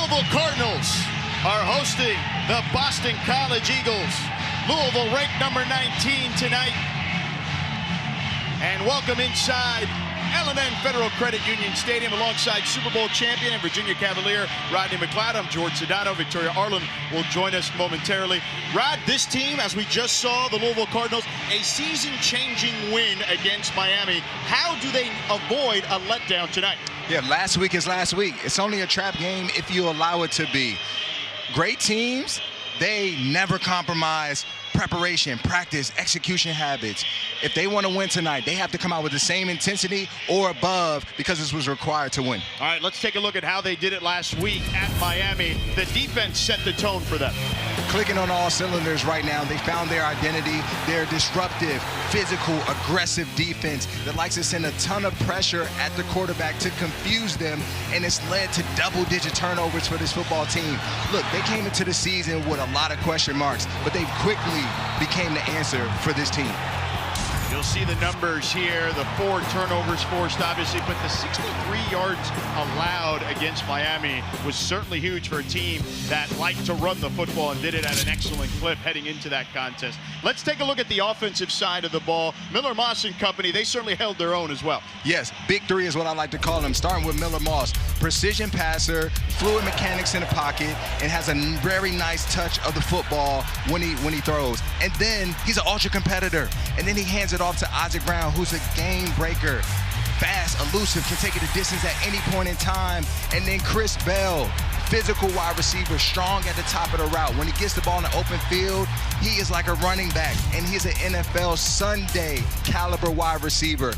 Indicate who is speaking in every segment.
Speaker 1: Louisville Cardinals are hosting the Boston College Eagles. Louisville ranked number 19 tonight. And welcome inside L&N Federal Credit Union Stadium alongside Super Bowl champion and Virginia Cavalier Rodney McLeod. I'm George Sedano. Victoria Arlen will join us momentarily. Rod, this team, as we just saw, the Louisville Cardinals, a season-changing win against Miami. How do they avoid a letdown tonight?
Speaker 2: Yeah, last week is last week. It's only a trap game if you allow it to be. Great teams, they never compromise preparation, practice, execution habits. If they want to win tonight, they have to come out with the same intensity or above because this was required to win.
Speaker 1: All right, let's take a look at how they did it last week at Miami. The defense set the tone for them.
Speaker 2: Clicking on all cylinders right now. They found their identity. They're disruptive, physical, aggressive defense that likes to send a ton of pressure at the quarterback to confuse them, and it's led to double-digit turnovers for this football team. Look, they came into the season with a lot of question marks, but they quickly became the answer for this team.
Speaker 1: You'll see the numbers here, the 4 turnovers forced, obviously, but the 63 yards allowed against Miami was certainly huge for a team that liked to run the football and did it at an excellent clip heading into that contest. Let's take a look at the offensive side of the ball. Miller Moss and company, they certainly held their own as well.
Speaker 2: Yes, big three is what I like to call them, starting with Miller Moss. Precision passer, fluid mechanics in the pocket, and has a very nice touch of the football when he throws. And then he's an ultra competitor, and then he hands it off to Isaac Brown, who's a game breaker. Fast, elusive, can take it a distance at any point in time. And then Chris Bell, physical wide receiver, strong at the top of the route. When he gets the ball in the open field, he is like a running back, and he's an NFL Sunday caliber wide receiver.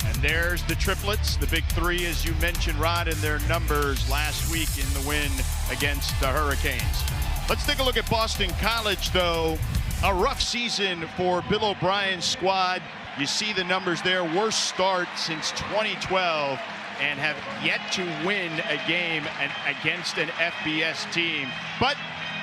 Speaker 1: And there's the triplets, the big three, as you mentioned, Rod, in their numbers last week in the win against the Hurricanes. Let's take a look at Boston College, though. A rough season for Bill O'Brien's squad. You see the numbers there, worst start since 2012, and have yet to win a game against an FBS team. But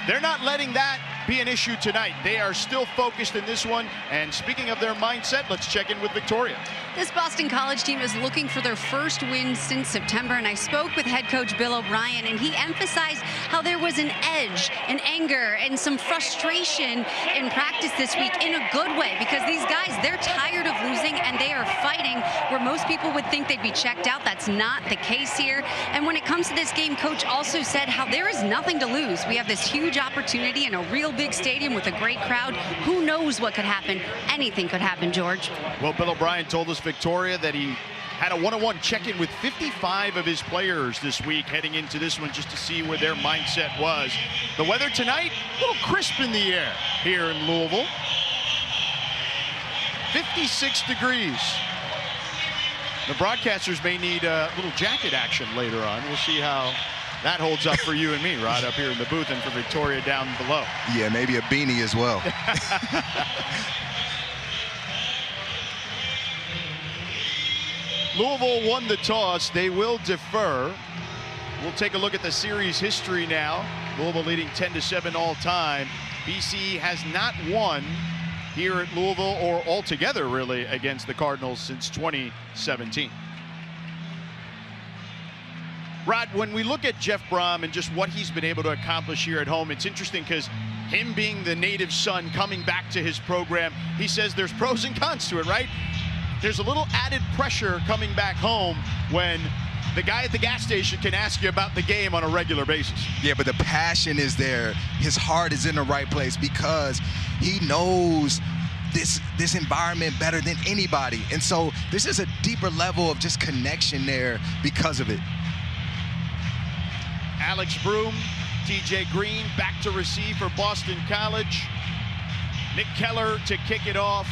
Speaker 1: they're not letting that be an issue tonight. They are still focused in this one. And speaking of their mindset, let's check in with Victoria.
Speaker 3: This Boston College team is looking for their first win since September, and I spoke with head coach Bill O'Brien, and he emphasized how there was an edge, an anger, and some frustration in practice this week in a good way, because these guys, they're tired of losing, and they are fighting where most people would think they'd be checked out. That's not the case here. And when it comes to this game, coach also said how there is nothing to lose. We have this huge opportunity in a real big stadium with a great crowd. Who knows what could happen? Anything could happen, George.
Speaker 1: Well, Bill O'Brien told us, Victoria, that he had a one-on-one check-in with 55 of his players this week heading into this one just to see where their mindset was. The weather tonight, a little crisp in the air here in Louisville. 56 degrees. The broadcasters may need a little jacket action later on. We'll see how that holds up for you and me, Rod, up here in the booth, and for Victoria down below.
Speaker 2: Yeah, maybe a beanie as well.
Speaker 1: Louisville won the toss. They will defer. We'll take a look at the series history now. Louisville leading 10-7 all time. BC has not won here at Louisville or altogether really against the Cardinals since 2017. Rod, when we look at Jeff Brom and just what he's been able to accomplish here at home, it's interesting because him being the native son coming back to his program, he says there's pros and cons to it, right? There's a little added pressure coming back home when the guy at the gas station can ask you about the game on a regular basis.
Speaker 2: Yeah, but the passion is there. His heart is in the right place because he knows this environment better than anybody. And so this is a deeper level of just connection there because of it.
Speaker 1: Alex Broom, TJ Green back to receive for Boston College. Nick Keller to kick it off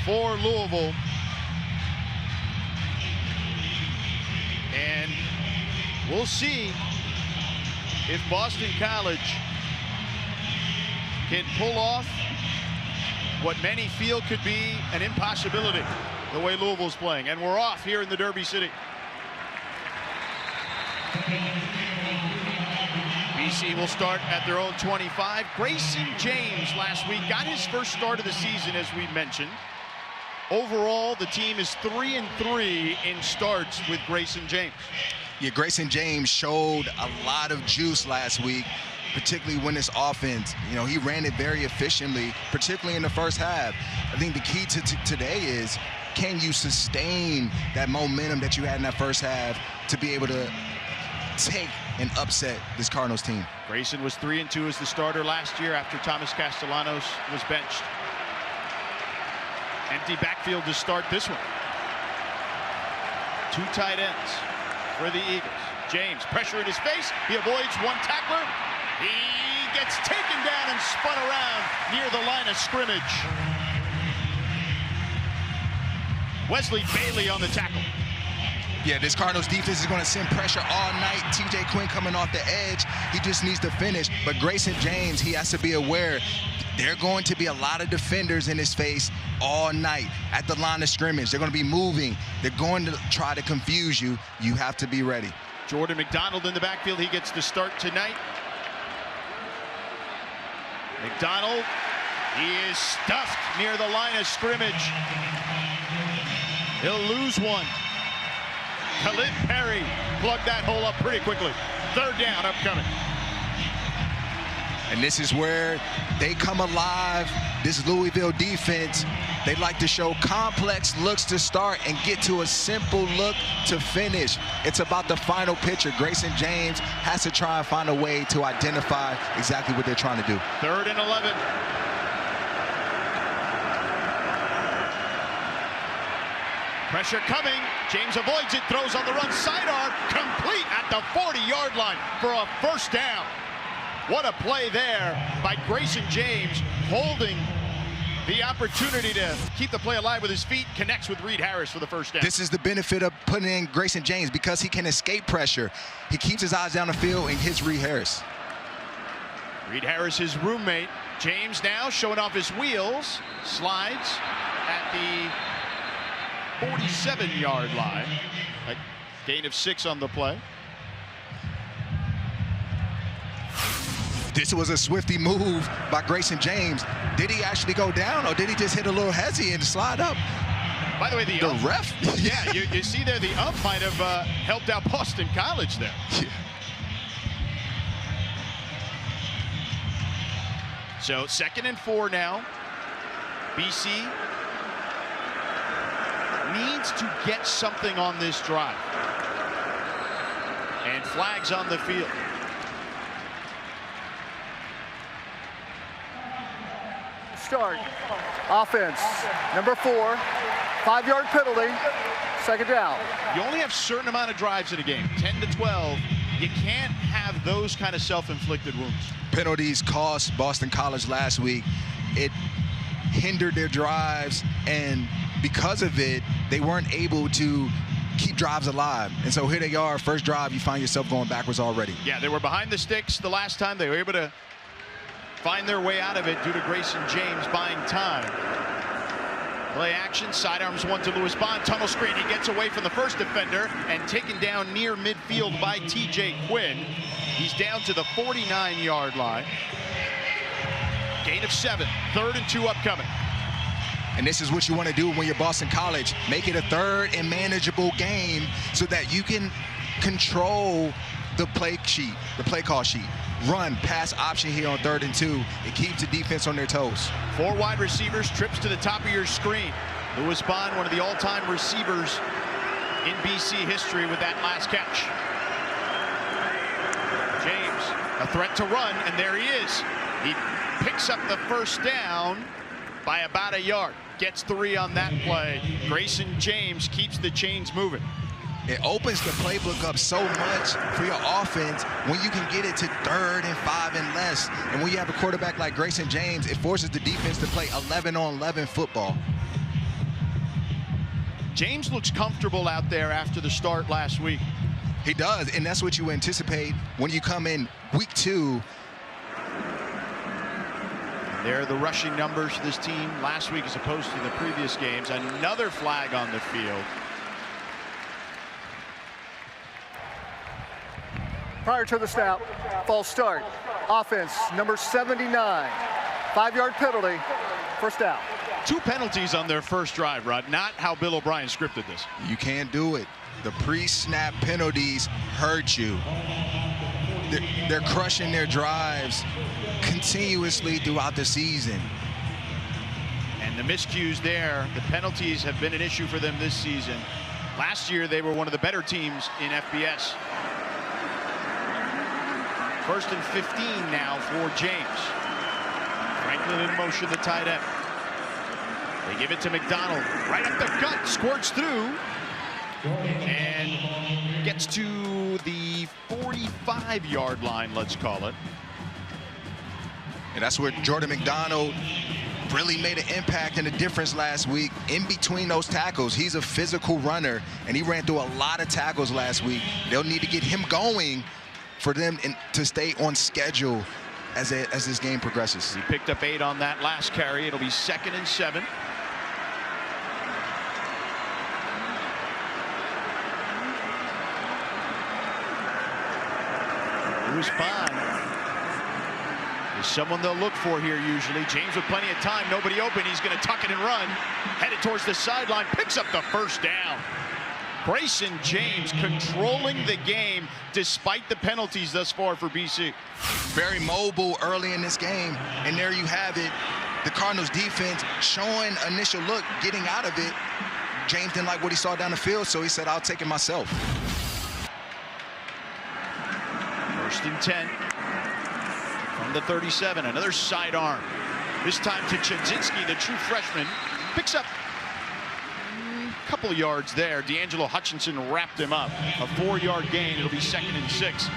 Speaker 1: for Louisville. And we'll see if Boston College can pull off what many feel could be an impossibility, the way Louisville's playing. And we're off here in the Derby City. BC will start at their own 25. Grayson James last week got his first start of the season, as we mentioned. Overall, the team is 3-3 in starts with Grayson James.
Speaker 2: Yeah, Grayson James showed a lot of juice last week, particularly when this offense, he ran it very efficiently, particularly in the first half. I think the key to today is, can you sustain that momentum that you had in that first half to be able to take and upset this Cardinals team?
Speaker 1: Grayson was 3-2 as the starter last year after Thomas Castellanos was benched. Empty backfield to start this one. 2 tight ends for the Eagles. James, pressure in his face. He avoids one tackler. He gets taken down and spun around near the line of scrimmage. Wesley Bailey on the tackle.
Speaker 2: Yeah, this Cardinals defense is going to send pressure all night. TJ Quinn coming off the edge. He just needs to finish. But Grayson James, he has to be aware there are going to be a lot of defenders in his face all night at the line of scrimmage. They're going to be moving. They're going to try to confuse you. You have to be ready.
Speaker 1: Jordan McDonald in the backfield. He gets the start tonight. McDonald, he is stuffed near the line of scrimmage. He'll lose one. Khalid Perry plugged that hole up pretty quickly. 3rd down upcoming.
Speaker 2: And this is where they come alive. This Louisville defense, they like to show complex looks to start and get to a simple look to finish. It's about the final picture. Grayson James has to try and find a way to identify exactly what they're trying to do.
Speaker 1: 3rd and 11. Pressure coming. James avoids it, throws on the run, sidearm, complete at the 40-yard line for a 1st down. What a play there by Grayson James, holding the opportunity to keep the play alive with his feet, connects with Reed Harris for the 1st down.
Speaker 2: This is the benefit of putting in Grayson James because he can escape pressure. He keeps his eyes down the field and hits Reed Harris.
Speaker 1: Reed Harris, his roommate. James now showing off his wheels, slides at the 47-yard line. A gain of 6 on the play.
Speaker 2: This was a swifty move by Grayson James. Did he actually go down, or did he just hit a little hezzy and slide up?
Speaker 1: By the way, the
Speaker 2: ref?
Speaker 1: Yeah, you see there, the ump might have helped out Boston College there.
Speaker 2: Yeah.
Speaker 1: So 2nd and 4 now. BC needs to get something on this drive. And flags on the field.
Speaker 4: Start. Offense. Number 4. 5-yard penalty. 2nd down.
Speaker 1: You only have a certain amount of drives in a game. 10 to 12. You can't have those kind of self-inflicted wounds.
Speaker 2: Penalties cost Boston College last week. It hindered their drives, and because of it, they weren't able to keep drives alive. And so here they are, first drive, you find yourself going backwards already.
Speaker 1: Yeah, they were behind the sticks the last time. They were able to find their way out of it due to Grayson James buying time. Play action, sidearms one to Louis Bond, tunnel screen. He gets away from the first defender and taken down near midfield by TJ Quinn. He's down to the 49-yard line. Gain of 7, 3rd and 2 upcoming.
Speaker 2: And this is what you want to do when you're Boston College. Make it a 3rd and manageable game so that you can control the play sheet, the play call sheet. Run, pass option here on 3rd and 2. It keeps the defense on their toes.
Speaker 1: 4 wide receivers, trips to the top of your screen. Louis Bond, one of the all-time receivers in BC history with that last catch. James, a threat to run, and there he is. He picks up the 1st down by about a yard. Gets 3 on that play. Grayson James keeps the chains moving.
Speaker 2: It opens the playbook up so much for your offense when you can get it to 3rd and 5 and less. And when you have a quarterback like Grayson James, it forces the defense to play 11-on-11 football.
Speaker 1: James looks comfortable out there after the start last week.
Speaker 2: He does, and that's what you anticipate when you come in week 2.
Speaker 1: There are the rushing numbers for this team last week as opposed to the previous games. Another flag on the field.
Speaker 4: Prior to the snap, false start. Offense, number 79. 5-yard penalty, 1st down.
Speaker 1: 2 penalties on their first drive, Rod. Not how Bill O'Brien scripted this.
Speaker 2: You can't do it. The pre-snap penalties hurt you. They're crushing their drives continuously throughout the season.
Speaker 1: And the miscues there, the penalties have been an issue for them this season. Last year, they were one of the better teams in FBS. 1st and 15 now for James. Franklin in motion, the tight end. They give it to McDonald. Right up the gut, squirts through. And gets to the 45-yard line, let's call it.
Speaker 2: And that's where Jordan McDonald really made an impact and a difference last week. In between those tackles, he's a physical runner, and he ran through a lot of tackles last week. They'll need to get him going for them to stay on schedule as this game progresses.
Speaker 1: He picked up 8 on that last carry. It'll be 2nd and 7. Louis Bond is someone they'll look for here usually. James with plenty of time, nobody open. He's going to tuck it and run. Headed towards the sideline, picks up the first down. Grayson James controlling the game despite the penalties thus far for BC.
Speaker 2: Very mobile early in this game, and there you have it. The Cardinals defense showing initial look, getting out of it. James didn't like what he saw down the field, so he said, I'll take it myself.
Speaker 1: 1st and 10 from the 37. Another sidearm. This time to Chudzinski, the true freshman. Picks up a couple yards there. D'Angelo Hutchinson wrapped him up. A 4-yard gain. It'll be 2nd and 6.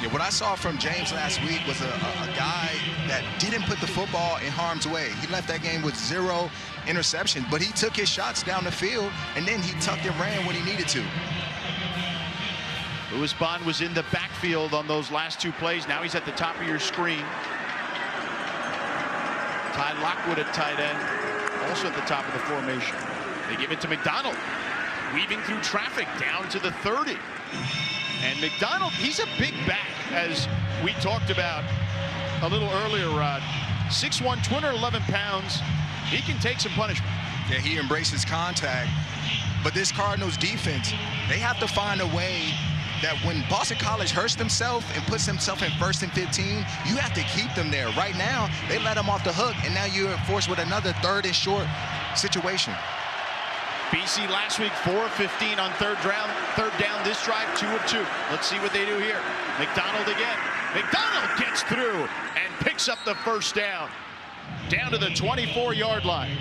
Speaker 2: Yeah, what I saw from James last week was a guy that didn't put the football in harm's way. He left that game with 0 interceptions, but he took his shots down the field, and then he tucked and ran when he needed to.
Speaker 1: Louis Bond was in the backfield on those last 2 plays. Now he's at the top of your screen. Ty Lockwood at tight end, also at the top of the formation. They give it to McDonald, weaving through traffic down to the 30. And McDonald, he's a big back, as we talked about a little earlier, Rod. 6'1", 211 pounds. He can take some punishment.
Speaker 2: Yeah, he embraces contact. But this Cardinals defense, they have to find a way that when Boston College hurts themselves and puts himself in 1st and 15, you have to keep them there. Right now, they let him off the hook, and now you're forced with another 3rd and short situation.
Speaker 1: BC last week 4 of 15 on third down. This drive 2 of 2. Let's see what they do here. McDonald again. McDonald gets through and picks up the first down to the 24-yard line.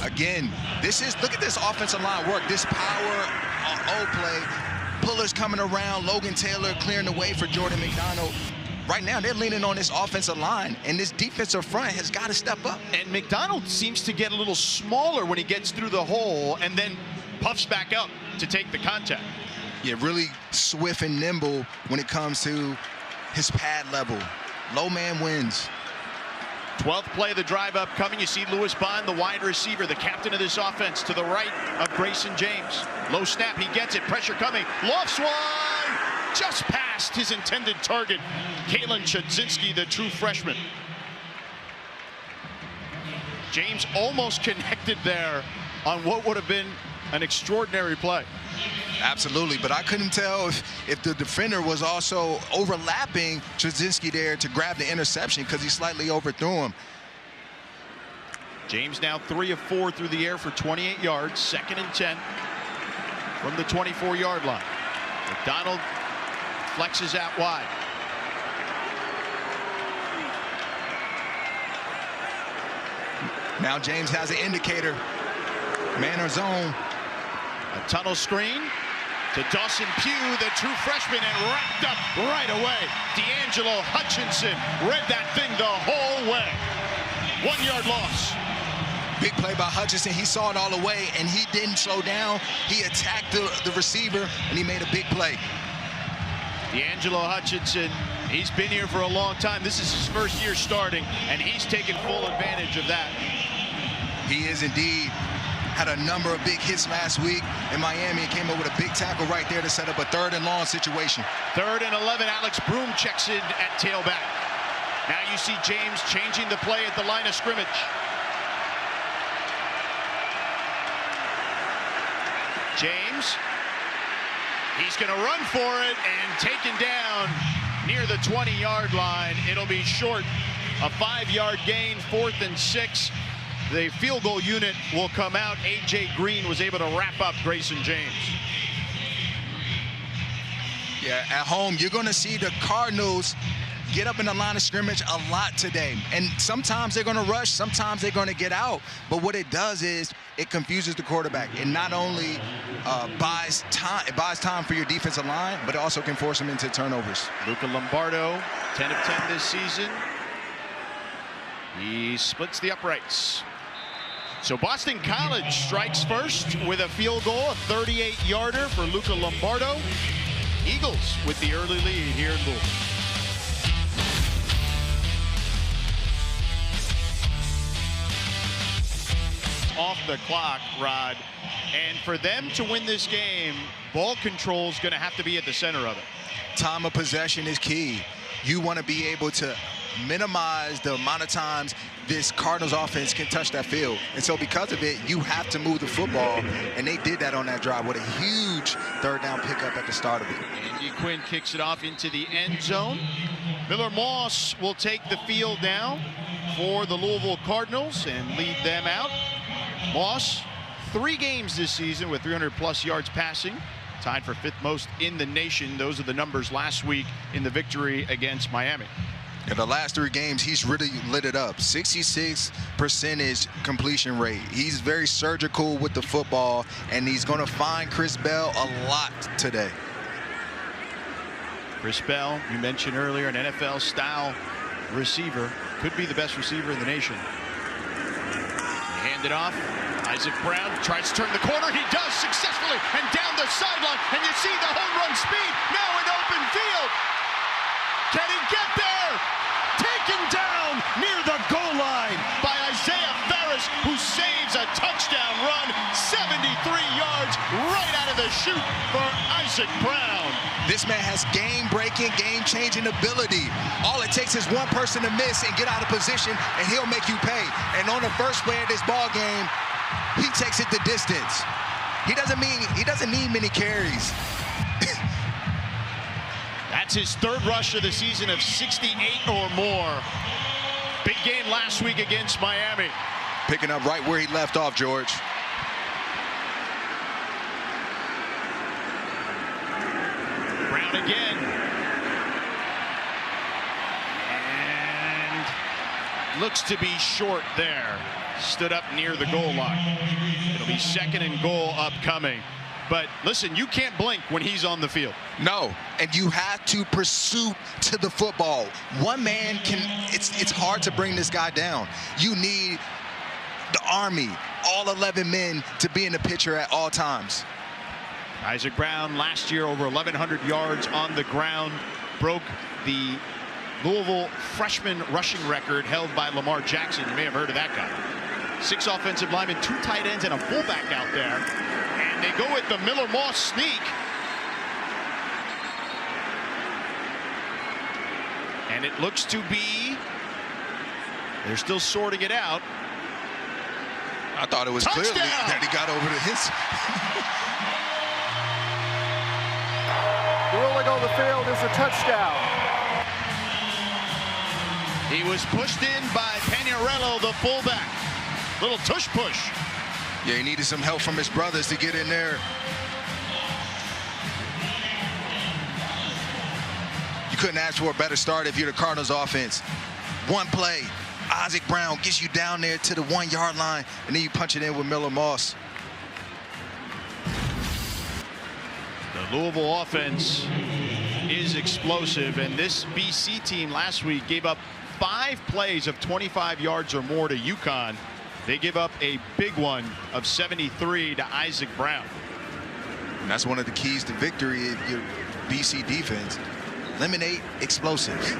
Speaker 2: Again, look at this offensive line work. This power O play. Puller's coming around. Logan Taylor clearing the way for Jordan McDonald. Right now, they're leaning on this offensive line, and this defensive front has got to step up.
Speaker 1: And McDonald seems to get a little smaller when he gets through the hole and then puffs back up to take the contact.
Speaker 2: Yeah, really swift and nimble when it comes to his pad level. Low man wins.
Speaker 1: 12th play of the drive upcoming. You see Louis Bond, the wide receiver, the captain of this offense, to the right of Grayson James. Low snap, he gets it. Pressure coming. Lofts one. Just past his intended target. Kalen Chudzinski, the true freshman. James almost connected there on what would have been an extraordinary play.
Speaker 2: Absolutely, but I couldn't tell if the defender was also overlapping Chudzinski there to grab the interception because he slightly overthrew him.
Speaker 1: James now 3 of 4 through the air for 28 yards. 2nd and 10 from the 24-yard line. McDonald flexes out wide.
Speaker 2: Now James has an indicator. Man or zone.
Speaker 1: A tunnel screen to Dawson Pugh, the true freshman, and wrapped up right away. D'Angelo Hutchinson read that thing the whole way. 1-yard loss.
Speaker 2: Big play by Hutchinson. He saw it all the way, and he didn't slow down. He attacked the receiver, and he made a big play.
Speaker 1: D'Angelo Hutchinson, he's been here for a long time. This is his first year starting, and he's taken full advantage of that.
Speaker 2: He is indeed. Had a number of big hits last week in Miami and came up with a big tackle right there to set up a 3rd and long situation.
Speaker 1: 3rd and 11. Alex Broom checks in at tailback. Now you see James changing the play at the line of scrimmage. James. He's going to run for it and taken down near the 20-yard line. It'll be short. A 5-yard gain, 4th and 6. The field goal unit will come out. A.J. Green was able to wrap up Grayson James.
Speaker 2: Yeah, at home, you're going to see the Cardinals get up in the line of scrimmage a lot today. And sometimes they're going to rush, sometimes they're going to get out. But what it does is it confuses the quarterback. It not only buys time for your defensive line, but it also can force them into turnovers.
Speaker 1: Luca Lombardo, 10 of 10 this season. He splits the uprights. So Boston College strikes first with a field goal, a 38-yarder for Luca Lombardo. Eagles with the early lead here in Louisville. Off the clock, Rod, and for them to win this game, ball control is going to have to be at the center of it.
Speaker 2: Time of possession is key. You want to be able to minimize the amount of times this Cardinals offense can touch that field. And so because of it, you have to move the football, and they did that on that drive with a huge 3rd down pickup at the start of it.
Speaker 1: Andy Quinn kicks it off into the end zone. Miller Moss will take the field now for the Louisville Cardinals and lead them out. Moss, 3 games this season with 300+ yards passing, tied for 5th most in the nation. Those are the numbers last week in the victory against Miami.
Speaker 2: In the last 3 games, he's really lit it up. 66% completion rate. He's very surgical with the football, and he's going to find Chris Bell a lot today.
Speaker 1: Chris Bell, you mentioned earlier, an NFL-style receiver. Could be the best receiver in the nation. They hand it off. Isaac Brown tries to turn the corner. He does successfully, and down the sideline. And you see the home run speed now in open field. Can he get there? Taken down near the goal line by Isaiah Ferris, who saves a touchdown run, 73 yards right out of the chute for Isaac Brown.
Speaker 2: This man has game-breaking, game-changing ability. All it takes is one person to miss and get out of position, and he'll make you pay. And on the first play of this ball game, he takes it the distance. He doesn't need many carries.
Speaker 1: That's his 3rd rush of the season of 68 or more. Big game last week against Miami.
Speaker 2: Picking up right where he left off, George.
Speaker 1: Brown again. And looks to be short there. Stood up near the goal line. It'll be 2nd and goal upcoming. But listen, you can't blink when he's on the field.
Speaker 2: No, and you have to pursue to the football. One man can, it's hard to bring this guy down. You need the Army, all 11 men to be in the picture at all times.
Speaker 1: Isaac Brown last year over 1,100 yards on the ground, broke the Louisville freshman rushing record held by Lamar Jackson. You may have heard of that guy. 6 offensive linemen, 2 tight ends, and a fullback out there. And they go with the Miller Moss sneak. And it looks to be, they're still sorting it out.
Speaker 2: I thought it was
Speaker 1: Touchdown!
Speaker 2: Clearly that he got over to his.
Speaker 4: The ruling on the field is a touchdown.
Speaker 1: He was pushed in by Panarello, the fullback. Little tush push.
Speaker 2: Yeah, he needed some help from his brothers to get in there. You couldn't ask for a better start if you're the Cardinals offense. One play, Isaac Brown gets you down there to the 1-yard line, and then you punch it in with Miller Moss.
Speaker 1: The Louisville offense is explosive, and this BC team last week gave up 5 plays of 25 yards or more to UConn. They give up a big one of 73 to Isaac Brown.
Speaker 2: And that's one of the keys to victory in your BC defense. Eliminate explosives.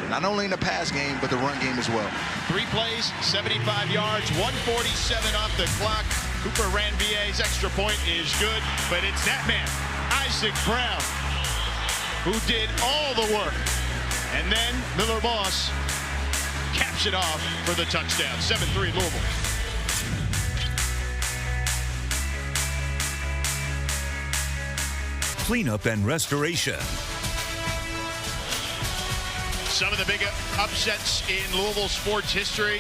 Speaker 2: Not only in the pass game, but the run game as well.
Speaker 1: 3 plays, 75 yards, 147 off the clock. Cooper Ranvier's extra point is good, but it's that man, Isaac Brown, who did all the work. And then Miller Moss caps it off for the touchdown. 7-3 Louisville.
Speaker 5: cleanup and restoration.
Speaker 1: Some of the big upsets in Louisville sports history.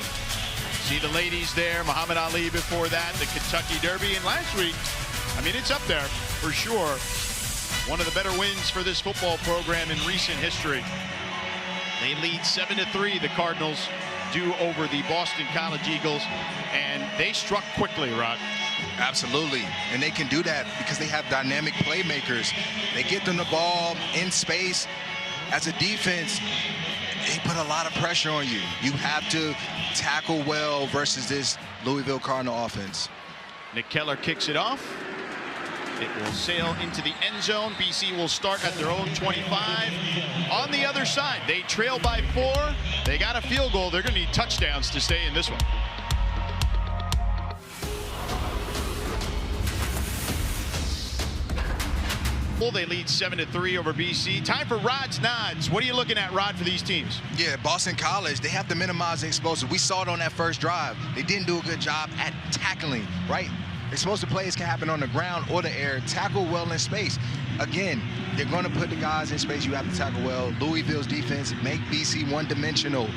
Speaker 1: See the ladies there, Muhammad Ali before that, the Kentucky Derby, and last week, I mean, it's up there for sure. One of the better wins for this football program in recent history. They lead 7-3, the Cardinals do over the Boston College Eagles, and they struck quickly, Rod.
Speaker 2: Absolutely, and they can do that because they have dynamic playmakers. They get them the ball in space. As a defense, they put a lot of pressure on you. You have to tackle well versus this Louisville Cardinal offense.
Speaker 1: Nick Keller kicks it off. It will sail into the end zone. BC will start at their own 25. On the other side, they trail by 4. They got a field goal. They're going to need touchdowns to stay in this one. They lead 7-3 over BC. Time for Rod's Nods. What are you looking at, Rod, for these teams?
Speaker 2: Yeah, Boston College, they have to minimize the explosive. We saw it on that first drive. They didn't do a good job at tackling, right? Explosive plays can happen on the ground or the air. Tackle well in space. Again, they're going to put the guys in space. You have to tackle well. Louisville's defense, make BC one-dimensional.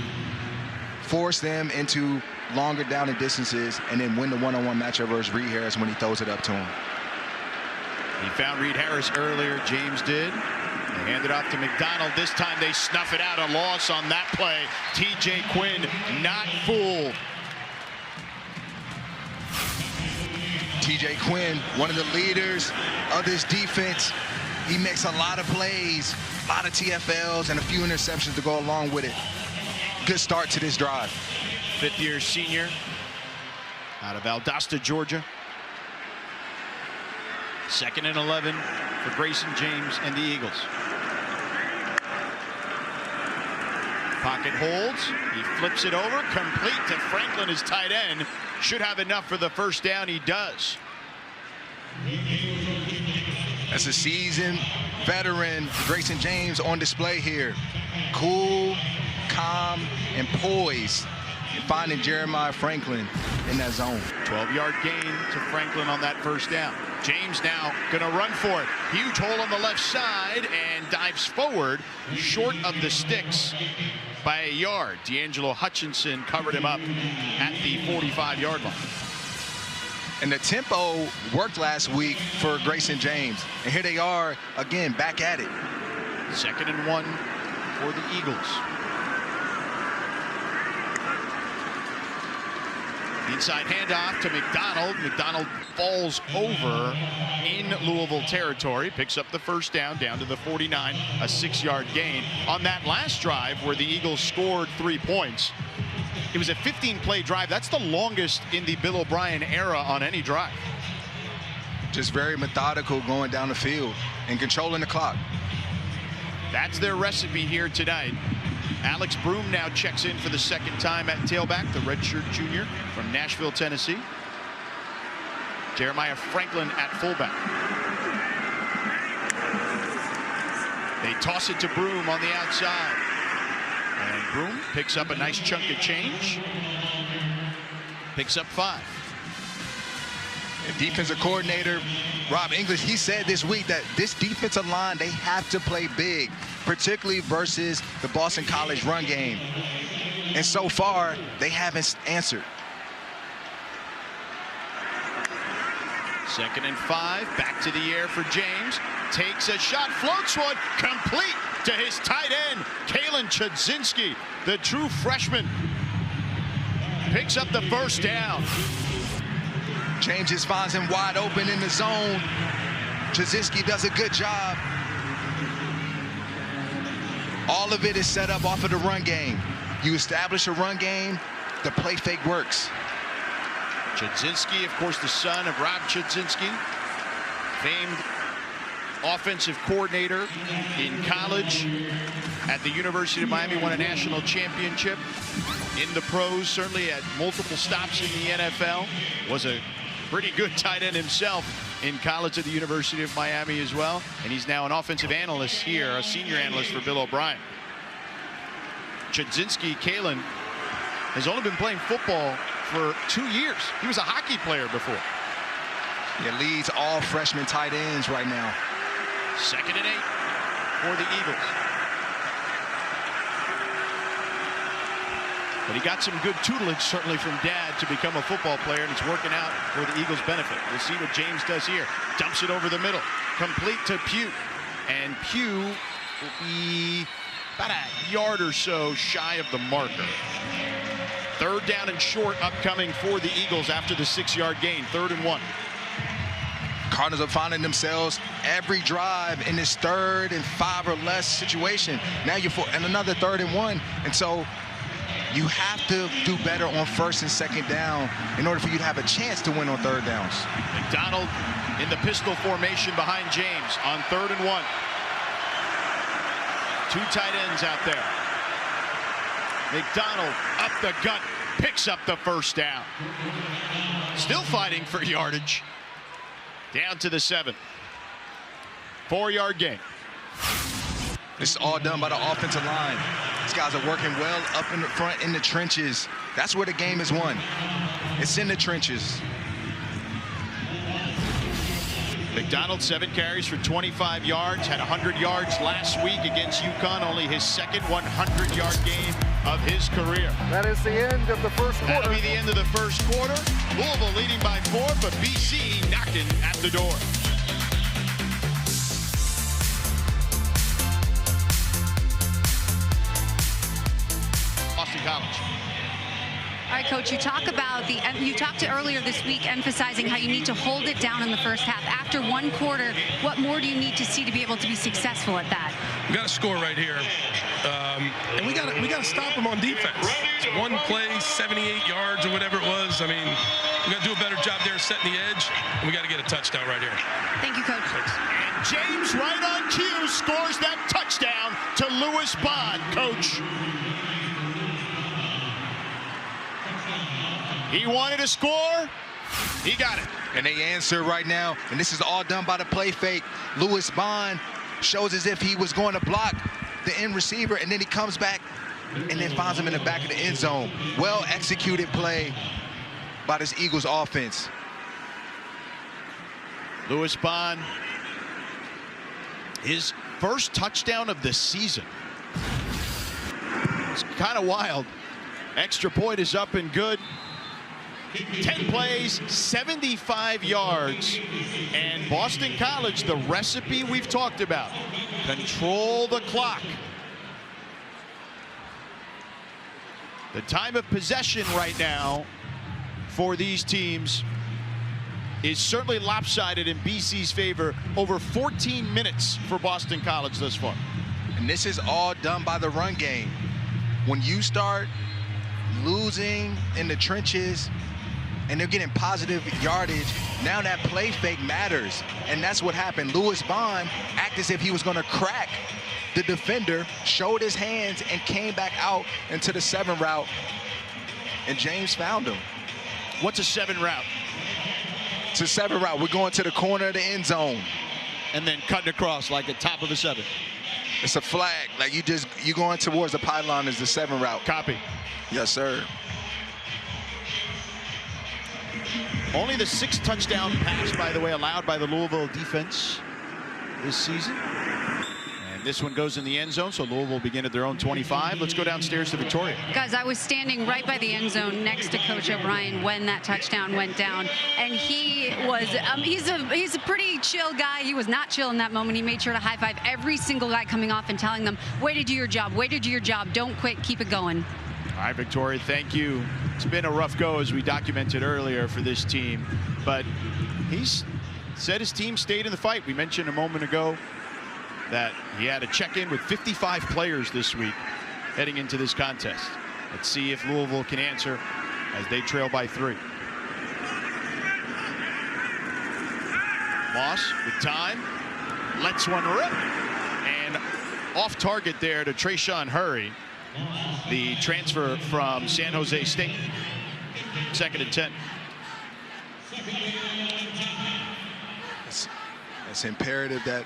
Speaker 2: Force them into longer down and distances, and then win the one-on-one matchup versus Reed Harris when he throws it up to him.
Speaker 1: He found Reed Harris earlier. James did. They hand it off to McDonald. This time they snuff it out. A loss on that play. TJ Quinn not fooled.
Speaker 2: TJ Quinn, one of the leaders of this defense. He makes a lot of plays, a lot of TFLs, and a few interceptions to go along with it. Good start to this drive.
Speaker 1: Fifth-year senior out of Valdosta, Georgia. 2nd and 11 for Grayson James and the Eagles. Pocket holds. He flips it over. Complete to Franklin, his tight end. Should have enough for the first down. He does.
Speaker 2: As a seasoned veteran, Grayson James on display here. Cool, calm, and poised in finding Jeremiah Franklin in that zone.
Speaker 1: 12-yard gain to Franklin on that first down. James now going to run for it. Huge hole on the left side and dives forward short of the sticks by a yard. D'Angelo Hutchinson covered him up at the 45-yard line.
Speaker 2: And the tempo worked last week for Grayson James. And here they are again back at it.
Speaker 1: 2nd and 1 for the Eagles. Inside handoff to McDonald. McDonald falls over in Louisville territory. Picks up the first down to the 49. A 6-yard gain. On that last drive where the Eagles scored 3 points, it was a 15-play drive. That's the longest in the Bill O'Brien era on any drive.
Speaker 2: Just very methodical going down the field and controlling the clock.
Speaker 1: That's their recipe here tonight. Alex Broom now checks in for the 2nd time at tailback, the redshirt junior from Nashville, Tennessee. Jeremiah Franklin at fullback. They toss it to Broom on the outside. And Broom picks up a nice chunk of change. Picks up 5.
Speaker 2: And defensive coordinator Rob English, he said this week that this defensive line, they have to play big, particularly versus the Boston College run game. And so far, they haven't answered.
Speaker 1: 2nd and 5, back to the air for James. Takes a shot, floats one, complete to his tight end, Kalen Chudzinski, the true freshman. Picks up the first down.
Speaker 2: James just finds him wide open in the zone. Chudzinski does a good job. All of it is set up off of the run game. You establish a run game, the play fake works.
Speaker 1: Chudzinski, of course, the son of Rob Chudzinski, famed offensive coordinator in college at the University of Miami, won a national championship. In the pros, certainly had multiple stops in the NFL, was a pretty good tight end himself in college at the University of Miami as well. And he's now an offensive analyst here, a senior analyst for Bill O'Brien. Chudzinski, Kalen, has only been playing football for 2 years. He was a hockey player before.
Speaker 2: He leads all freshman tight ends right now.
Speaker 1: 2nd and 8 for the Eagles. But he got some good tutelage, certainly from Dad, to become a football player, and it's working out for the Eagles' benefit. We'll see what James does here. Dumps it over the middle. Complete to Pugh. And Pugh will be about a yard or so shy of the marker. 3rd down and short upcoming for the Eagles after the 6-yard gain. 3rd and 1.
Speaker 2: Cardinals are finding themselves every drive in this 3rd and 5 or less situation. Now you're in another 3rd and 1. And so you have to do better on 1st and 2nd down in order for you to have a chance to win on 3rd downs.
Speaker 1: McDonald in the pistol formation behind James on 3rd and 1. 2 tight ends out there. McDonald up the gut, picks up the 1st down. Still fighting for yardage. Down to the 7. 4-yard gain.
Speaker 2: This is all done by the offensive line. These guys are working well up in the front in the trenches. That's where the game is won. It's in the trenches.
Speaker 1: McDonald, 7 carries for 25 yards, had 100 yards last week against UConn, only his 2nd 100-yard game of his career.
Speaker 4: That is the end of the first quarter.
Speaker 1: That'll be the end of the first quarter. Louisville leading by 4, but BC knocking at the door. Boston College.
Speaker 3: All right, Coach, you talked earlier this week emphasizing how you need to hold it down in the first half. After 1 quarter, what more do you need to see to be able to be successful at that?
Speaker 5: We got to score right here, and we got to stop them on defense. It's 1 play, 78 yards or whatever it was. I mean, we got to do a better job there setting the edge, and we got to get a touchdown right here.
Speaker 3: Thank you, Coach.
Speaker 1: And James, right on cue, scores that touchdown to Louis Bond, Coach. He wanted to score. He got it.
Speaker 2: And they answer right now. And this is all done by the play fake. Louis Bond shows as if he was going to block the end receiver, and then he comes back and then finds him in the back of the end zone. Well executed play by this Eagles offense.
Speaker 1: Louis Bond, his first touchdown of the season. It's kind of wild. Extra point is up and good. 10 plays, 75 yards, and Boston College, the recipe we've talked about. Control the clock. The time of possession right now for these teams is certainly lopsided in BC's favor. Over 14 minutes for Boston College thus far.
Speaker 2: And this is all done by the run game. When you start losing in the trenches, and they're getting positive yardage, now that play fake matters. And that's what happened. Louis Bond acted as if he was going to crack the defender, showed his hands, and came back out into the 7 route. And James found him.
Speaker 1: What's a 7 route?
Speaker 2: It's a 7 route. We're going to the corner of the end zone.
Speaker 1: And then cutting across like the top of a 7.
Speaker 2: It's a flag. Like you going towards the pylon is the 7 route.
Speaker 1: Copy.
Speaker 2: Yes, sir.
Speaker 1: Only the 6th touchdown pass, by the way, allowed by the Louisville defense this season. And this one goes in the end zone, so Louisville will begin at their own 25. Let's go downstairs to Victoria.
Speaker 3: Guys, I was standing right by the end zone next to Coach O'Brien when that touchdown went down, and he was he's a pretty chill guy. He was not chill in that moment. He made sure to high five every single guy coming off and telling them, way to do your job, way to do your job, don't quit, keep it going.
Speaker 1: All right, Victoria, thank you. It's been a rough go, as we documented earlier, for this team, but he's said his team stayed in the fight. We mentioned a moment ago that he had a check-in with 55 players this week heading into this contest. Let's see if Louisville can answer as they trail by 3. Moss with time, lets one rip, and off target there to Trayshawn Hurry, the transfer from San Jose State. 2nd and 10.
Speaker 2: It's imperative that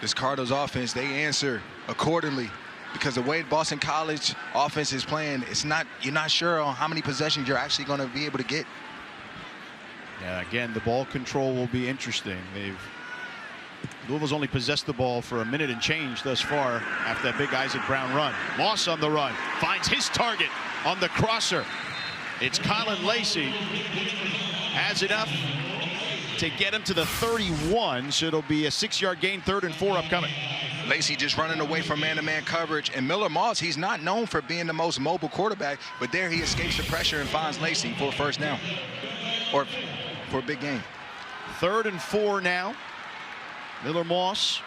Speaker 2: this Cardinals offense, they answer accordingly, because the way Boston College offense is playing, you're not sure on how many possessions you're actually going to be able to get.
Speaker 1: Yeah, again, the ball control will be interesting. Louisville's only possessed the ball for a minute and change thus far after that big Isaac Brown run. Moss on the run, finds his target on the crosser. It's Colin Lacey. Has enough to get him to the 31, so it'll be a 6-yard gain, 3rd and 4 upcoming.
Speaker 2: Lacey just running away from man-to-man coverage. And Miller Moss, he's not known for being the most mobile quarterback, but there he escapes the pressure and finds Lacey for a first down, or for a big game.
Speaker 1: 3rd and 4 now. Miller Moss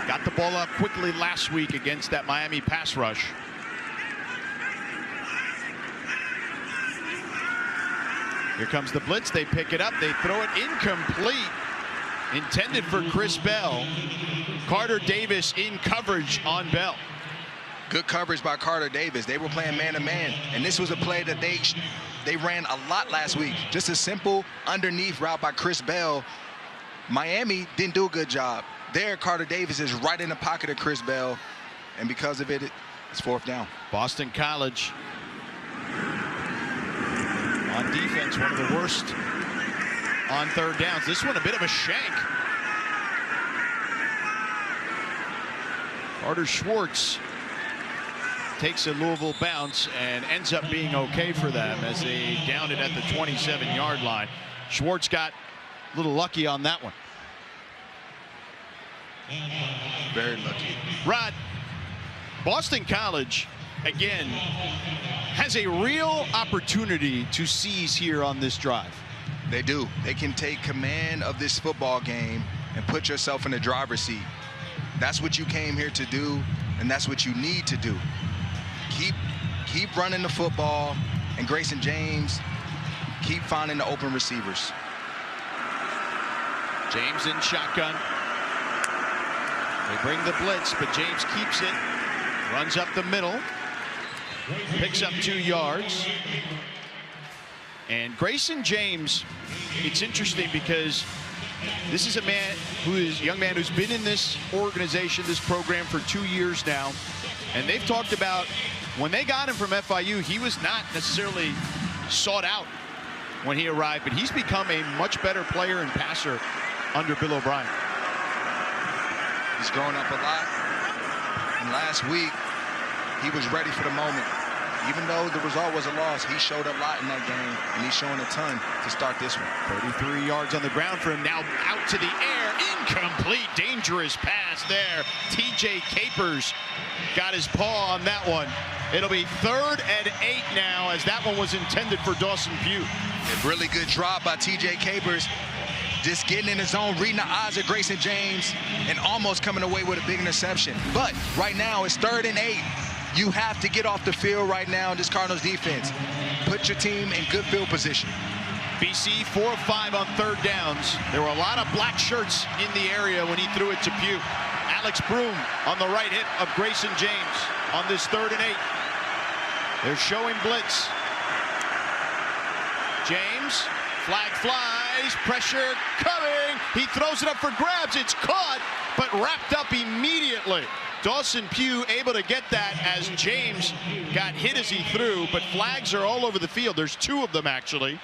Speaker 1: got the ball up quickly last week against that Miami pass rush. Here comes the blitz. They pick it up. They throw it incomplete. Intended for Chris Bell. Carter Davis in coverage on Bell.
Speaker 2: Good coverage by Carter Davis. They were playing man-to-man, and this was a play that they ran a lot last week. Just a simple underneath route by Chris Bell. Miami didn't do a good job. There, Carter Davis is right in the pocket of Chris Bell, and because of it, it's 4th down.
Speaker 1: Boston College on defense, one of the worst on 3rd downs. This one a bit of a shank. Carter Schwartz takes a Louisville bounce and ends up being okay for them as they down it at the 27-yard line. Schwartz got a little lucky on that one.
Speaker 2: Very lucky.
Speaker 1: Rod, Boston College, again, has a real opportunity to seize here on this drive.
Speaker 2: They do. They can take command of this football game and put yourself in the driver's seat. That's what you came here to do, and that's what you need to do. Keep running the football, and Grayson James, keep finding the open receivers.
Speaker 1: James in shotgun. They bring the blitz, but James keeps it. Runs up the middle. Picks up 2 yards. And Grayson James, it's interesting because this is a young man who's been in this organization, this program for 2 years now. And they've talked about when they got him from FIU, he was not necessarily sought out when he arrived, but he's become a much better player and passer under Bill O'Brien.
Speaker 2: He's grown up a lot. And last week, he was ready for the moment. Even though the result was a loss, he showed a lot in that game, and he's showing a ton to start this one.
Speaker 1: 33 yards on the ground for him. Now out to the air. Incomplete. Dangerous pass there. TJ Capers got his paw on that one. It'll be 3rd and 8 now, as that one was intended for Dawson Pugh.
Speaker 2: A really good drop by TJ Capers. Just getting in his zone, reading the eyes of Grayson James, and almost coming away with a big interception. But right now, it's 3rd and 8. You have to get off the field right now in this Cardinals defense. Put your team in good field position.
Speaker 1: BC 4 of 5 on 3rd downs. There were a lot of black shirts in the area when he threw it to Pugh. Alex Broom on the right hit of Grayson James on this 3rd and 8. They're showing blitz. James, flag flies, pressure coming. He throws it up for grabs. It's caught, but wrapped up immediately. Dawson Pugh able to get that as James got hit as he threw, but flags are all over the field. There's 2 of them, actually.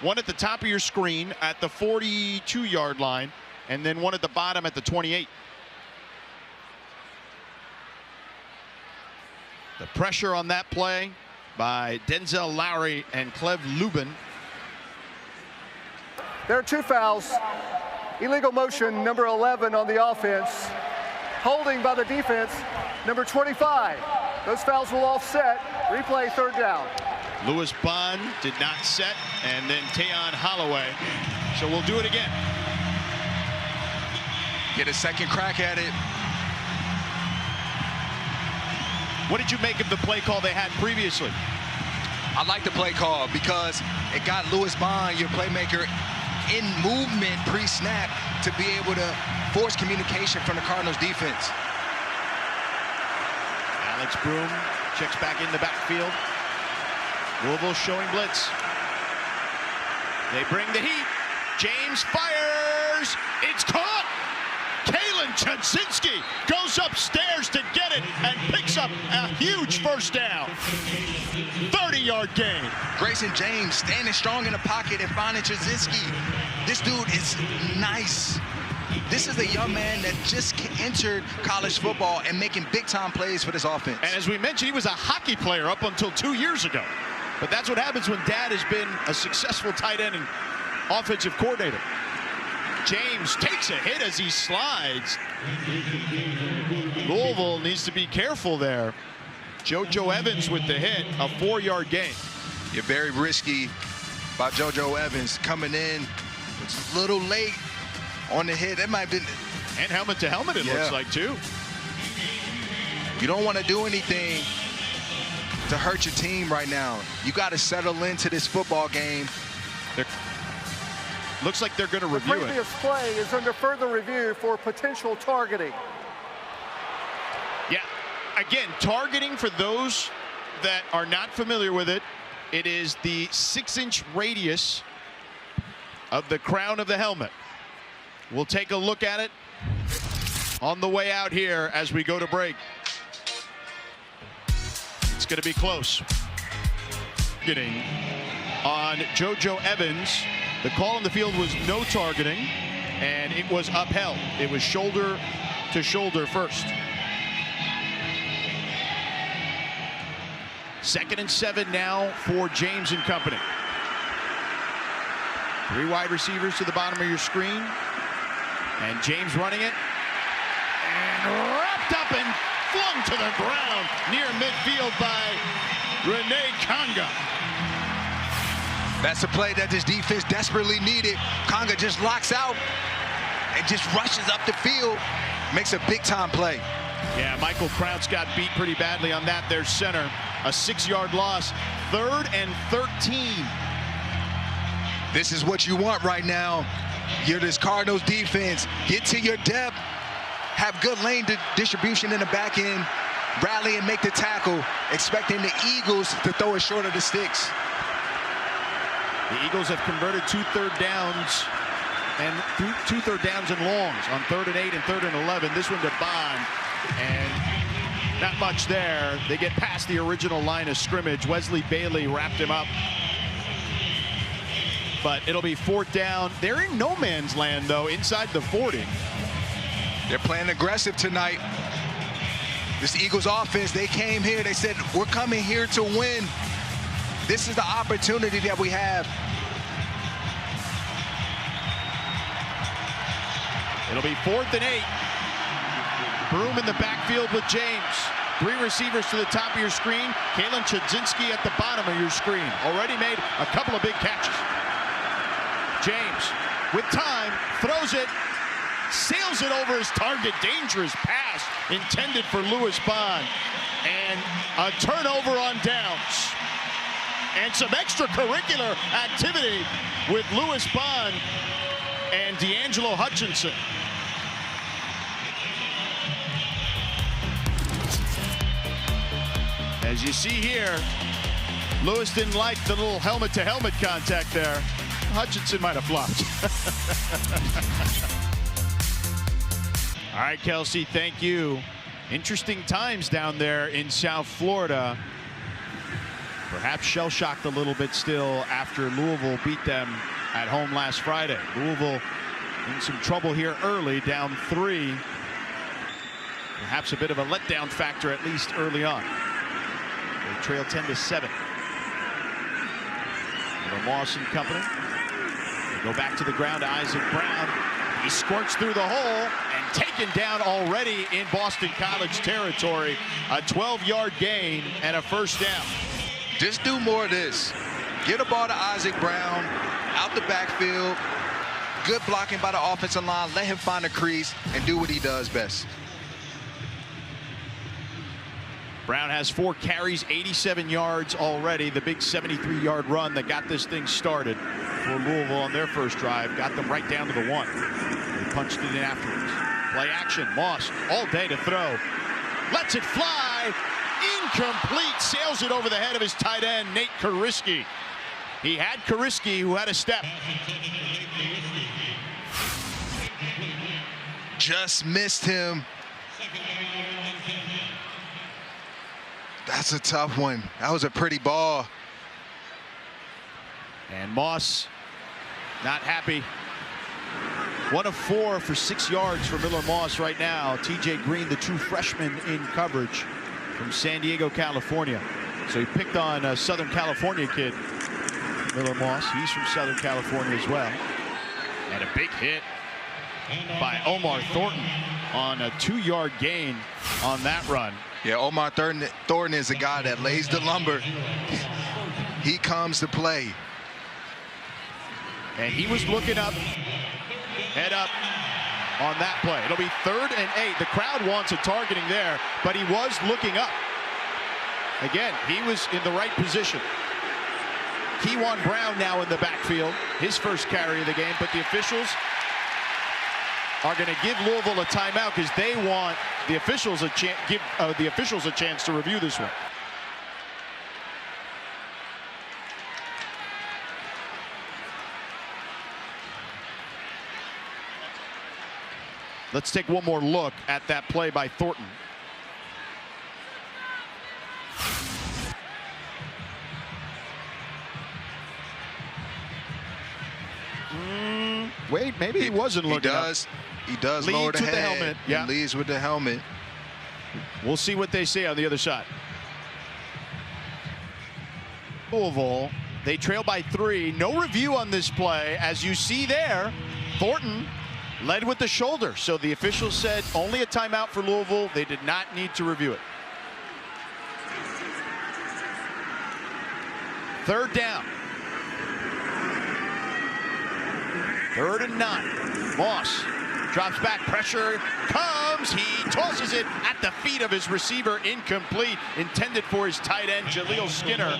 Speaker 1: One at the top of your screen at the 42-yard line, and then one at the bottom at the 28. The pressure on that play by Denzel Lowry and Clev Lubin.
Speaker 4: There are 2 fouls. Illegal motion, number 11 on the offense. Holding by the defense, number 25. Those fouls will offset. Replay, 3rd down.
Speaker 1: Lewis Bond did not set, and then Tayon Holloway. So we'll do it again.
Speaker 2: Get a second crack at it.
Speaker 1: What did you make of the play call they had previously?
Speaker 2: I like the play call because it got Lewis Bond, your playmaker, in movement pre-snap to be able to force communication from the Cardinals defense.
Speaker 1: Alex Broom checks back in the backfield. Louisville showing blitz. They bring the heat. James fires. It's caught. Kalen Chudzinski goes upstairs to get it and picks up a huge 1st down. 30-yard gain.
Speaker 2: Grayson James standing strong in the pocket and finding Trzynski. This dude is nice. This is a young man that just entered college football and making big-time plays for this offense.
Speaker 1: And as we mentioned, he was a hockey player up until 2 years ago. But that's what happens when dad has been a successful tight end and offensive coordinator. James takes a hit as he slides. Louisville needs to be careful there. JoJo Evans with the hit, a 4-yard gain.
Speaker 2: You're very risky by JoJo Evans coming in. It's a little late on the hit. That might have been.
Speaker 1: And helmet to helmet, it looks like, too.
Speaker 2: You don't want to do anything to hurt your team right now. You got to settle into this football game.
Speaker 1: Looks like they're going to review it.
Speaker 4: The previous play is under further review for potential targeting.
Speaker 1: Yeah, again, targeting, for those that are not familiar with it, it is the 6-inch radius of the crown of the helmet. We'll take a look at it on the way out here as we go to break. It's going to be close. Getting on JoJo Evans. The call on the field was no targeting, and it was upheld. It was shoulder to shoulder first. 2nd and 7 now for James and company. 3 wide receivers to the bottom of your screen. And James running it. And wrapped up and flung to the ground near midfield by Rene Conga.
Speaker 2: That's a play that this defense desperately needed. Conga just locks out and just rushes up the field. Makes a big-time play.
Speaker 1: Yeah, Michael Krauts got beat pretty badly on that. Their center. A 6-yard loss. 3rd and 13.
Speaker 2: This is what you want right now. You're this Cardinals defense. Get to your depth. Have good lane distribution in the back end. Rally and make the tackle. Expecting the Eagles to throw it short of the sticks.
Speaker 1: The Eagles have converted 2 third downs and 2 third downs and longs on 3rd and 8 and 3rd and 11. This one to Bond, and not much there. They get past the original line of scrimmage. Wesley Bailey wrapped him up. But it'll be 4th down. They're in no man's land, though, inside the 40.
Speaker 2: They're playing aggressive tonight. This Eagles offense, they came here. They said, we're coming here to win. This is the opportunity that we have.
Speaker 1: It'll be 4th and 8. Broom in the backfield with James. 3 receivers to the top of your screen. Kalen Trzynski at the bottom of your screen. Already made a couple of big catches. James, with time, throws it, sails it over his target. Dangerous pass intended for Louis Bond. And a turnover on downs. And some extracurricular activity with Louis Bond and D'Angelo Hutchinson. As you see here, Louis didn't like the little helmet-to-helmet contact there. Hutchinson might have flopped. All right, Kelsey, thank you. Interesting times down there in South Florida. Perhaps shell-shocked a little bit still after Louisville beat them at home last Friday. Louisville in some trouble here early, down 3. Perhaps a bit of a letdown factor, at least early on. They trail 10-7. Moss and company. They go back to the ground to Isaac Brown. He squirts through the hole and taken down already in Boston College territory. A 12-yard gain and a 1st down.
Speaker 2: Just do more of this. Get a ball to Isaac Brown, out the backfield. Good blocking by the offensive line. Let him find a crease and do what he does best.
Speaker 1: Brown has 4 carries, 87 yards already. The big 73-yard run that got this thing started for Louisville on their first drive. Got them right down to the 1. They punched it in afterwards. Play action. Moss all day to throw. Lets it fly. Incomplete. Sails it over the head of his tight end, Nate Kariski. He had Kariski, who had a step.
Speaker 2: Just missed him. That's a tough one. That was a pretty ball.
Speaker 1: And Moss not happy. 1 of 4 for 6 yards for Miller Moss right now. TJ Green, the true freshman in coverage from San Diego, California. So he picked on a Southern California kid, Miller Moss. He's from Southern California as well. And a big hit by Omar Thornton on a 2-yard gain on that run.
Speaker 2: Yeah, Omar Thornton is a guy that lays the lumber. He comes to play.
Speaker 1: And he was looking up, head up on that play. It'll be 3rd and 8. The crowd wants a targeting there, but he was looking up. Again, he was in the right position. Kewan Brown now in the backfield, his first carry of the game, but the officials are going to give Louisville a timeout because they want the officials a chance to review this one. Let's take one more look at that play by Thornton. Wait, maybe he wasn't looking up.
Speaker 2: He does lower the head.
Speaker 1: Helmet. Yeah.
Speaker 2: Leads with the helmet.
Speaker 1: We'll see what they say on the other side. Louisville, they trail by 3. No review on this play. As you see there, Thornton led with the shoulder. So the officials said only a timeout for Louisville. They did not need to review it. 3rd down. 3rd and 9. Moss drops back, pressure comes. He tosses it at the feet of his receiver, incomplete. Intended for his tight end, Jaleel Skinner.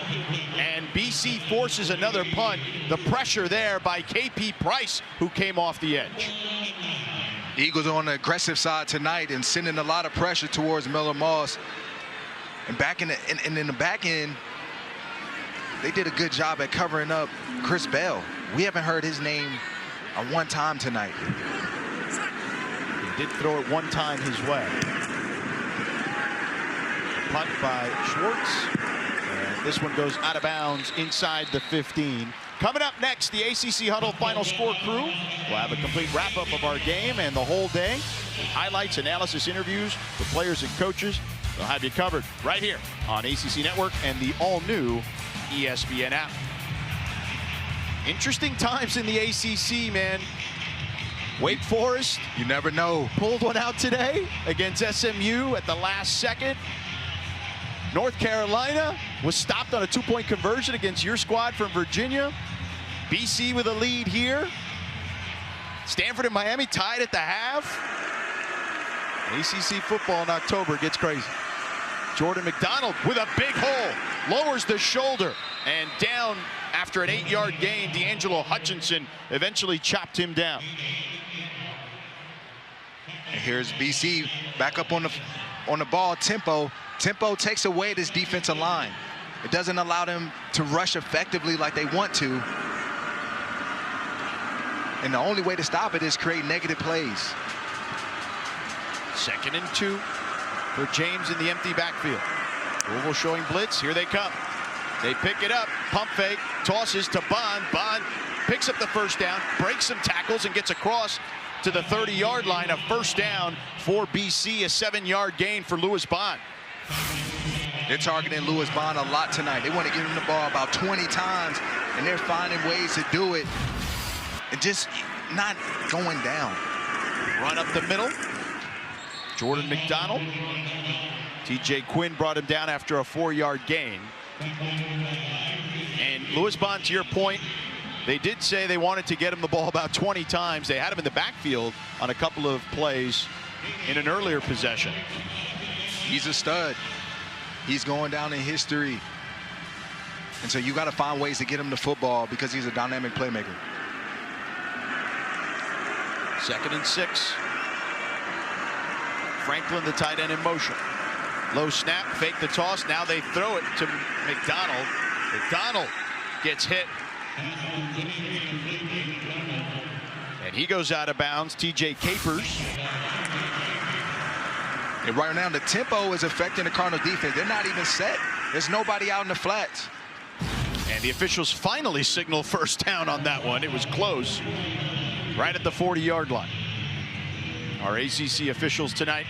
Speaker 1: And BC forces another punt. The pressure there by KP Price, who came off the edge.
Speaker 2: Eagles on the aggressive side tonight and sending a lot of pressure towards Miller Moss. And back in the back end, they did a good job at covering up Chris Bell. We haven't heard his name one time tonight.
Speaker 1: He did throw it one time his way. Punt by Schwartz. And this one goes out of bounds inside the 15. Coming up next, the ACC Huddle Final Score crew will have a complete wrap-up of our game and the whole day. With highlights, analysis, interviews with players and coaches. They'll have you covered right here on ACC Network and the all-new ESPN app. Interesting times in the ACC, man. Wake Forest,
Speaker 2: you never know,
Speaker 1: pulled one out today against SMU at the last second. North Carolina was stopped on a 2-point conversion against your squad from Virginia. BC with a lead here. Stanford and Miami tied at the half. ACC football in October gets crazy. Jordan McDonald with a big hole, lowers the shoulder, and down after an 8-yard gain. D'Angelo Hutchinson eventually chopped him down.
Speaker 2: And here's BC back up on the ball. Tempo takes away this defensive line. It doesn't allow them to rush effectively like they want to. And the only way to stop it is create negative plays.
Speaker 1: 2nd and 2 for James in the empty backfield. Louisville showing blitz. Here they come. They pick it up. Pump fake. Tosses to Bond. Bond picks up the first down. Breaks some tackles and gets across to the 30-yard line. A first down for BC. A 7-yard gain for Louis Bond.
Speaker 2: They're targeting Louis Bond a lot tonight. They want to give him the ball about 20 times, and they're finding ways to do it and just not going down.
Speaker 1: Run up the middle. Jordan McDonald. TJ Quinn brought him down after a 4-yard gain. And Louis Bond, to your point, they did say they wanted to get him the ball about 20 times. They had him in the backfield on a couple of plays in an earlier possession.
Speaker 2: He's a stud. He's going down in history. And so you got to find ways to get him the football because he's a dynamic playmaker.
Speaker 1: 2nd and 6. Franklin, the tight end, in motion. Low snap, fake the toss. Now they throw it to McDonald. McDonald gets hit. And he goes out of bounds. TJ Capers.
Speaker 2: And right now, the tempo is affecting the Cardinals defense. They're not even set. There's nobody out in the flats.
Speaker 1: And the officials finally signal first down on that one. It was close, right at the 40-yard line. Our ACC officials tonight.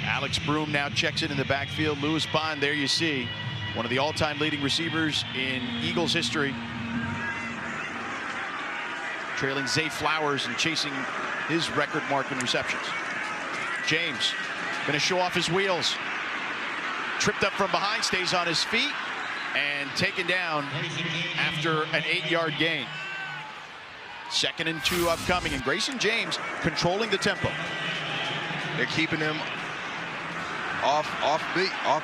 Speaker 1: Alex Broom now checks in the backfield. Louis Bond, there you see, one of the all-time leading receivers in Eagles history, trailing Zay Flowers and chasing his record mark in receptions. James going to show off his wheels. Tripped up from behind, stays on his feet, and taken down after an 8-yard gain. 2nd and 2 upcoming, and Grayson James controlling the tempo.
Speaker 2: They're keeping him off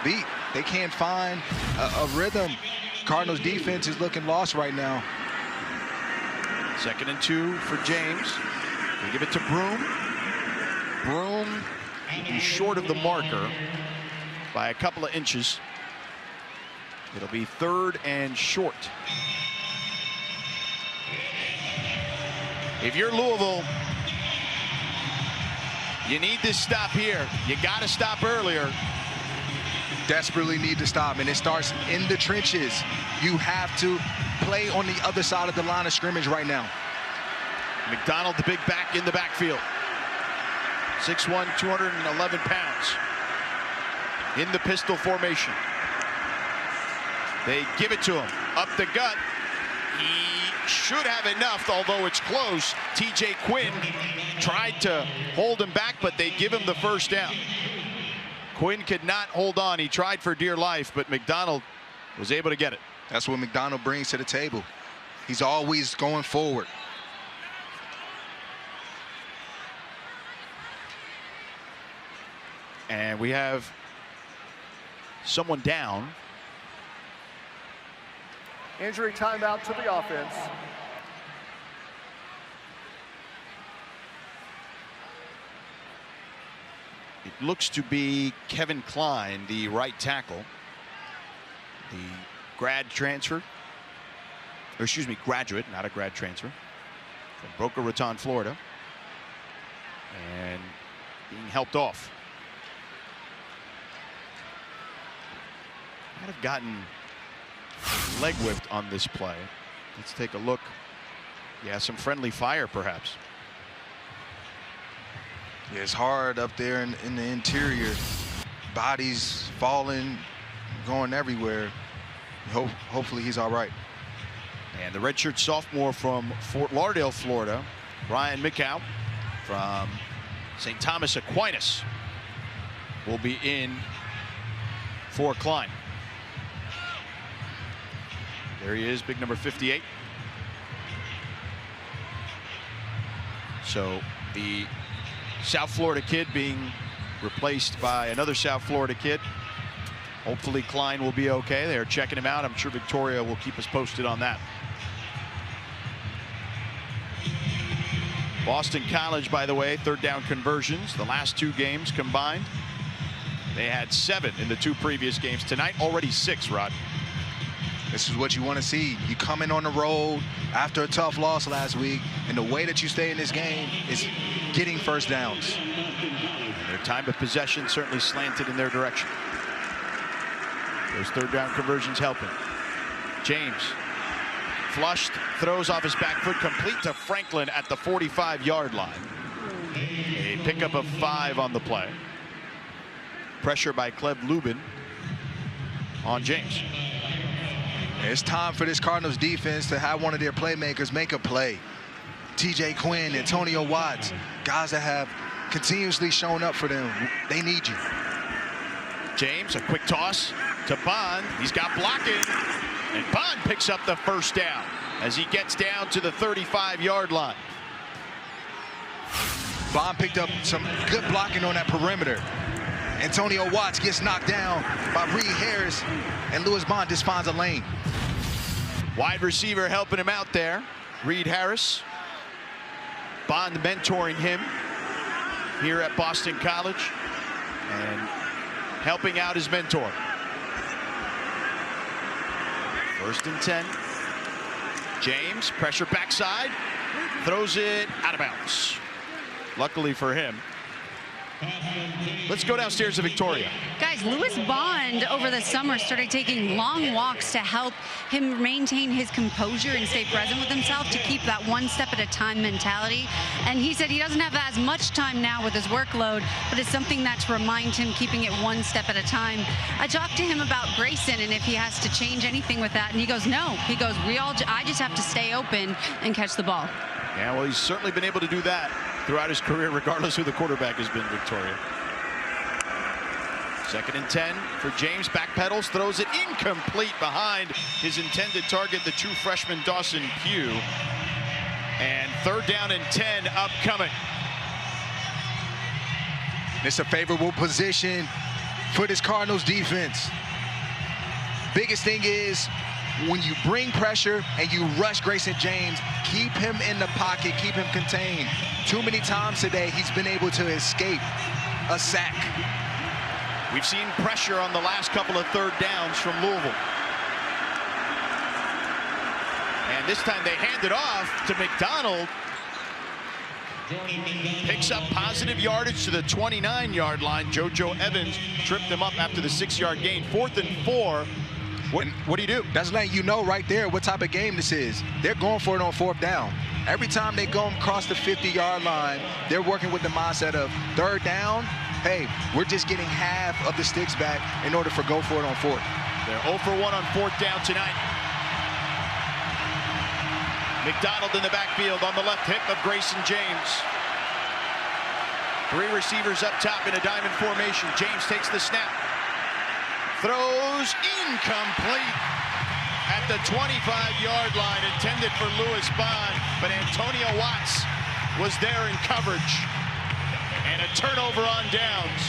Speaker 2: beat. They can't find a rhythm. Cardinals defense is looking lost right now.
Speaker 1: 2nd and 2 for James. They give it to Broom. Broom will be short of the marker by a couple of inches. It'll be 3rd and short. If you're Louisville, you need this stop here. You got to stop earlier.
Speaker 2: Desperately need to stop, and it starts in the trenches. You have to play on the other side of the line of scrimmage right now.
Speaker 1: McDonald, the big back in the backfield. 6'1", 211 pounds. In the pistol formation. They give it to him. Up the gut. He should have enough, although it's close. TJ Quinn tried to hold him back, but they give him the first down. Quinn could not hold on. He tried for dear life, but McDonald was able to get it.
Speaker 2: That's what McDonald brings to the table. He's always going forward.
Speaker 1: And we have someone down.
Speaker 4: Injury timeout to the offense.
Speaker 1: It looks to be Kevin Klein, the right tackle. The grad transfer. Or excuse me, graduate, not a grad transfer. From Boca Raton, Florida. And being helped off. Might have gotten leg whipped on this play. Let's take a look. Yeah, some friendly fire perhaps.
Speaker 2: Yeah, it's hard up there in the interior. Bodies falling, going everywhere. Hopefully he's all right.
Speaker 1: And the redshirt sophomore from Fort Lauderdale, Florida, Ryan Mickow from St. Thomas Aquinas, will be in for Klein. There he is, big number 58. So the South Florida kid being replaced by another South Florida kid. Hopefully Klein will be okay. They're checking him out. I'm sure Victoria will keep us posted on that. Boston College, by the way, 3rd down conversions. The last 2 games combined. They had 7 in the 2 previous games. Tonight, already 6, Rod.
Speaker 2: This is what you want to see. You come in on the road after a tough loss last week, and the way that you stay in this game is getting first downs.
Speaker 1: And their time of possession certainly slanted in their direction. Those 3rd down conversions helping. James flushed, throws off his back foot, complete to Franklin at the 45-yard line. A pickup of 5 on the play. Pressure by Cleb Lubin on James.
Speaker 2: It's time for this Cardinals defense to have one of their playmakers make a play. TJ Quinn, Antonio Watts, guys that have continuously shown up for them. They need you.
Speaker 1: James, a quick toss to Bond. He's got blocking, and Bond picks up the first down as he gets down to the 35-yard line.
Speaker 2: Bond picked up some good blocking on that perimeter. Antonio Watts gets knocked down by Reed Harris, and Louis Bond just finds a lane.
Speaker 1: Wide receiver helping him out there, Reed Harris. Bond mentoring him here at Boston College and helping out his mentor. 1st and 10. James, pressure backside, Throws it out of bounds. Luckily for him. Let's go downstairs to Victoria.
Speaker 3: Guys, Louis Bond over the summer started taking long walks to help him maintain his composure and stay present with himself, to keep that one step at a time mentality. And he said he doesn't have as much time now with his workload, but it's something that to remind him, keeping it one step at a time. I talked to him about Grayson and if he has to change anything with that, and he goes, no. He goes, I just have to stay open and catch the ball.
Speaker 1: Yeah, well, he's certainly been able to do that throughout his career, regardless who the quarterback has been, Victoria. 2nd and 10 for James. Backpedals, throws it incomplete behind his intended target, the true freshman Dawson Pugh. And 3rd down and 10 upcoming.
Speaker 2: It's a favorable position for this Cardinals defense. Biggest thing is, when you bring pressure and you rush Grayson James, keep him in the pocket, keep him contained. Too many times today, he's been able to escape a sack.
Speaker 1: We've seen pressure on the last couple of 3rd downs from Louisville. And this time they hand it off to McDonald. Picks up positive yardage to the 29-yard line. JoJo Evans tripped him up after the 6-yard gain. 4th and 4. What do you do?
Speaker 2: That's letting you know right there what type of game this is. They're going for it on 4th down. Every time they go across the 50-yard line, they're working with the mindset of 3rd down. Hey, we're just getting half of the sticks back in order for go for it on 4th.
Speaker 1: They're 0 for 1 on 4th down tonight. McDonald in the backfield on the left hip of Grayson James. 3 receivers up top in a diamond formation. James takes the snap. Throws incomplete at the 25-yard line, intended for Louis Bond, but Antonio Watts was there in coverage. And a turnover on downs.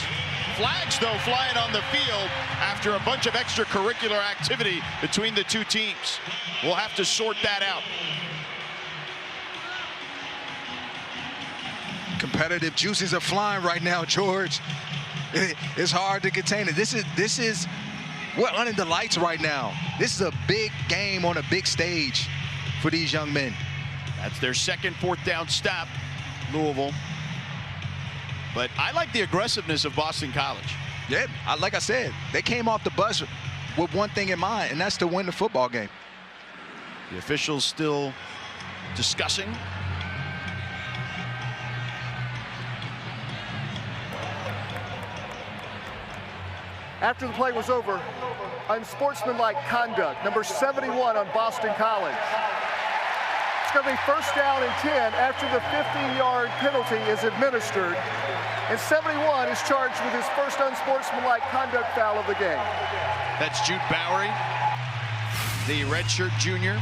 Speaker 1: Flags, though, flying on the field after a bunch of extracurricular activity between the two teams. We'll have to sort that out.
Speaker 2: Competitive juices are flying right now, George. It's hard to contain it. This is we're under the lights right now. This is a big game on a big stage for these young men.
Speaker 1: That's their 2nd 4th down stop, Louisville. But I like the aggressiveness of Boston College.
Speaker 2: Yeah, like I said, they came off the bus with one thing in mind, and that's to win the football game.
Speaker 1: The officials still discussing.
Speaker 4: After the play was over, unsportsmanlike conduct, number 71 on Boston College. It's going to be 1st down and 10 after the 50-yard penalty is administered. And 71 is charged with his first unsportsmanlike conduct foul of the game.
Speaker 1: That's Jude Bowery, the redshirt junior.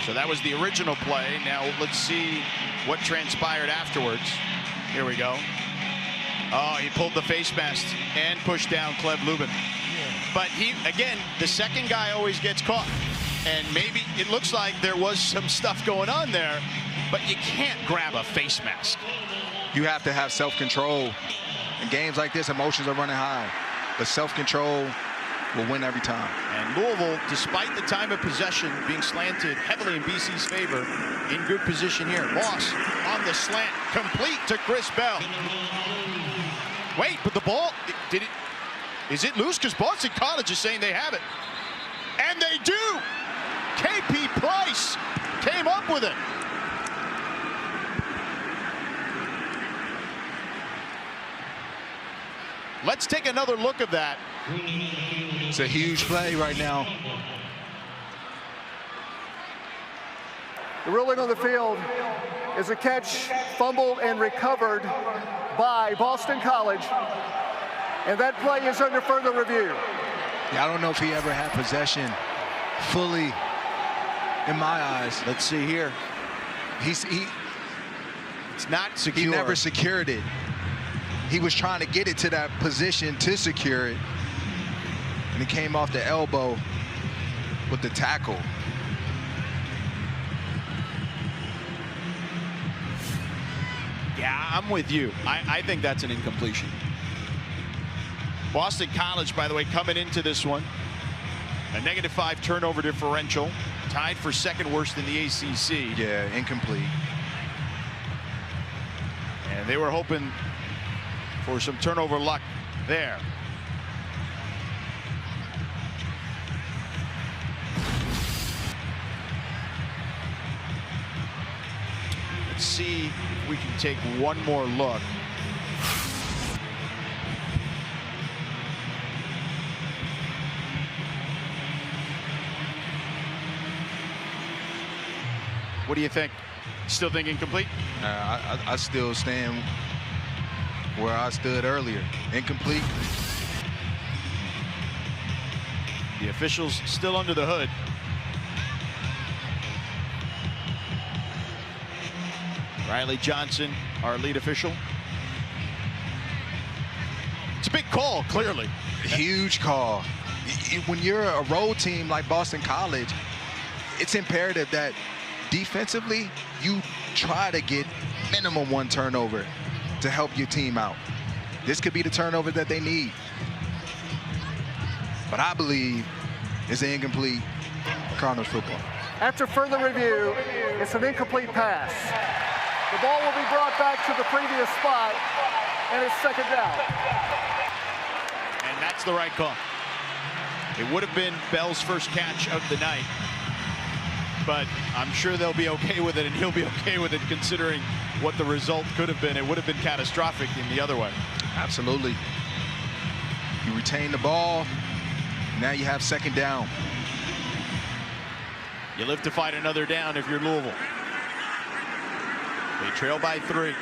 Speaker 1: So that was the original play. Now let's see what transpired afterwards. Here we go. Oh, he pulled the face mask and pushed down Cleb Lubin. But he, again, the second guy always gets caught. And maybe it looks like there was some stuff going on there, but you can't grab a face mask.
Speaker 2: You have to have self-control. In games like this, emotions are running high. But self-control will win every time.
Speaker 1: And Louisville, despite the time of possession being slanted heavily in BC's favor, in good position here. Moss on the slant, complete to Chris Bell. Wait, but the ball, is it loose? Because Boston College is saying they have it. And they do! KP Price came up with it. Let's take another look at that.
Speaker 2: It's a huge play right now.
Speaker 4: The ruling on the field is a catch, fumbled, and recovered by Boston College. And that play is under further review.
Speaker 2: Yeah, I don't know if he ever had possession fully, in my eyes.
Speaker 1: Let's see here. It's not secure.
Speaker 2: He never secured it. He was trying to get it to that position to secure it. And he came off the elbow with the tackle.
Speaker 1: Yeah, I'm with you. I think that's an incompletion. Boston College, by the way, coming into this one, a -5 turnover differential, tied for second worst in the ACC.
Speaker 2: Yeah, incomplete.
Speaker 1: And they were hoping for some turnover luck there. Let's see if we can take one more look. What do you think? Still think incomplete?
Speaker 2: I still stand where I stood earlier. Incomplete.
Speaker 1: The officials still under the hood. Riley Johnson, our lead official. It's a big call, clearly.
Speaker 2: Huge call. When you're a road team like Boston College, it's imperative that defensively, you try to get minimum 1 turnover to help your team out. This could be the turnover that they need. But I believe it's an incomplete Cardinals football.
Speaker 4: After further review, it's an incomplete pass. The ball will be brought back to the previous spot, and it's second down.
Speaker 1: And that's the right call. It would have been Bell's first catch of the night, but I'm sure they'll be okay with it, and he'll be okay with it considering what the result could have been. It would have been catastrophic in the other way.
Speaker 2: Absolutely. You retain the ball. Now you have second down.
Speaker 1: You live to fight another down if you're Louisville. They trail by 3.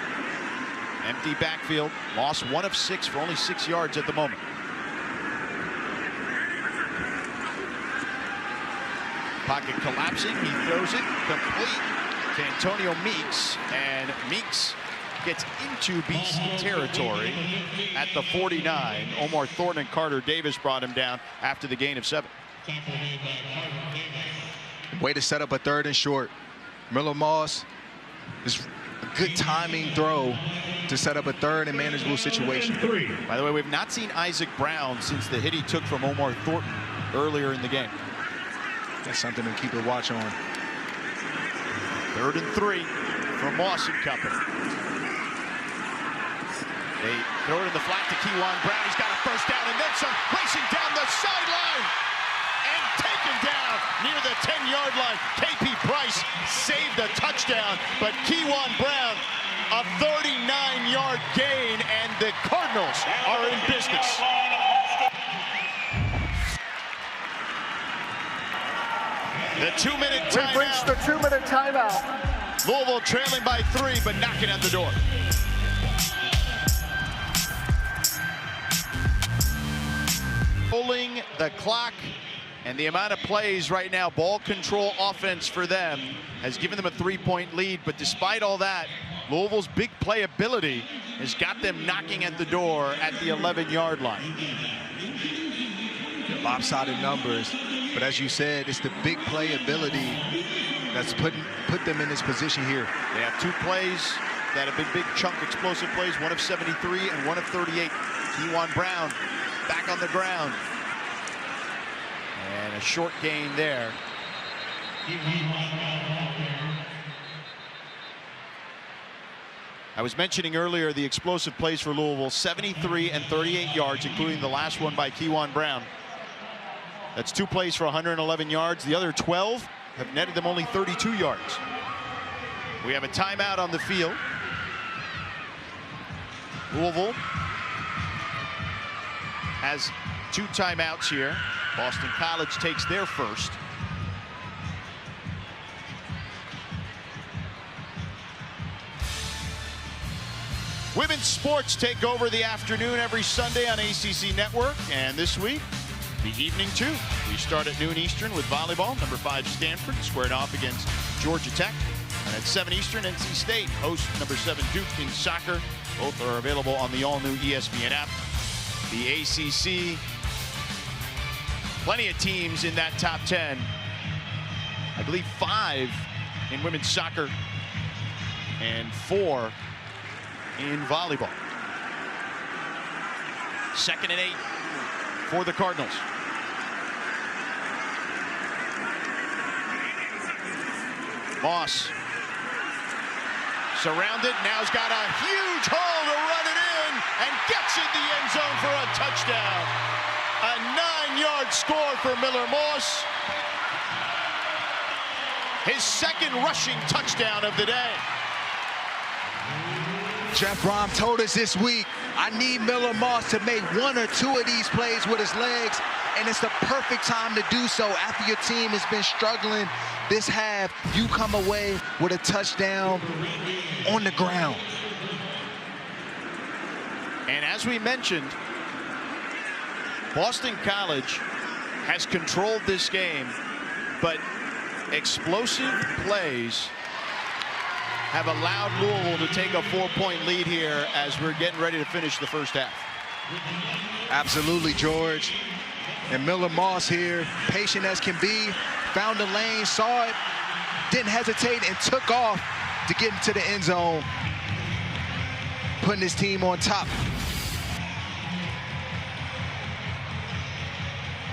Speaker 1: Empty backfield. Loss 1 of 6 for only 6 yards at the moment. Pocket collapsing. He throws it complete to Antonio Meeks. And Meeks gets into BC territory at the 49. Omar Thornton and Carter Davis brought him down after the gain of 7.
Speaker 2: Way to set up a 3rd and short. Miller Moss is a good timing throw to set up a 3rd and manageable situation.
Speaker 1: By the way, we've not seen Isaac Brown since the hit he took from Omar Thornton earlier in the game.
Speaker 2: That's something to keep a watch on.
Speaker 1: 3rd and 3 for Moss and company. They throw it in the flat to Kewan Brown. He's got a first down and then some, racing down the sideline and taken down near the 10-yard line. KP Price saved the touchdown, but Kewan Brown, a 39-yard gain, and the Cardinals are in business. The 2-minute timeout.
Speaker 4: We've reached the 2-minute timeout.
Speaker 1: Louisville trailing by 3, but knocking at the door. Pulling the clock, and the amount of plays right now, ball control offense for them, has given them a 3-point lead. But despite all that, Louisville's big playability has got them knocking at the door at the 11-yard line.
Speaker 2: Lopsided numbers, but as you said, it's the big playability that's put them in this position here.
Speaker 1: They have 2 plays that have been big chunk explosive plays, 1 of 73 and 1 of 38. Kewan Brown back on the ground. And a short gain there. I was mentioning earlier the explosive plays for Louisville, 73 and 38 yards, including the last one by Kewan Brown. That's 2 plays for 111 yards. The other 12 have netted them only 32 yards. We have a timeout on the field. Louisville has 2 timeouts here. Boston College takes their first. Women's sports take over the afternoon every Sunday on ACC Network, and this week, the evening too. We start at noon Eastern with volleyball. Number 5 Stanford squared off against Georgia Tech. And at 7 Eastern, NC State hosts number 7 Duke in soccer. Both are available on the all-new ESPN app. The ACC, plenty of teams in that top 10. I believe 5 in women's soccer and 4 in volleyball. 2nd and 8. for the Cardinals. Moss surrounded, now he's got a huge hole to run it in and gets in the end zone for a touchdown. A 9-yard score for Miller Moss. His second rushing touchdown of the day.
Speaker 2: Jeff Brom told us this week, I need Miller Moss to make 1 or 2 of these plays with his legs, and it's the perfect time to do so after your team has been struggling this half. You come away with a touchdown on the ground.
Speaker 1: And as we mentioned, Boston College has controlled this game, but explosive plays have allowed Louisville to take a 4-point lead here as we're getting ready to finish the first half.
Speaker 2: Absolutely, George. And Miller Moss here, patient as can be, found the lane, saw it, didn't hesitate, and took off to get into the end zone, putting his team on top.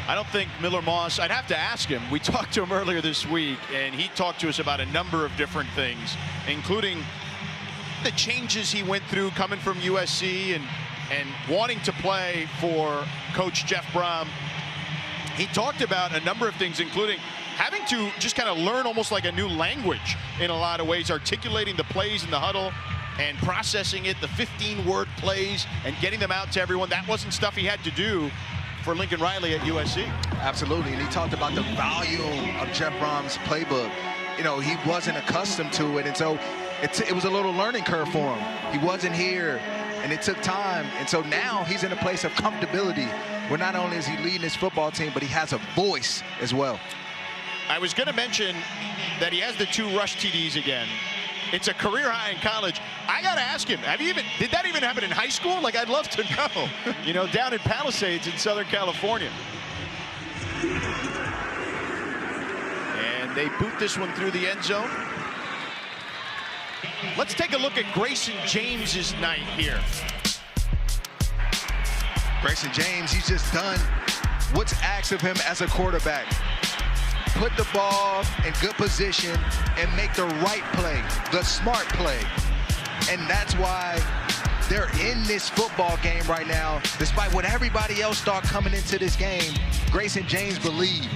Speaker 1: I don't think Miller Moss, I'd have to ask him. We talked to him earlier this week, and he talked to us about a number of different things, including the changes he went through coming from USC and wanting to play for Coach Jeff Brom. He talked about a number of things, including having to just kind of learn almost like a new language in a lot of ways, articulating the plays in the huddle and processing it, the 15-word plays, and getting them out to everyone. That wasn't stuff he had to do for Lincoln Riley at USC.
Speaker 2: Absolutely, and he talked about the volume of Jeff Brom's playbook. You know, he wasn't accustomed to it, and so it was a little learning curve for him. He wasn't here, and it took time, and so now he's in a place of comfortability where not only is he leading his football team, but he has a voice as well.
Speaker 1: I was going to mention that he has the 2 rush TDs again. It's a career high in college. I got to ask him, did that even happen in high school? Like, I'd love to know. You know, down in Palisades in Southern California. And they boot this one through the end zone. Let's take a look at Grayson James's night here.
Speaker 2: Grayson James, he's just done what's asked of him as a quarterback. Put the ball in good position and make the right play, the smart play. And that's why they're in this football game right now. Despite what everybody else thought coming into this game, Grayson James believed.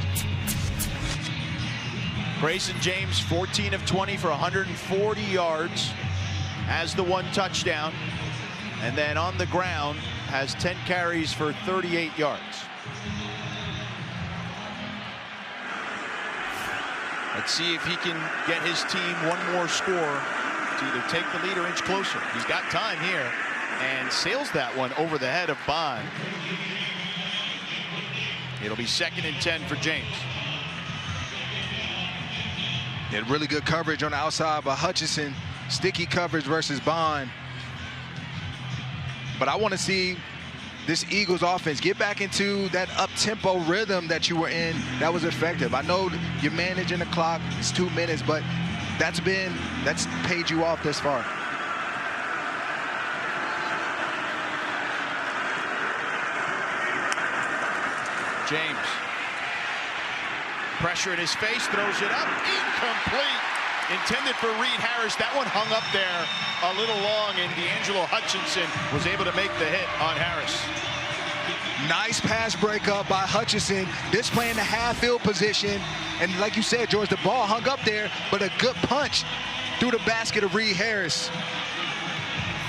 Speaker 1: Grayson James, 14 of 20 for 140 yards, has the 1 touchdown, and then on the ground has 10 carries for 38 yards. Let's see if he can get his team 1 more score to either take the lead or inch closer. He's got time here and sails that one over the head of Bond. It'll be 2nd and 10 for James.
Speaker 2: He had really good coverage on the outside by Hutchinson. Sticky coverage versus Bond. But I want to see this Eagles offense get back into that up-tempo rhythm that you were in. That was effective. I know you're managing the clock. It's 2 minutes, but that's paid you off this far.
Speaker 1: James. Pressure in his face, throws it up, incomplete. Intended for Reed Harris. That one hung up there a little long, and D'Angelo Hutchinson was able to make the hit on Harris.
Speaker 2: Nice pass breakup by Hutchinson, displaying the half-field position. And like you said, George, the ball hung up there, but a good punch through the basket of Reed Harris.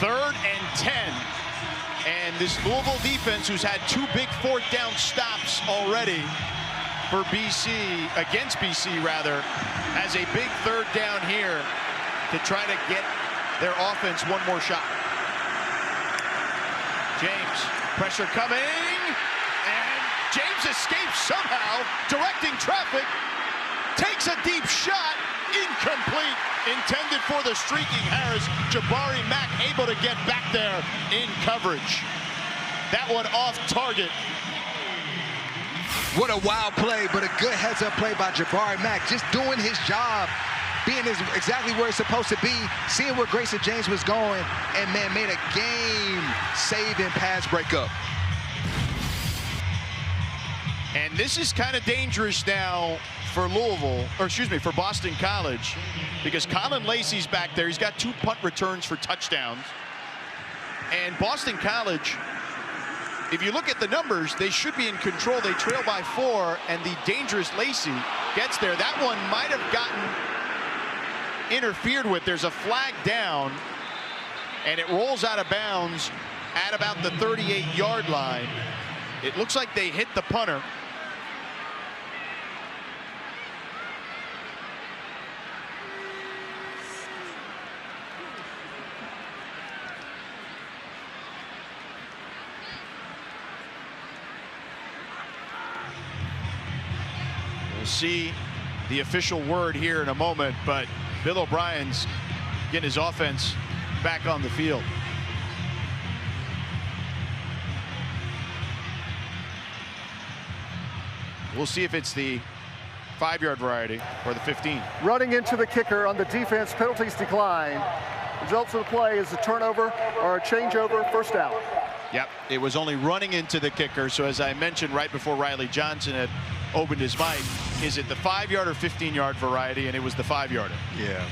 Speaker 1: 3rd and 10. And this Louisville defense, who's had 2 big 4th down stops already for BC, against BC rather, has a big 3rd down here to try to get their offense 1 more shot. James, pressure coming, and James escapes somehow, directing traffic, takes a deep shot, incomplete, intended for the streaking Harris. Jabari Mack able to get back there in coverage. That one off target.
Speaker 2: What a wild play, but a good heads-up play by Jabari Mack, just doing his job, being exactly where it's supposed to be, seeing where Grayson James was going, and, man, made a game-saving pass breakup.
Speaker 1: And this is kind of dangerous now for Louisville, or excuse me, for Boston College, because Colin Lacey's back there. He's got 2 punt returns for touchdowns. And Boston College, if you look at the numbers, they should be in control. They trail by 4, and the dangerous Lacey gets there. That one might have gotten interfered with. There's a flag down, and it rolls out of bounds at about the 38-yard line. It looks like they hit the punter. We'll see the official word here in a moment, but Bill O'Brien's getting his offense back on the field. We'll see if it's the 5-yard variety or the 15.
Speaker 4: Running into the kicker on the defense, penalties decline. Results of the play is a turnover or a changeover, first down.
Speaker 1: Yep, it was only running into the kicker. So as I mentioned right before Riley Johnson had opened his mic, is it the 5-yard or 15-yard variety? And it was the 5-yarder.
Speaker 2: Yeah,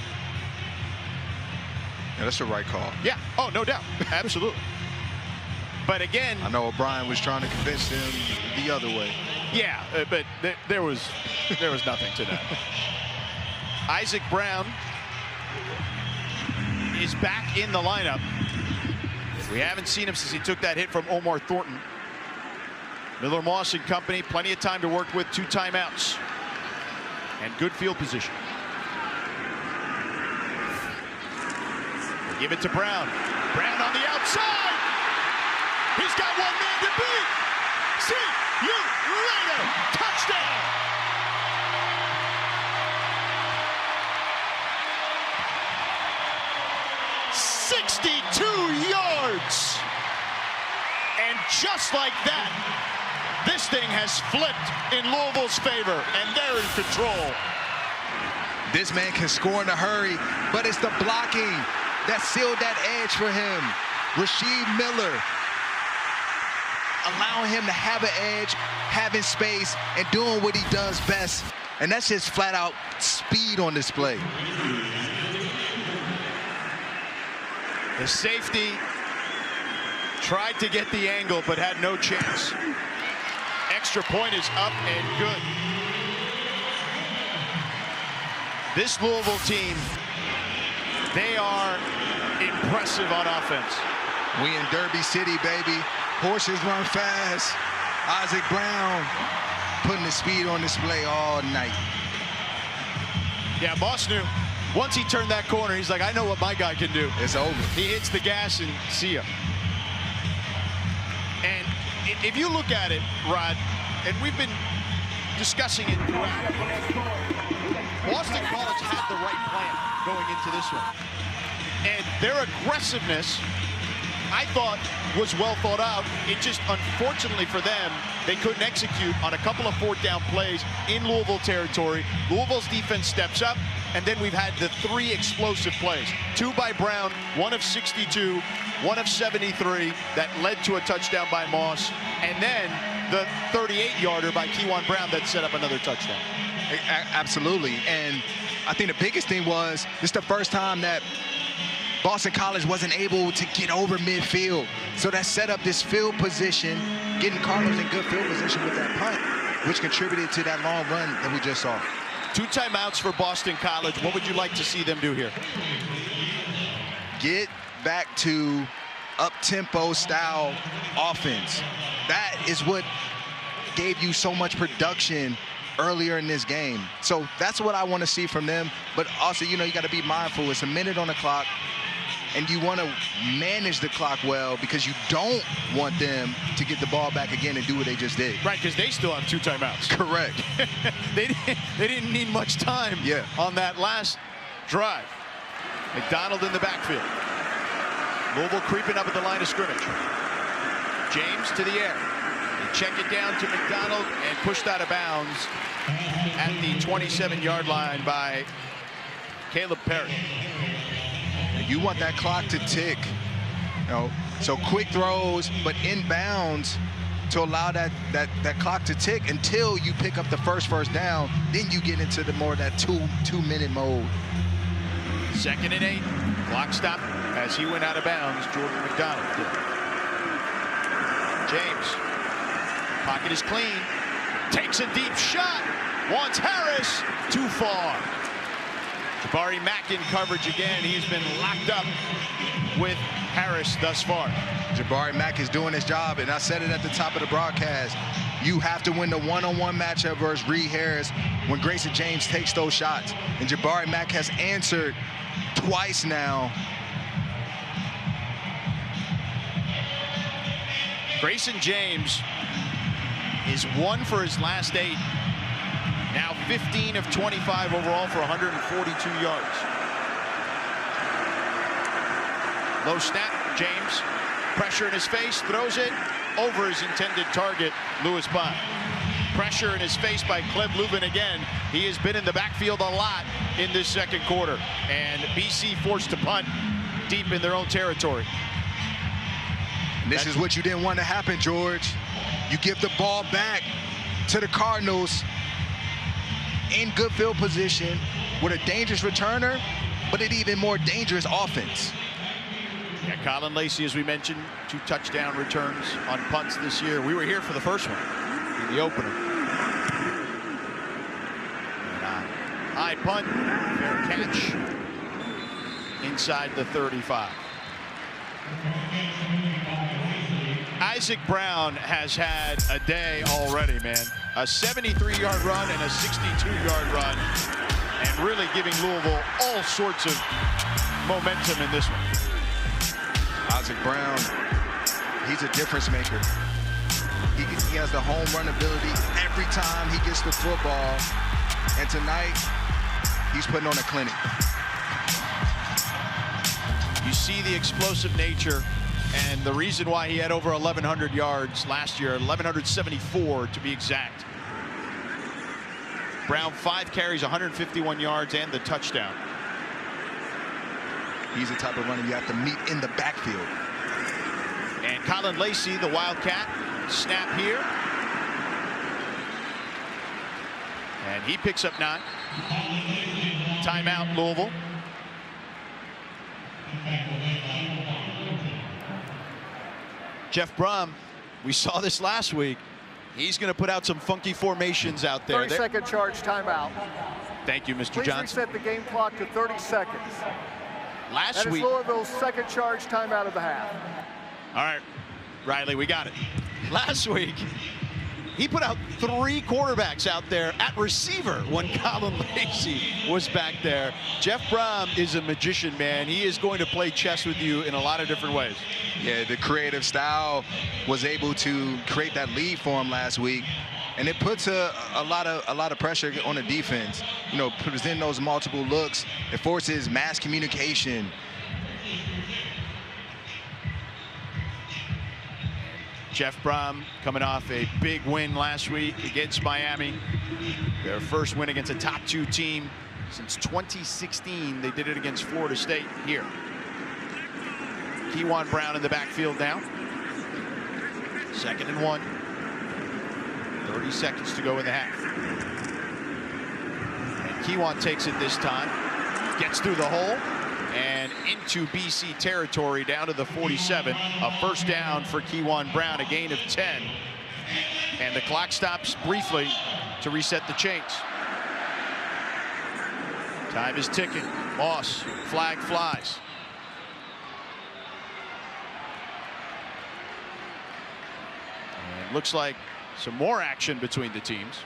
Speaker 2: that's the right call.
Speaker 1: Yeah, oh, no doubt, absolutely. But again,
Speaker 2: I know O'Brien was trying to convince him the other way.
Speaker 1: Yeah, but there was nothing to that. Isaac Brown is back in the lineup. We haven't seen him since he took that hit from Omar Thornton. Miller Moss and company, plenty of time to work with, 2 timeouts and good field position. They give it to Brown. Brown on the outside. He's got 1 man to beat. See you later. Touchdown. $62 yards. And just like that, this thing has flipped in Louisville's favor, and they're in control.
Speaker 2: This man can score in a hurry, but it's the blocking that sealed that edge for him. Rasheed Miller allowing him to have an edge, having space, and doing what he does best. And that's just flat out speed on display.
Speaker 1: The safety tried to get the angle, but had no chance. Extra point is up and good. This Louisville team, they are impressive on offense.
Speaker 2: We in Derby City, baby. Horses run fast. Isaac Brown putting the speed on display all night.
Speaker 1: Yeah, Moss knew. Once he turned that corner, he's like, I know what my guy can do.
Speaker 2: It's over.
Speaker 1: He hits the gas and see ya. And if you look at it, Rod, and we've been discussing it throughout, Boston College had the right plan going into this one. And their aggressiveness, I thought, was well thought out. It just, unfortunately for them, they couldn't execute on a couple of 4th down plays in Louisville territory. Louisville's defense steps up, and then we've had the 3 explosive plays. 2 by Brown, 1 of 62, 1 of 73, that led to a touchdown by Moss, and then the 38-yarder by Kewan Brown that set up another touchdown.
Speaker 2: Absolutely, and I think the biggest thing was this is the first time that Boston College wasn't able to get over midfield. So that set up this field position, getting Cardinals in good field position with that punt, which contributed to that long run that we just saw.
Speaker 1: 2 timeouts for Boston College. What would you like to see them do here?
Speaker 2: Get back to up-tempo style offense. That is what gave you so much production earlier in this game. So that's what I want to see from them. But also, you know, you got to be mindful. It's a minute on the clock, and you want to manage the clock well because you don't want them to get the ball back again and do what they just did.
Speaker 1: Right, because they still have 2 timeouts.
Speaker 2: Correct.
Speaker 1: They didn't need much time on that last drive. McDonald in the backfield. Louisville creeping up at the line of scrimmage. James to the air. They check it down to McDonald and pushed out of bounds at the 27-yard line by Caleb Perry.
Speaker 2: You want that clock to tick, you know, so quick throws, but inbounds, to allow that clock to tick until you pick up the first down. Then you get into the more that two-minute mode.
Speaker 1: 2nd and 8. Clock stop as he went out of bounds. Jordan McDonald did. James. Pocket is clean. Takes a deep shot. Wants Harris. Too far. Jabari Mack in coverage again. He's been locked up with Harris thus far.
Speaker 2: Jabari Mack is doing his job, and I said it at the top of the broadcast. You have to win the one-on-one matchup versus Reed Harris when Grayson James takes those shots. And Jabari Mack has answered twice now.
Speaker 1: Grayson James is 1 for his last 8. Now 15 of 25 overall for 142 yards. Low snap, James. Pressure in his face, throws it over his intended target, Lewis Bond. Pressure in his face by Cleb Lubin again. He has been in the backfield a lot in this 2nd quarter. And BC forced to punt deep in their own territory.
Speaker 2: This is what you didn't want to happen, George. You give the ball back to the Cardinals in good field position with a dangerous returner, but an even more dangerous offense.
Speaker 1: Yeah, Colin Lacey, as we mentioned, 2 touchdown returns on punts this year. We were here for the first one in the opener. And high punt, fair catch inside the 35. Isaac Brown has had a day already, man. A 73-yard run and a 62-yard run, and really giving Louisville all sorts of momentum in this one.
Speaker 2: Isaac Brown, he's a difference maker. He has the home run ability every time he gets the football. And tonight, he's putting on a clinic.
Speaker 1: You see the explosive nature and the reason why he had over 1,100 yards last year, 1,174 to be exact. Brown 5 carries, 151 yards, and the touchdown.
Speaker 2: He's the type of runner you have to meet in the backfield.
Speaker 1: And Colin Lacey, the Wildcat, snap here. And he picks up 9. Timeout, Louisville. Jeff Brom, we saw this last week. He's going to put out some funky formations out there.
Speaker 4: 30-second charge timeout.
Speaker 1: Thank you, Mr.
Speaker 4: Please
Speaker 1: Johnson.
Speaker 4: reset the game clock to 30 seconds.
Speaker 1: Last
Speaker 4: That
Speaker 1: week.
Speaker 4: is Louisville's 2nd charge timeout of the half.
Speaker 1: All right, Riley, we got it. Last week, he put out 3 quarterbacks out there at receiver when Colin Lacey was back there. Jeff Brom is a magician, man. He is going to play chess with you in a lot of different ways.
Speaker 2: Yeah, the creative style was able to create that lead for him last week. And it puts a lot of pressure on the defense. You know, presenting those multiple looks. It forces mass communication.
Speaker 1: Jeff Brom coming off a big win last week against Miami. Their first win against a top 2 team since 2016. They did it against Florida State here. Kewan Brown in the backfield now. 2nd and 1. 30 seconds to go in the half. And Kewan takes it this time. Gets through the hole and into BC territory down to the 47. A first down for Kewan Brown, a gain of 10. And the clock stops briefly to reset the chains. Time is ticking. Moss, flag flies. And looks like some more action between the teams.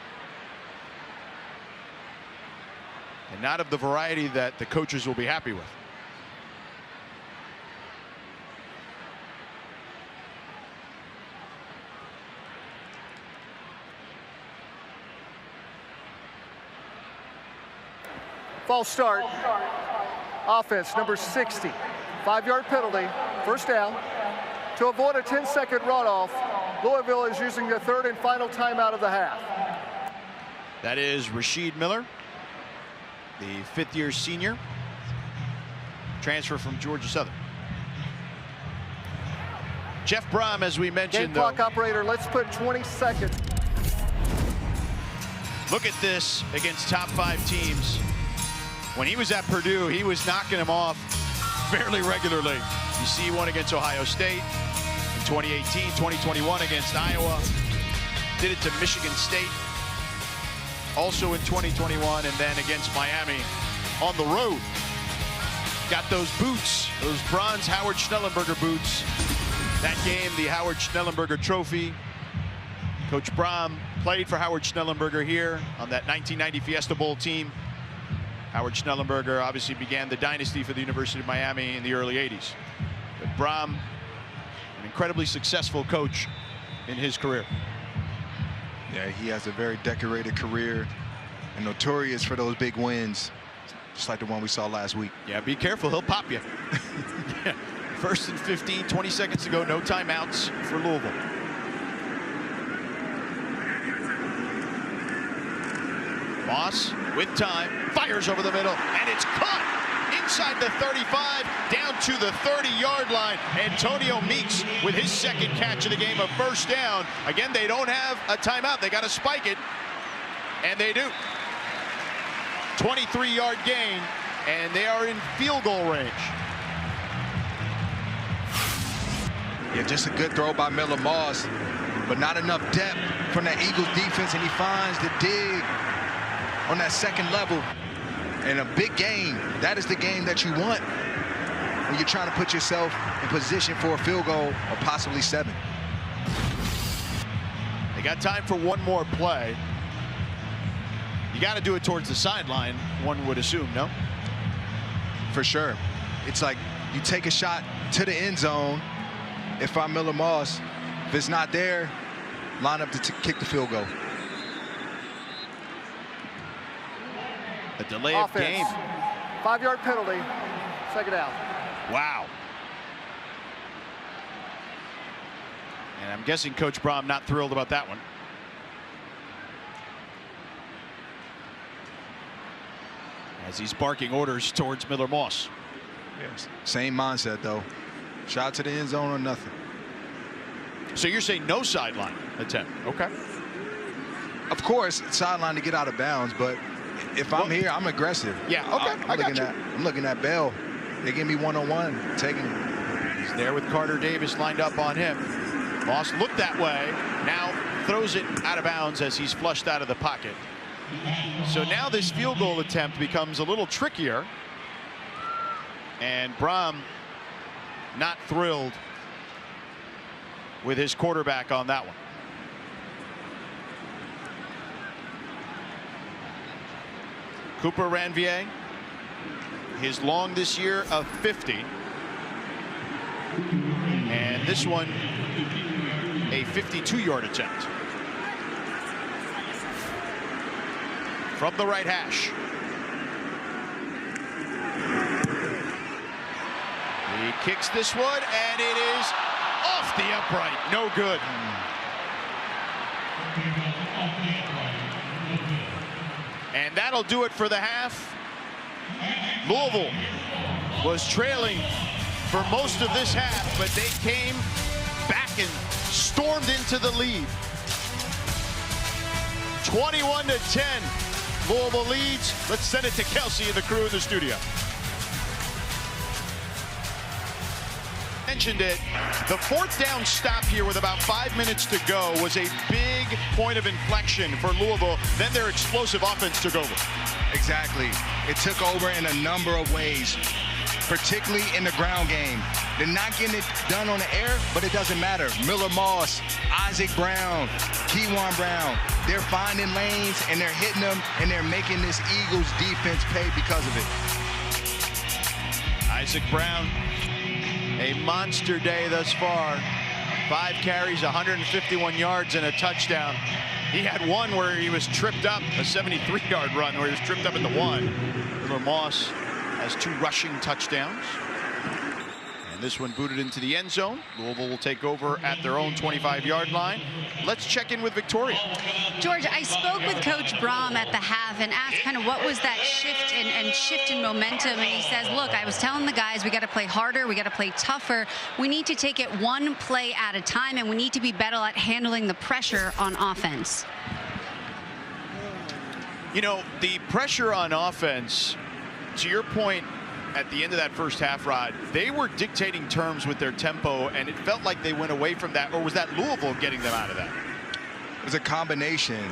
Speaker 1: And not of the variety that the coaches will be happy with.
Speaker 4: False start. Offense, number 60. 5-yard penalty, first down. To avoid a 10-second runoff, Louisville is using the 3rd and final timeout of the half.
Speaker 1: That is Rasheed Miller, the 5th-year senior, transfer from Georgia Southern. Jeff Brom, as we mentioned,
Speaker 4: Game clock operator, let's put 20 seconds.
Speaker 1: Look at this against top 5 teams. When he was at Purdue, he was knocking them off fairly regularly. You see one against Ohio State in 2018, 2021 against Iowa. Did it to Michigan State also in 2021, and then against Miami on the road. Got those boots, those bronze Howard Schnellenberger boots. That game, the Howard Schnellenberger Trophy. Coach Brom played for Howard Schnellenberger here on that 1990 Fiesta Bowl team. Howard Schnellenberger obviously began the dynasty for the University of Miami in the early 80s. But Brom, an incredibly successful coach in his career.
Speaker 2: Yeah, he has a very decorated career and notorious for those big wins, just like the one we saw last week.
Speaker 1: Yeah, be careful, he'll pop you. Yeah. 1st and 15, 20 seconds to go, no timeouts for Louisville. Moss with time, fires over the middle, and it's caught inside the 35, down to the 30-yard line. Antonio Meeks with his second catch of the game, a first down. Again, they don't have a timeout. They got to spike it, and they do. 23-yard gain, and they are in field goal range.
Speaker 2: Yeah, just a good throw by Miller Moss, but not enough depth from that Eagles defense, and he finds the dig on that second level. And a big game. That is the game that you want when you're trying to put yourself in position for a field goal or possibly 7.
Speaker 1: They got time for one more play. You got to do it towards the sideline, one would assume, no?
Speaker 2: For sure. It's like you take a shot to the end zone. If I'm Miller Moss, if it's not there, line up to kick the field goal.
Speaker 1: A delay of game.
Speaker 4: 5-yard penalty, second down.
Speaker 1: Wow. And I'm guessing Coach Brom not thrilled about that one. As he's barking orders towards Miller Moss.
Speaker 2: Yes. Same mindset, though. Shot to the end zone or nothing.
Speaker 1: So you're saying no sideline attempt? Okay.
Speaker 2: Of course, sideline to get out of bounds, but if I'm here, I'm aggressive.
Speaker 1: Yeah, okay,
Speaker 2: I'm looking at Bell. They give me one-on-one, taking it.
Speaker 1: He's there with Carter Davis lined up on him. Moss looked that way, now throws it out of bounds as he's flushed out of the pocket. So now this field goal attempt becomes a little trickier. And Brom not thrilled with his quarterback on that one. Cooper Ranvier, his long this year of 50. And this one, a 52-yard attempt. From the right hash. He kicks this one, and it is off the upright. No good. And that'll do it for the half. Louisville was trailing for most of this half, but they came back and stormed into the lead. 21-10. Louisville leads. Let's send it to Kelsey and the crew in the studio. Mentioned it. The fourth down stop here with about 5 minutes to go was a big point of inflection for Louisville. Then their explosive offense took over.
Speaker 2: Exactly. It took over in a number of ways, particularly in the ground game. They're not getting it done on the air, but it doesn't matter. Miller Moss, Isaac Brown, Keywan Brown, they're finding lanes and they're hitting them and they're making this Eagles defense pay because of it.
Speaker 1: Isaac Brown, a monster day thus far. 5 carries, 151 yards and a touchdown. He had one where he was tripped up, a 73-yard run where he was tripped up at the 1. Miller Moss has 2 rushing touchdowns. And this one booted into the end zone. Louisville will take over at their own 25-yard line. Let's check in with Victoria.
Speaker 3: George, I spoke with Coach Braum at the half and asked kind of what was that shift in momentum. And he says, look, I was telling the guys we got to play harder, we got to play tougher. We need to take it one play at a time, and we need to be better at handling the pressure on offense.
Speaker 1: You know, the pressure on offense, to your point, at the end of that first half, Rod, they were dictating terms with their tempo, and it felt like they went away from that. Or was that Louisville getting them out of that?
Speaker 2: It was a combination,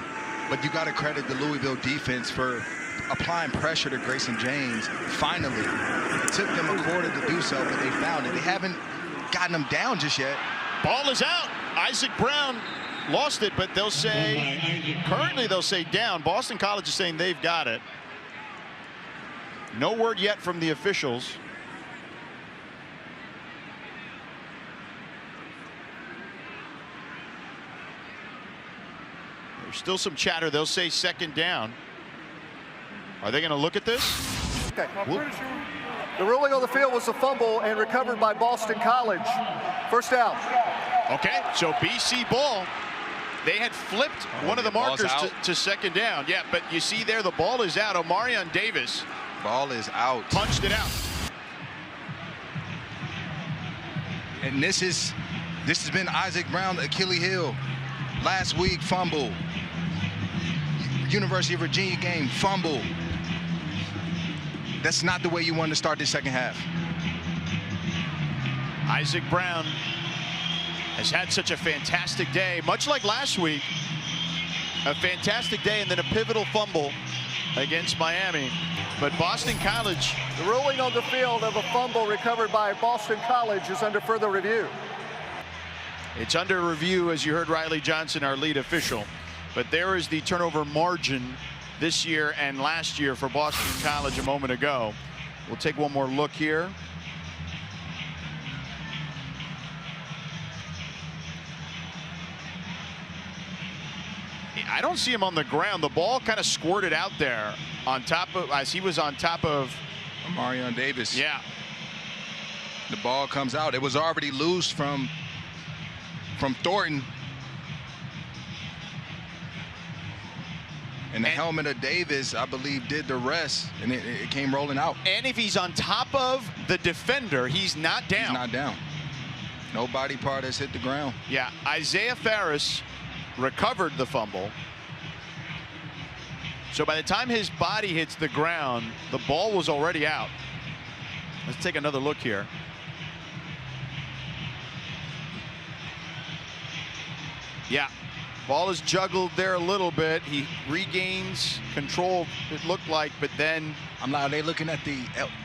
Speaker 2: but you got to credit the Louisville defense for applying pressure to Grayson James. Finally, it took them a quarter to do so, but they found it. They haven't gotten them down just yet.
Speaker 1: Ball is out. Isaac Brown lost it, but they'll say, currently they'll say down. Boston College is saying they've got it. No word yet from the officials. There's still some chatter. They'll say second down. Are they going to look at this?
Speaker 4: Okay. The ruling on the field was a fumble and recovered by Boston College. First down.
Speaker 1: Okay, so BC ball. They had flipped one of the markers to second down. Yeah, but you see there the ball is out. Omarion Davis.
Speaker 2: Ball is out.
Speaker 1: Punched it out.
Speaker 2: And this has been Isaac Brown, Achilles heel. Last week, fumble. University of Virginia game, fumble. That's not the way you want to start this second half.
Speaker 1: Isaac Brown has had such a fantastic day, much like last week. A fantastic day and then a pivotal fumble against Miami. But Boston College.
Speaker 4: The ruling on the field of a fumble recovered by Boston College is under further review.
Speaker 1: It's under review, as you heard Riley Johnson, our lead official. But there is the turnover margin this year and last year for Boston College a moment ago. We'll take one more look here. I don't see him on the ground. The ball kind of squirted out there on top of, as he was on top of
Speaker 2: Omarion Davis.
Speaker 1: Yeah.
Speaker 2: The ball comes out. It was already loose from Thornton. And the helmet of Davis, I believe, did the rest, and it came rolling out.
Speaker 1: And if he's on top of the defender, he's not down.
Speaker 2: He's not down. No body part has hit the ground.
Speaker 1: Yeah, Isaiah Ferris recovered the fumble. So by the time his body hits the ground, the ball was already out. Let's take another look here. Yeah, ball is juggled there a little bit. He regains control, it looked like, but then
Speaker 2: Are they looking at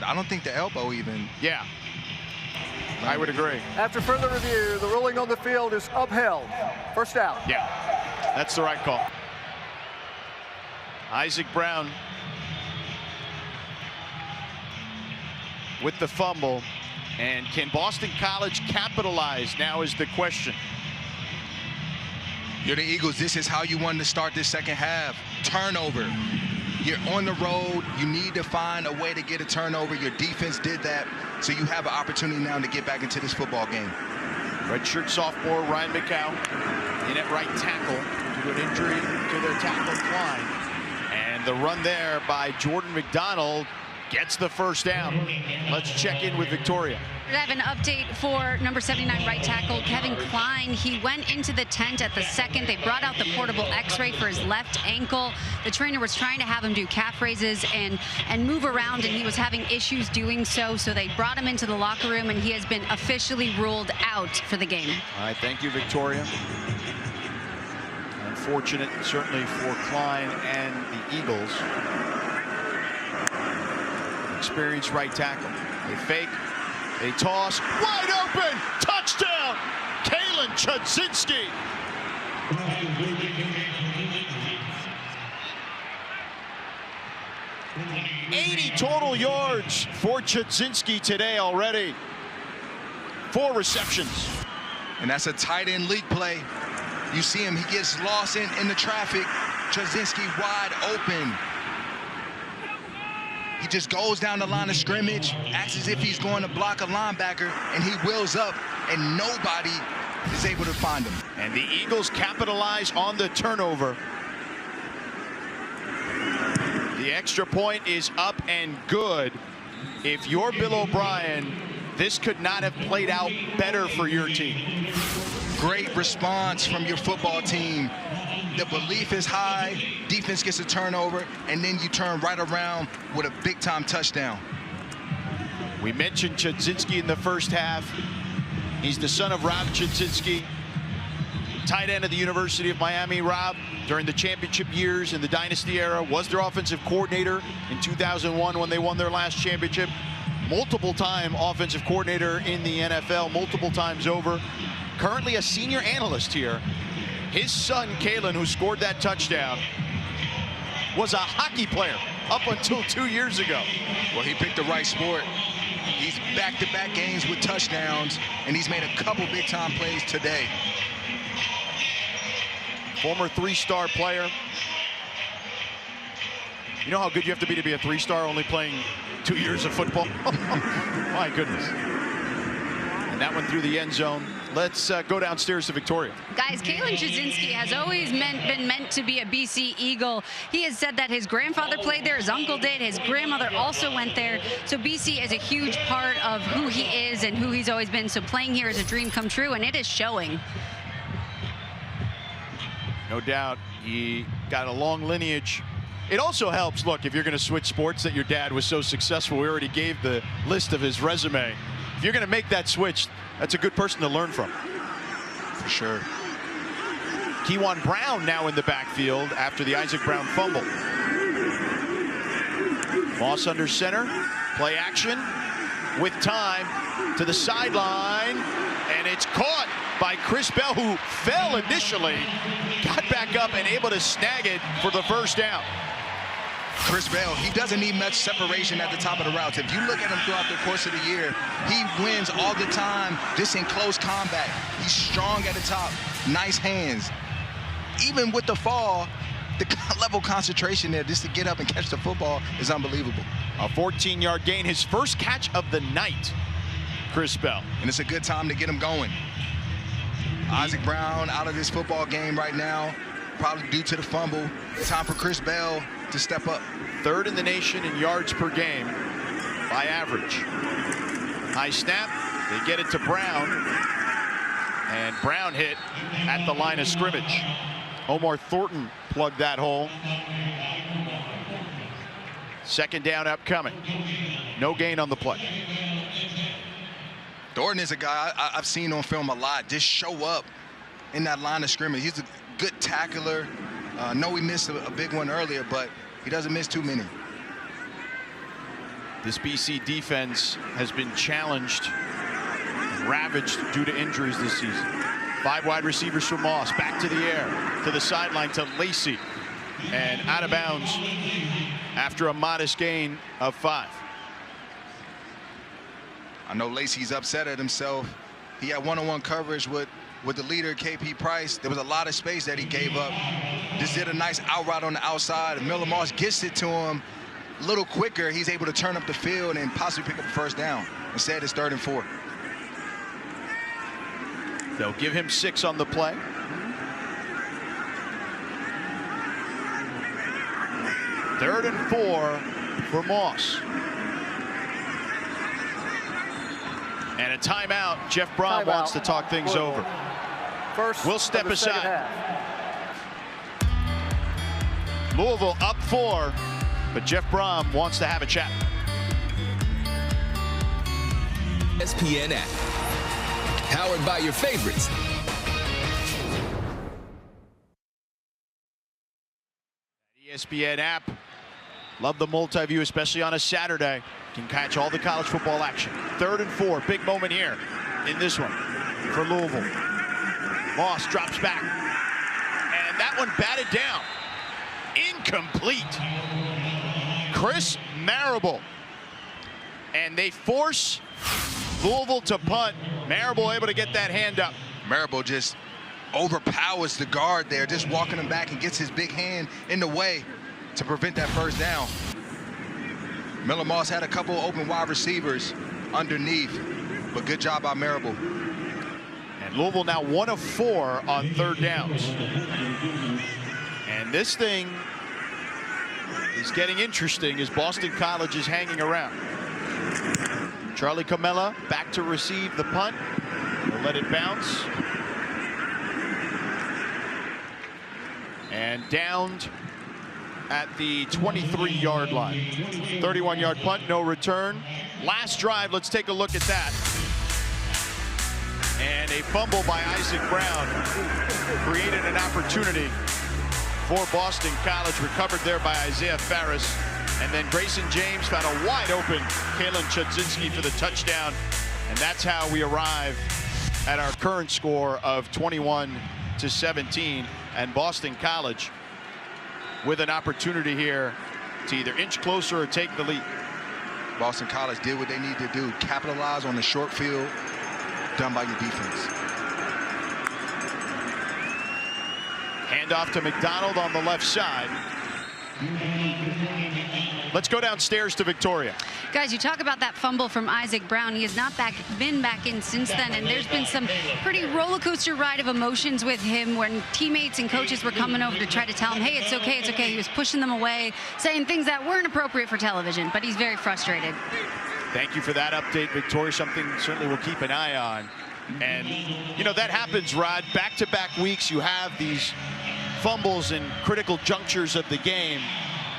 Speaker 2: I don't think the elbow even.
Speaker 1: Yeah, I would agree.
Speaker 4: After further review, the ruling on the field is upheld. First down.
Speaker 1: Yeah, that's the right call. Isaac Brown with the fumble. And can Boston College capitalize now is the question.
Speaker 2: You're the Eagles. This is how you want to start this second half. Turnover. You're on the road. You need to find a way to get a turnover. Your defense did that. So you have an opportunity now to get back into this football game.
Speaker 1: Redshirt sophomore Ryan McCow in at right tackle due to an injury to their tackle Klein. And the run there by Jordan McDonald gets the first down. Let's check in with Victoria.
Speaker 3: I have an update for number 79 right tackle Kevin Klein. He went into the tent at the second. They brought out the portable x-ray for his left ankle. The trainer was trying to have him do calf raises and move around, and he was having issues doing so. So they brought him into the locker room, and he has been officially ruled out for the game.
Speaker 1: All right, thank you, Victoria. Unfortunate, certainly, for Klein and the Eagles. Experienced right tackle. They fake. They toss. Wide open. Touchdown. Kalen Chudzinski. 80 total yards for Chudzinski today already. 4 receptions.
Speaker 2: And that's a tight end leak play. You see him, he gets lost in the traffic. Chudzinski wide open. He just goes down the line of scrimmage, acts as if he's going to block a linebacker, and he wheels up, and nobody is able to find him.
Speaker 1: And the Eagles capitalize on the turnover. The extra point is up and good. If you're Bill O'Brien, this could not have played out better for your team.
Speaker 2: Great response from your football team. The belief is high, defense gets a turnover, and then you turn right around with a big-time touchdown.
Speaker 1: We mentioned Chudzinski in the first half. He's the son of Rob Chudzinski, tight end of the University of Miami. Rob, during the championship years in the dynasty era, was their offensive coordinator in 2001 when they won their last championship. Multiple-time offensive coordinator in the NFL, multiple times over. Currently a senior analyst here. His son, Kalen, who scored that touchdown, was a hockey player up until 2 years ago.
Speaker 2: Well, he picked the right sport. He's back-to-back games with touchdowns, and he's made a couple big-time plays today.
Speaker 1: Former three-star player. You know how good you have to be a three-star only playing 2 years of football? My goodness. And that one through the end zone. Let's go downstairs to Victoria.
Speaker 3: Guys, Kalen Chudzinski has always been meant to be a BC Eagle. He has said that his grandfather played there, his uncle did, his grandmother also went there. So BC is a huge part of who he is and who he's always been. So playing here is a dream come true, and it is showing.
Speaker 1: No doubt, he got a long lineage. It also helps, look, if you're going to switch sports, that your dad was so successful. We already gave the list of his resume. If you're going to make that switch, that's a good person to learn from.
Speaker 2: For sure.
Speaker 1: Kewan Brown now in the backfield after the Isaac Brown fumble. Moss under center, play action with time to the sideline, and it's caught by Chris Bell, who fell initially, got back up and able to snag it for the first down.
Speaker 2: Chris Bell, he doesn't need much separation at the top of the routes. If you look at him throughout the course of the year, he wins all the time just in close combat. He's strong at the top, nice hands. Even with the fall, the level of concentration there just to get up and catch the football is unbelievable.
Speaker 1: A 14-yard gain, his first catch of the night, Chris Bell.
Speaker 2: And it's a good time to get him going. Isaac Brown out of this football game right now, probably due to the fumble. Time for Chris Bell to step up.
Speaker 1: Third in the nation in yards per game by average. High snap, they get it to Brown, and Brown hit at the line of scrimmage. Omar Thornton plugged that hole. Second down upcoming. No gain on the play.
Speaker 2: Thornton is a guy I've seen on film a lot. Just show up in that line of scrimmage. He's a good tackler. Know he missed a big one earlier, but he doesn't miss too many.
Speaker 1: This BC defense has been challenged, ravaged due to injuries this season. 5 wide receivers for Moss, back to the air, to the sideline to Lacey, and out of bounds after a modest gain of 5.
Speaker 2: I know Lacey's upset at himself. He had one-on-one coverage with the leader, KP Price. There was a lot of space that he gave up. Just did a nice out route on the outside. And Miller Moss gets it to him a little quicker. He's able to turn up the field and possibly pick up the first down. Instead, it's 3rd and 4.
Speaker 1: They'll give him 6 on the play. Third and 4 for Moss. And a timeout. Jeff Brom wants to talk things over.
Speaker 4: First,
Speaker 1: we'll step aside. Louisville up 4, but Jeff Brom wants to have a chat.
Speaker 6: ESPN app, powered by your favorites.
Speaker 1: ESPN app. Love the multi-view, especially on a Saturday. Can catch all the college football action. 3rd and 4, big moment here in this one for Louisville. Moss drops back, and that one batted down. Incomplete. Chris Marable. And they force Louisville to punt. Marable able to get that hand up.
Speaker 2: Marable just overpowers the guard there, just walking him back and gets his big hand in the way to prevent that first down. Miller Moss had a couple open wide receivers underneath, but good job by Marable.
Speaker 1: And Louisville now 1 of 4 on third downs. And this thing is getting interesting as Boston College is hanging around. Charlie Camella back to receive the punt. He'll let it bounce. And downed at the 23-yard line. 31-yard punt, no return. Last drive, let's take a look at that. And a fumble by Isaac Brown created an opportunity for Boston College, recovered there by Isaiah Farris. And then Grayson James found a wide open Kalen Chudzinski for the touchdown. And that's how we arrive at our current score of 21-17. And Boston College with an opportunity here to either inch closer or take the lead.
Speaker 2: Boston College did what they need to do. Capitalize on the short field done by your defense.
Speaker 1: Handoff to McDonald on the left side. Let's go downstairs to Victoria.
Speaker 3: Guys, you talk about that fumble from Isaac Brown. He has not been back in since then, and there's been some pretty roller coaster ride of emotions with him when teammates and coaches were coming over to try to tell him, hey, it's okay, it's okay. He was pushing them away, saying things that weren't appropriate for television, but he's very frustrated.
Speaker 1: Thank you for that update, Victoria. Something certainly we'll keep an eye on. And, you know, that happens, Rod. Back-to-back weeks, you have these fumbles in critical junctures of the game.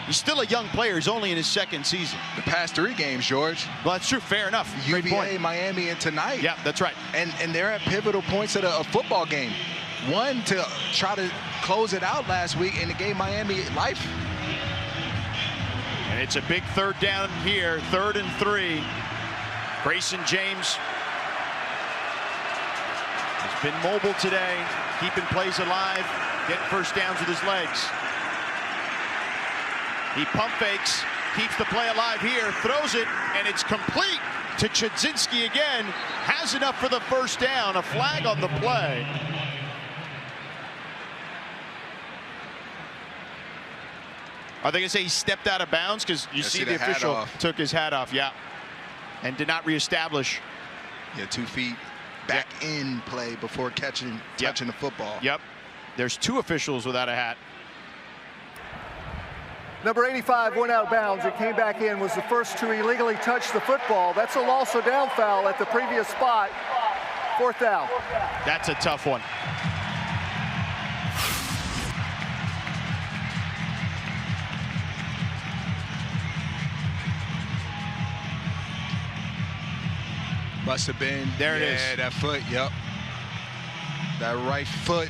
Speaker 1: He's still a young player. He's only in his second season.
Speaker 2: The past 3 games, George.
Speaker 1: Well, that's true. Fair enough. Great
Speaker 2: UVA,
Speaker 1: point.
Speaker 2: Miami, and tonight.
Speaker 1: Yeah, that's right.
Speaker 2: And they're at pivotal points of a football game. One to try to close it out last week, and it gave Miami life.
Speaker 1: And it's a big third down here, 3rd and 3. Grayson James has been mobile today, keeping plays alive, getting first downs with his legs. He pump fakes, keeps the play alive here, throws it, and it's complete to Chudzinski again. Has enough for the first down, a flag on the play. Are they going to say he stepped out of bounds? Because you see the official took his hat off, yeah, and did not reestablish.
Speaker 2: Yeah, 2 feet back in play before touching the football.
Speaker 1: Yep, there's 2 officials without a hat.
Speaker 4: Number 85 went out of bounds. It came back in, was the first to illegally touch the football. That's a loss of down foul at the previous spot. 4th down.
Speaker 1: That's a tough one.
Speaker 2: Must have been.
Speaker 1: There it is.
Speaker 2: Yeah, that foot, yep. That right foot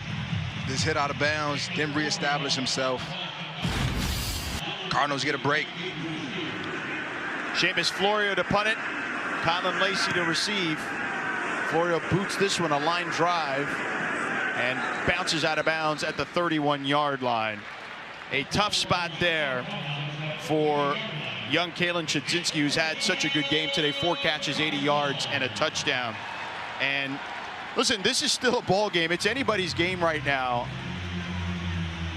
Speaker 2: just hit out of bounds, didn't reestablish himself. Cardinals get a break.
Speaker 1: Seamus Florio to punt it. Colin Lacey to receive. Florio boots this one, a line drive, and bounces out of bounds at the 31-yard line. A tough spot there for young Kalen Chudzinski, who's had such a good game today. 4 catches, 80 yards, and a touchdown. And listen, this is still a ball game. It's anybody's game right now.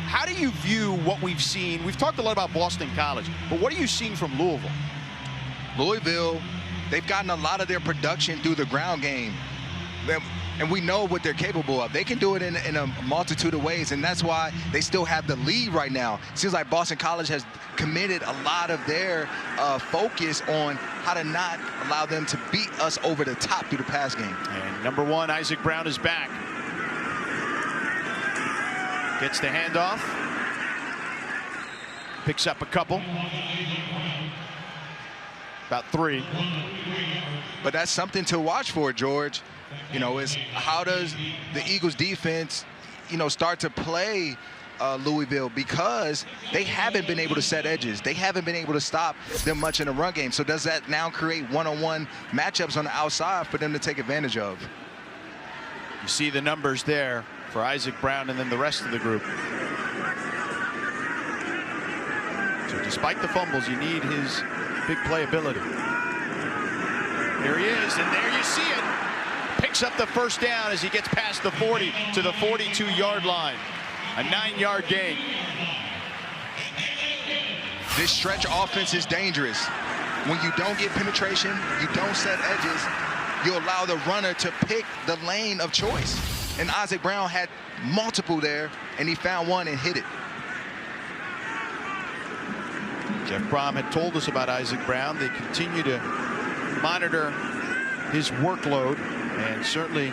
Speaker 1: How do you view what we've seen? We've talked a lot about Boston College, but what are you seeing from Louisville?
Speaker 2: Louisville, they've gotten a lot of their production through the ground game. And we know what they're capable of. They can do it in a multitude of ways, and that's why they still have the lead right now. It seems like Boston College has committed a lot of their focus on how to not allow them to beat us over the top through the pass game.
Speaker 1: And number 1, Isaac Brown is back. Gets the handoff. Picks up a couple. About 3.
Speaker 2: But that's something to watch for, George. You know, is how does the Eagles defense, you know, start to play Louisville, because they haven't been able to set edges. They haven't been able to stop them much in the run game. So does that now create one-on-one matchups on the outside for them to take advantage of?
Speaker 1: You see the numbers there for Isaac Brown and then the rest of the group. So despite the fumbles, you need his big playability. Here he is, and there you see it. Picks up the first down as he gets past the 40 to the 42-yard line. A 9-yard gain.
Speaker 2: This stretch offense is dangerous. when you don't get penetration, you don't set edges, you allow the runner to pick the lane of choice. And Isaac Brown had multiple there, and he found one and hit it.
Speaker 1: Jeff Brom had told us about Isaac Brown. They continue to monitor his workload, and certainly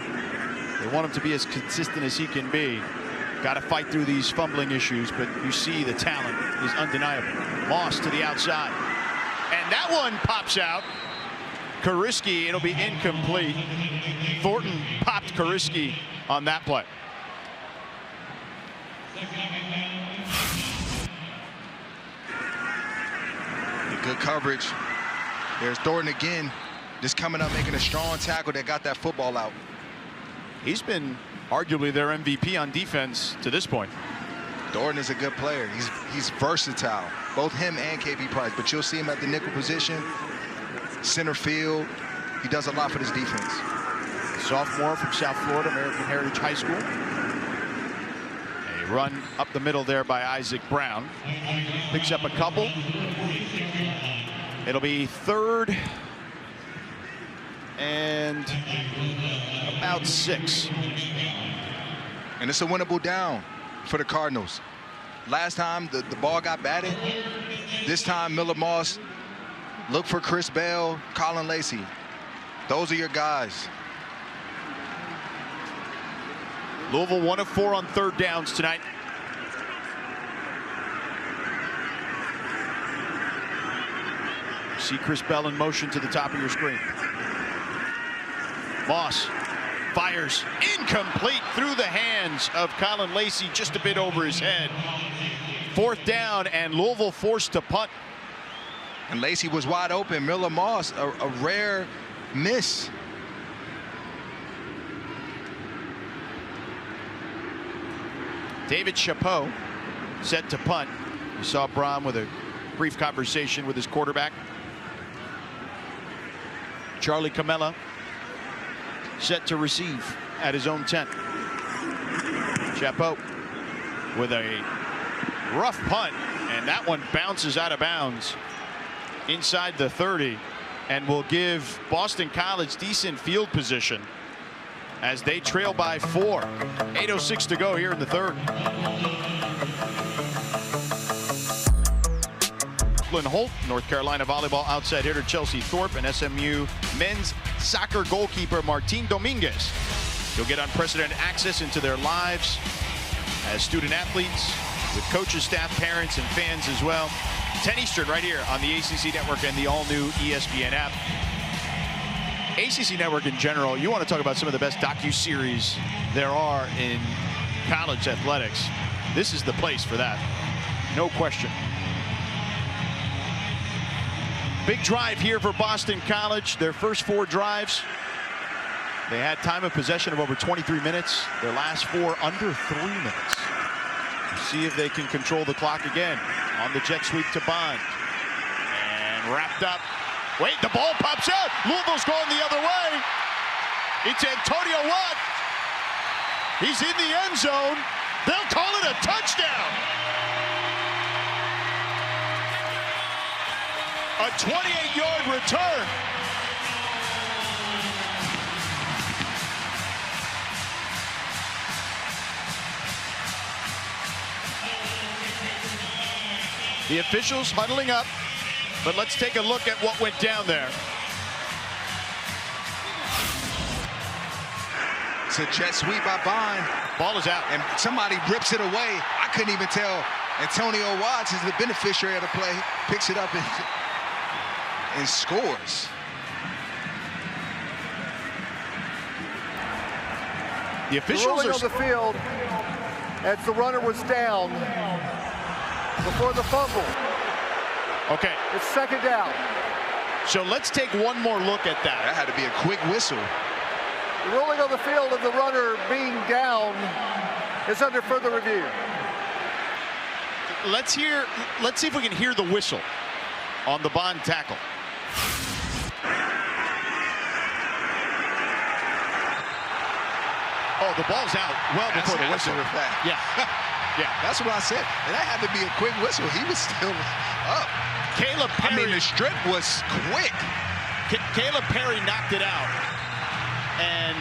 Speaker 1: they want him to be as consistent as he can be. Got to fight through these fumbling issues, but you see the talent is undeniable. Moss to the outside, and that one pops out. Kariski, it'll be incomplete. Thornton popped Kariski on that play.
Speaker 2: Good coverage. There's Thornton again, just coming up, making a strong tackle that got that football out.
Speaker 1: He's been arguably their MVP on defense to this point.
Speaker 2: Thornton is a good player. He's versatile, both him and KP Price, but you'll see him at the nickel position, center field. He does a lot for this defense.
Speaker 1: Sophomore from South Florida, American Heritage High School. A run up the middle there by Isaac Brown. Picks up a couple. It'll be 3rd and about 6.
Speaker 2: And it's a winnable down for the Cardinals. Last time the ball got batted. This time Miller Moss, look for Chris Bell, Colin Lacey. Those are your guys.
Speaker 1: Louisville 1 of 4 on 3rd downs tonight. See Chris Bell in motion to the top of your screen. Moss fires incomplete through the hands of Colin Lacey, just a bit over his head. 4th down, and Louisville forced to punt.
Speaker 2: And Lacey was wide open. Miller Moss, a rare miss.
Speaker 1: David Chapeau set to punt. You saw Brom with a brief conversation with his quarterback. Charlie Camella set to receive at his own 10. Chapeau with a rough punt, and that one bounces out of bounds inside the 30 and will give Boston College decent field position as they trail by 4. 8:06 to go here in the 3rd. Holt, North Carolina volleyball outside hitter Chelsea Thorpe, and SMU men's soccer goalkeeper Martin Dominguez. You'll get unprecedented access into their lives as student athletes, with coaches, staff, parents, and fans as well. 10 Eastern right here on the ACC Network and the all-new ESPN app. ACC Network in general, you want to talk about some of the best docu-series there are in college athletics. This is the place for that, no question. Big drive here for Boston College. Their first 4 drives, they had time of possession of over 23 minutes. Their last 4 under 3 minutes. See if they can control the clock again on the jet sweep to Bond. And wrapped up. Wait, the ball pops out. Louisville's going the other way. It's Antonio Watt. He's in the end zone. They'll call it a touchdown. A 28-yard return. The officials huddling up, but let's take a look at what went down there.
Speaker 2: It's a jet sweep by Bond.
Speaker 1: Ball is out.
Speaker 2: And somebody rips it away. I couldn't even tell. Antonio Watts is the beneficiary of the play. Picks it up and scores.
Speaker 1: The officials
Speaker 4: are on the field as the runner was down before the fumble.
Speaker 1: Okay.
Speaker 4: It's 2nd down.
Speaker 1: So let's take one more look at that.
Speaker 2: That had to be a quick whistle.
Speaker 4: The ruling on the field of the runner being down is under further review.
Speaker 1: Let's see if we can hear the whistle on the Bond tackle. Oh, the ball's out well before the whistle.
Speaker 2: Yeah.
Speaker 1: Yeah.
Speaker 2: That's what I said. And that had to be a quick whistle. He was still up.
Speaker 1: Caleb Perry.
Speaker 2: I mean, the strip was quick.
Speaker 1: Caleb Perry knocked it out. And,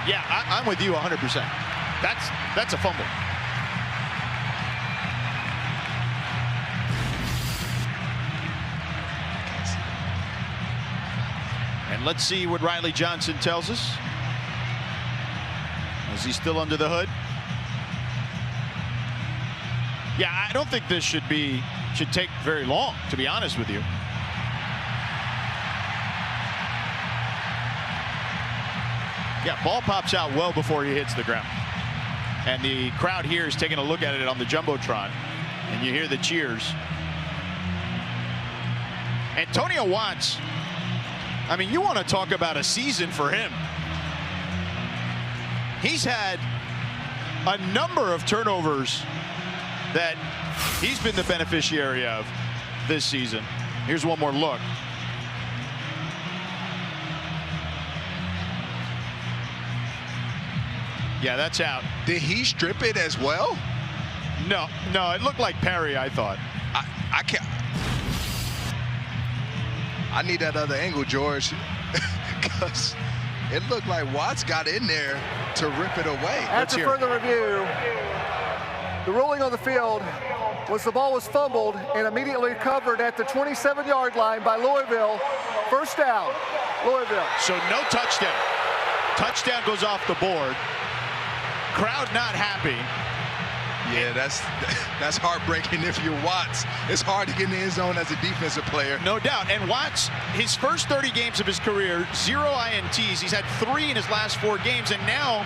Speaker 1: yeah, I'm with you 100%. That's a fumble. And let's see what Riley Johnson tells us. Is he still under the hood? Yeah, I don't think this should take very long, to be honest with you. Yeah, ball pops out well before he hits the ground. And the crowd here is taking a look at it on the Jumbotron. And you hear the cheers. Antonio Watts, I mean, you want to talk about a season for him. He's had a number of turnovers that he's been the beneficiary of this season. Here's one more look. Yeah, that's out.
Speaker 2: Did he strip it as well?
Speaker 1: No, it looked like Perry, I thought.
Speaker 2: I can't. I need that other angle, George, because it looked like Watts got in there to rip it away.
Speaker 4: After further review, the ruling on the field was the ball was fumbled and immediately recovered at the 27-yard line by Louisville. First down, Louisville.
Speaker 1: So no touchdown. Touchdown goes off the board. Crowd not happy.
Speaker 2: Yeah, that's heartbreaking if you're Watts. It's hard to get in the end zone as a defensive player.
Speaker 1: No doubt. And Watts, his first 30 games of his career, 0 INTs. He's had 3 in his last 4 games. And now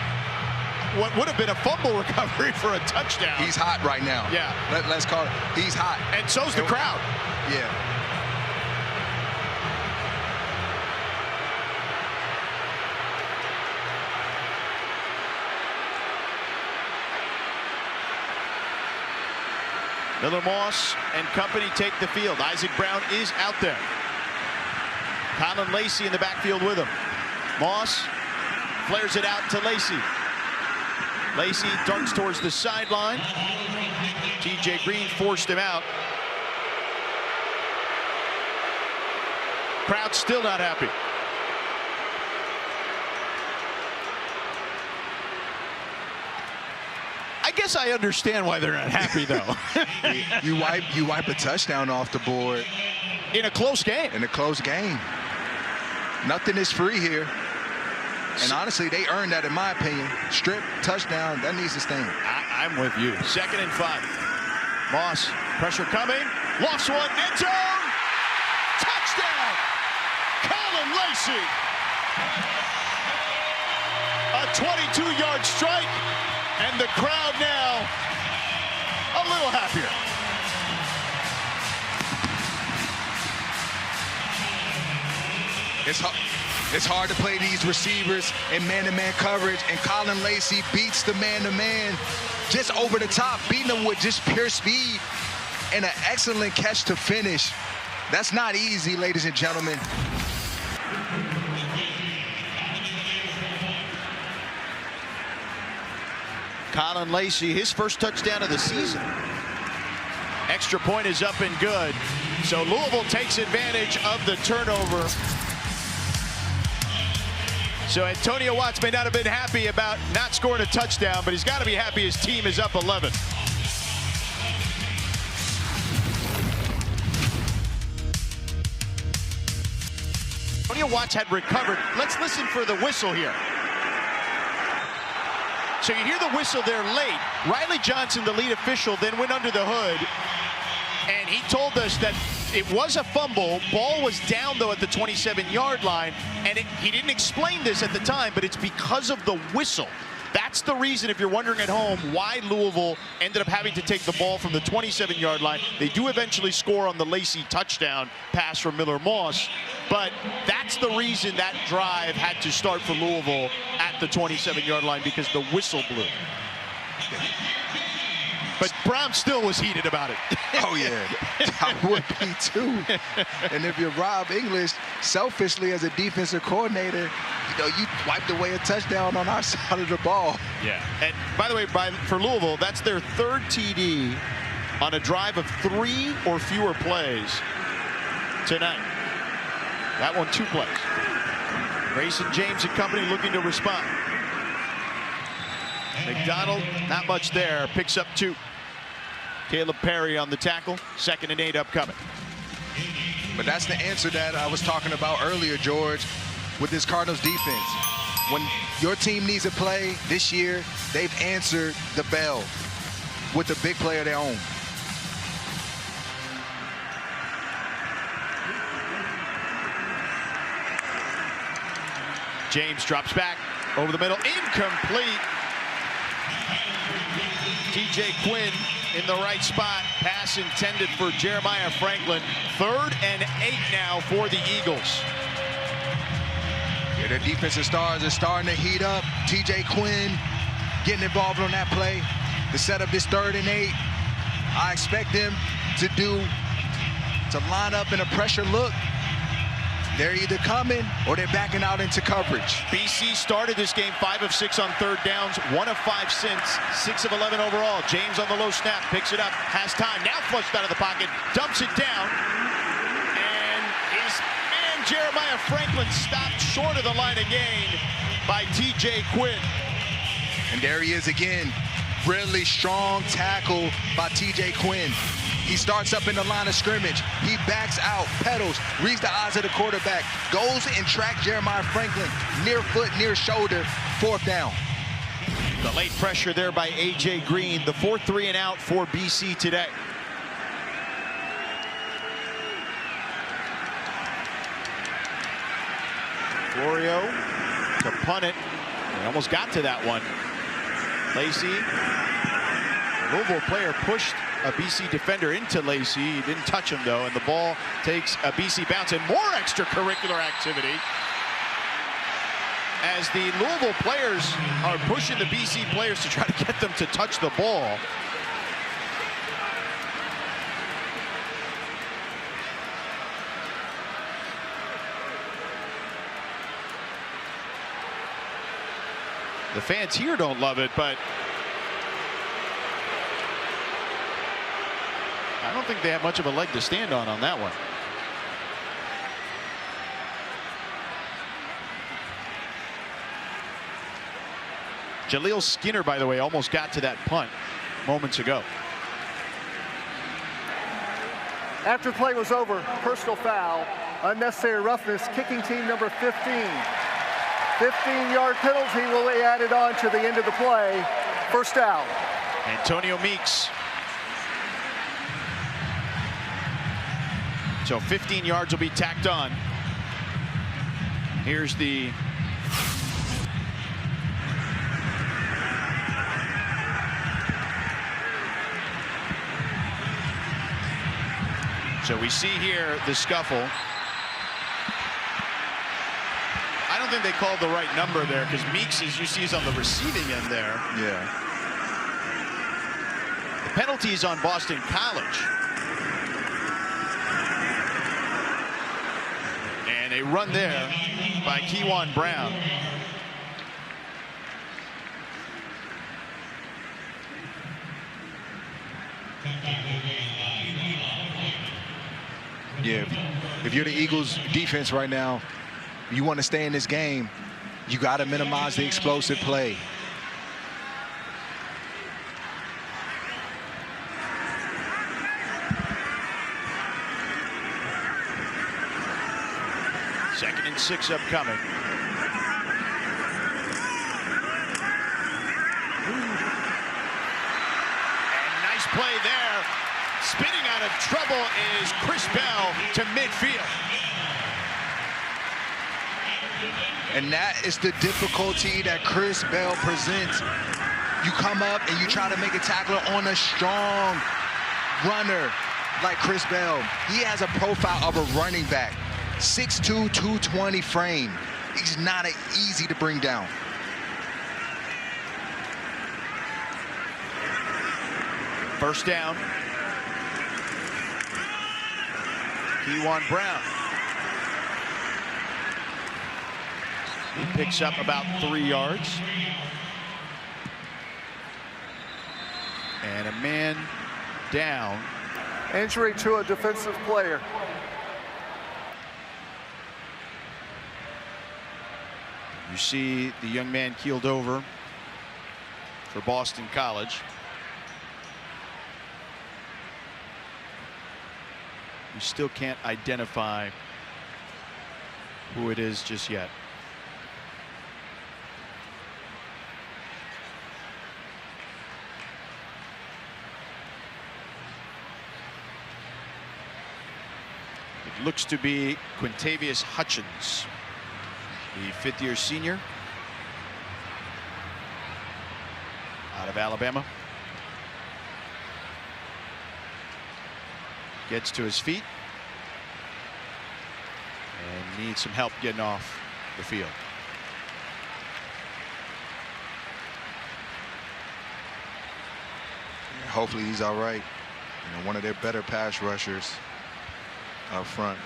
Speaker 1: what would have been a fumble recovery for a touchdown.
Speaker 2: He's hot right now.
Speaker 1: Yeah.
Speaker 2: Let's call it. He's hot.
Speaker 1: And so's the crowd.
Speaker 2: Yeah.
Speaker 1: Miller Moss and company take the field. Isaac Brown is out there. Colin Lacey in the backfield with him. Moss flares it out to Lacey. Lacey darts towards the sideline. TJ Green forced him out. Crowd still not happy. I guess I understand why they're not happy, though.
Speaker 2: you wipe a touchdown off the board.
Speaker 1: In a close game.
Speaker 2: In a close game. Nothing is free here. And honestly, they earned that, in my opinion. Strip, touchdown, that needs to stand.
Speaker 1: I'm with you. 2nd and 5. Moss, pressure coming. Lofts one, end zone. Touchdown. Colin Lacey. A 22-yard strike. And the crowd now a little happier.
Speaker 2: It's hard to play these receivers in man-to-man coverage, and Colin Lacey beats the man-to-man just over the top, beating them with just pure speed and an excellent catch to finish. That's not easy, ladies and gentlemen.
Speaker 1: Colin Lacey, his first touchdown of the season. Extra point is up and good. So Louisville takes advantage of the turnover. So Antonio Watts may not have been happy about not scoring a touchdown, but he's got to be happy his team is up 11. Antonio Watts had recovered. Let's listen for the whistle here. So you hear the whistle there late. Riley Johnson, the lead official, then went under the hood, and he told us that it was a fumble. Ball was down, though, at the 27-yard line, and he didn't explain this at the time, but it's because of the whistle. That's the reason, if you're wondering at home, why Louisville ended up having to take the ball from the 27-yard line. They do eventually score on the Lacey touchdown pass from Miller Moss, but that's the reason that drive had to start for Louisville at the 27-yard line, because the whistle blew. But Brown still was heated about it.
Speaker 2: Oh, yeah. I would be, too. And if you're Rob English, selfishly as a defensive coordinator, you wiped away a touchdown on our side of the ball.
Speaker 1: Yeah. And by the way, for Louisville, that's their third TD on a drive of 3 or fewer plays tonight. That one, 2 plays. Grayson James and company looking to respond. McDonald, not much there, picks up 2. Caleb Perry on the tackle, 2nd and 8 upcoming.
Speaker 2: But that's the answer that I was talking about earlier, George, with this Cardinals defense. When your team needs a play this year, they've answered the bell with the big play of their own.
Speaker 1: James drops back over the middle, incomplete. TJ Quinn in the right spot. Pass intended for Jeremiah Franklin. 3rd and 8 now for the Eagles.
Speaker 2: Yeah, their defensive stars are starting to heat up. TJ Quinn getting involved on that play to set up this 3rd and 8. I expect them to line up in a pressure look. They're either coming or they're backing out into coverage.
Speaker 1: BC started this game 5 of 6 on 3rd downs, 1 of 5 since, 6 of 11 overall. James on the low snap, picks it up, has time, now flushed out of the pocket, dumps it down, and his man Jeremiah Franklin stopped short of the line of gain by TJ Quinn.
Speaker 2: And there he is again. Really strong tackle by TJ Quinn. He starts up in the line of scrimmage. He backs out, pedals, reads the eyes of the quarterback, goes and tracks Jeremiah Franklin near foot, near shoulder, 4th down.
Speaker 1: The late pressure there by A.J. Green, the 4th 3 and out for BC today. Florio to punt it. They almost got to that one. Lacey, Louisville player pushed a BC defender into Lacey. He didn't touch him, though, and the ball takes a BC bounce and more extracurricular activity as the Louisville players are pushing the BC players to try to get them to touch the ball. The fans here don't love it, but I don't think they have much of a leg to stand on that one. Jaleel Skinner, by the way, almost got to that punt moments ago.
Speaker 4: After the play was over, personal foul, unnecessary roughness, kicking team number 15. 15-yard penalty will be added on to the end of the play. 1st down.
Speaker 1: Antonio Meeks. So 15 yards will be tacked on. Here's the so we see here the scuffle. I don't think they called the right number there because Meeks, as you see, is on the receiving end there.
Speaker 2: Yeah.
Speaker 1: The penalty is on Boston College. And a run there by Kewan Brown.
Speaker 2: Yeah, if you're the Eagles defense right now, you want to stay in this game, you got to minimize the explosive play.
Speaker 1: Second and 6 upcoming. And nice play there. Spinning out of trouble is Chris Bell to midfield.
Speaker 2: And that is the difficulty that Chris Bell presents. You come up and you try to make a tackle on a strong runner like Chris Bell. He has a profile of a running back. 6'2", 220 frame. He's not easy to bring down.
Speaker 1: First down. Keywan Brown. He picks up about 3 yards. And a man down.
Speaker 4: Injury to a defensive player.
Speaker 1: You see the young man keeled over for Boston College. You still can't identify who it is just yet. It looks to be Quintavious Hutchins, the fifth-year senior out of Alabama. Gets to his feet and needs some help getting off the field.
Speaker 2: Hopefully he's all right. You know, one of their better pass rushers up front.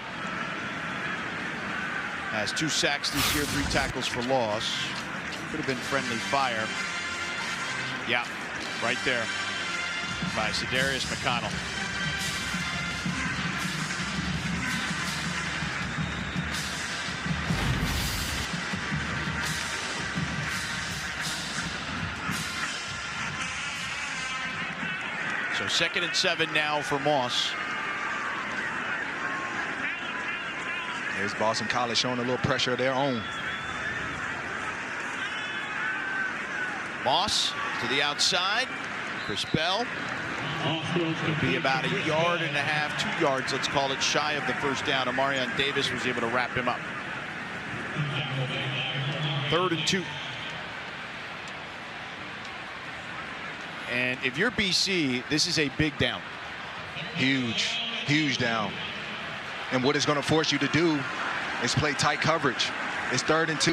Speaker 1: Has 2 sacks this year, 3 tackles for loss. Could have been friendly fire. Yeah, right there by Cedarius McConnell. So 2nd and 7 now for Moss.
Speaker 2: There's Boston College showing a little pressure of their own.
Speaker 1: Moss to the outside. Chris Bell will be about 1.5 yards, 2 yards, let's call it, shy of the first down. Amarion Davis was able to wrap him up. 3rd and 2. And if you're BC, this is a big down.
Speaker 2: Huge, huge down. And what it's going to force you to do is play tight coverage. It's 3rd and 2.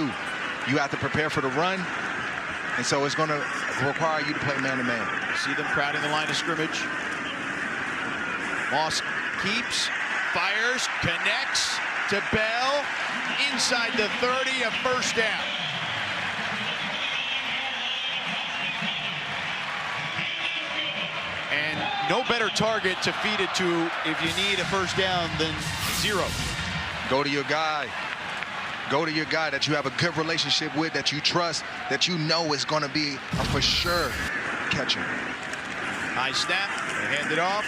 Speaker 2: You have to prepare for the run. And so it's going to require you to play man-to-man.
Speaker 1: See them crowding the line of scrimmage. Moss keeps, fires, connects to Bell. Inside the 30, a first down. And no better target to feed it to if you need a first down than 0.
Speaker 2: Go to your guy. Go to your guy that you have a good relationship with, that you trust, that you know is going to be a for sure catcher.
Speaker 1: High snap, they hand it off.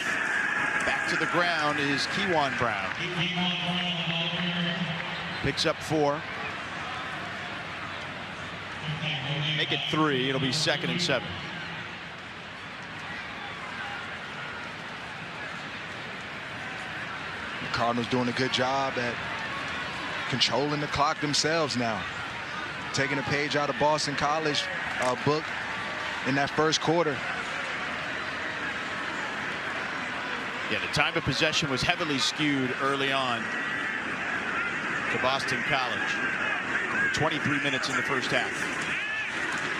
Speaker 1: Back to the ground is Keywan Brown. Picks up 4. Make it 3. It'll be 2nd and 7.
Speaker 2: The Cardinals doing a good job at controlling the clock themselves now. Taking a page out of Boston College book in that first quarter.
Speaker 1: Yeah, the time of possession was heavily skewed early on to Boston College. 23 minutes in the first half.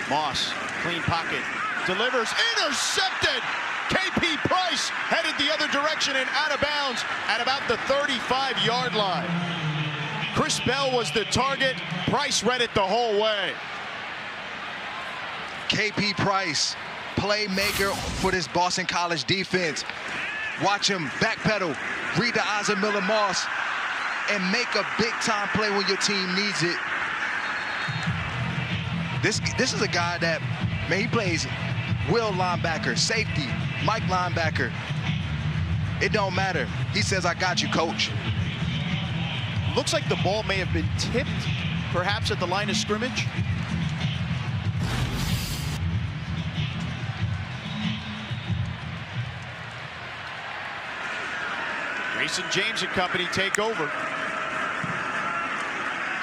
Speaker 1: Moss, clean pocket, delivers, intercepted! KP Price headed the other direction and out of bounds at about the 35-yard line. Chris Bell was the target. Price read it the whole way.
Speaker 2: KP Price, playmaker for this Boston College defense. Watch him backpedal, read the eyes of Miller Moss, and make a big-time play when your team needs it. This is a guy that, man, he plays will linebacker, safety, Mike linebacker. It don't matter. He says, I got you, coach.
Speaker 1: Looks like the ball may have been tipped, perhaps at the line of scrimmage. Grayson James and company take over.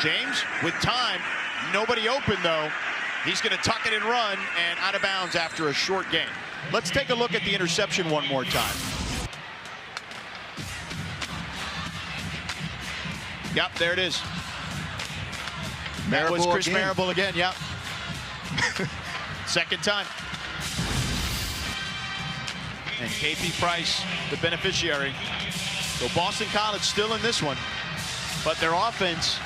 Speaker 1: James with time, nobody open though. He's going to tuck it and run, and out of bounds after a short gain. Let's take a look at the interception one more time. Yep, there it is. That was Chris Marable again, yep. Second time. And KP Price, the beneficiary. So Boston College still in this one, but their offense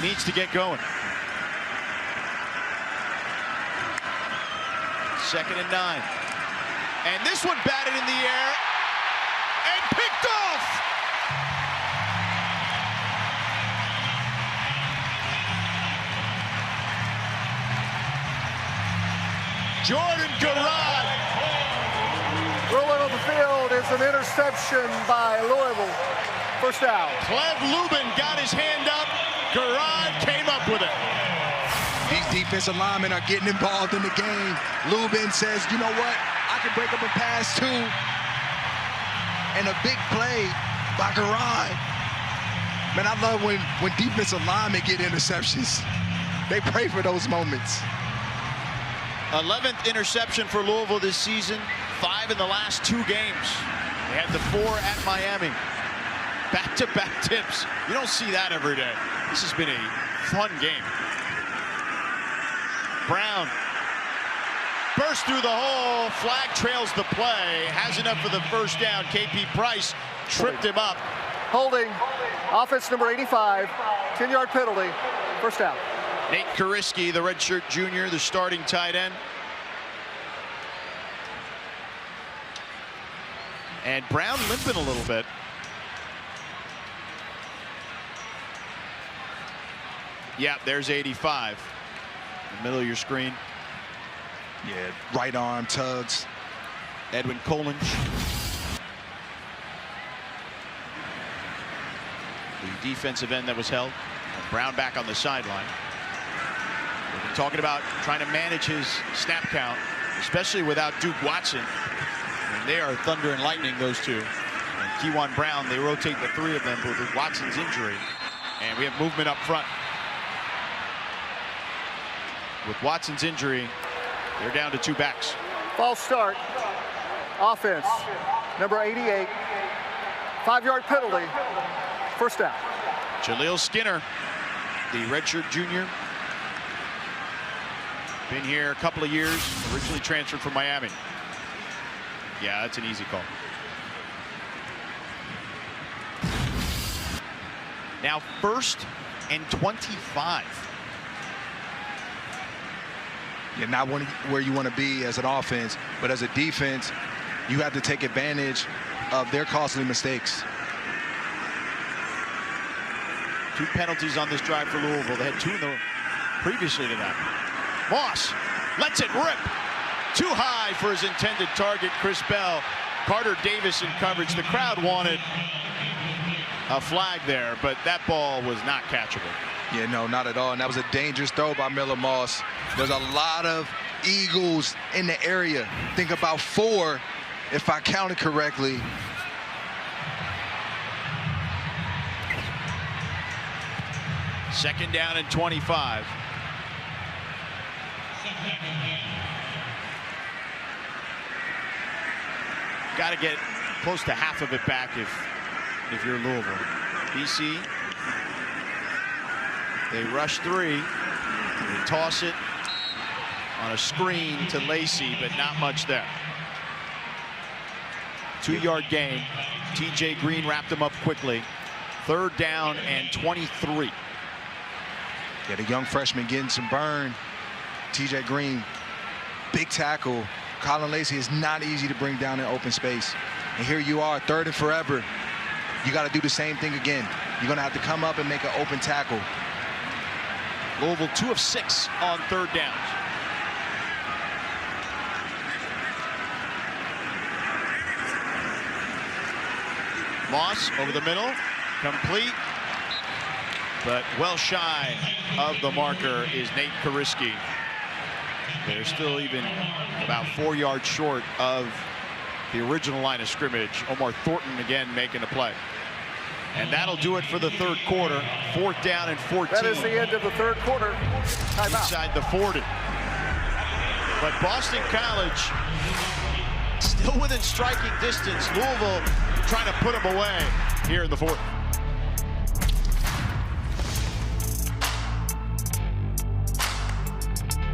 Speaker 1: needs to get going. 2nd and 9. And this one batted in the air and picked off. Jordan Garrod.
Speaker 4: Rolling on the field is an interception by Louisville. First down.
Speaker 1: Clev Lubin got his hand up. Garrod came up with it.
Speaker 2: These defensive linemen are getting involved in the game. Lubin says, you know what? I can break up a pass too. And a big play by Garrod. Man, I love when defensive linemen get interceptions. They pray for those moments.
Speaker 1: 11th interception for Louisville this season. 5 in the last 2 games. They had the 4 at Miami. Back-to-back tips. You don't see that every day. This has been a fun game. Brown burst through the hole. Flag trails the play. Has enough for the first down. KP Price tripped him up.
Speaker 4: Holding. Offense number 85. 10-yard penalty. First down.
Speaker 1: Nate Kariski, the redshirt junior, the starting tight end. And Brown limping a little bit. Yeah, there's 85. In the middle of your screen.
Speaker 2: Yeah, right arm tugs.
Speaker 1: Edwin Kolinch. The defensive end that was held. And Brown back on the sideline. We've been talking about trying to manage his snap count, especially without Duke Watson. And they are thunder and lightning, those two. And Kewan Brown, they rotate the 3 of them with Watson's injury. And we have movement up front. With Watson's injury, they're down to 2 backs.
Speaker 4: False start. Offense number 88. 5-yard penalty. First down.
Speaker 1: Jaleel Skinner, the redshirt junior. Been here a couple of years, originally transferred from Miami. Yeah, that's an easy call. Now 1st and 25.
Speaker 2: Yeah, not where you want to be as an offense, but as a defense, you have to take advantage of their costly mistakes.
Speaker 1: 2 penalties on this drive for Louisville. They had 2 previously to that. Moss lets it rip. Too high for his intended target, Chris Bell. Carter Davis in coverage. The crowd wanted a flag there, but that ball was not catchable.
Speaker 2: Yeah, no, not at all. And that was a dangerous throw by Miller Moss. There's a lot of Eagles in the area. Think about 4, if I counted correctly.
Speaker 1: Second down and 25. Got to get close to half of it back if you're Louisville. BC, they rush 3. They toss it on a screen to Lacey, but not much there. 2-yard gain. TJ Green wrapped him up quickly. 3rd down and 23.
Speaker 2: Yeah, the young freshman getting some burn. TJ Green, big tackle. Colin Lacey is not easy to bring down in open space. And here you are, 3rd and forever. You got to do the same thing again. You're going to have to come up and make an open tackle.
Speaker 1: Louisville 2 of 6 on 3rd downs. Moss over the middle, complete, but well shy of the marker is Nate Kariski. They're still even about 4 yards short of the original line of scrimmage. Omar Thornton again making a play. And that'll do it for the 3rd quarter. 4th down and 14.
Speaker 4: That is the end of the 3rd quarter. Timeout.
Speaker 1: Inside the 40. But Boston College still within striking distance. Louisville trying to put them away here in the 4th.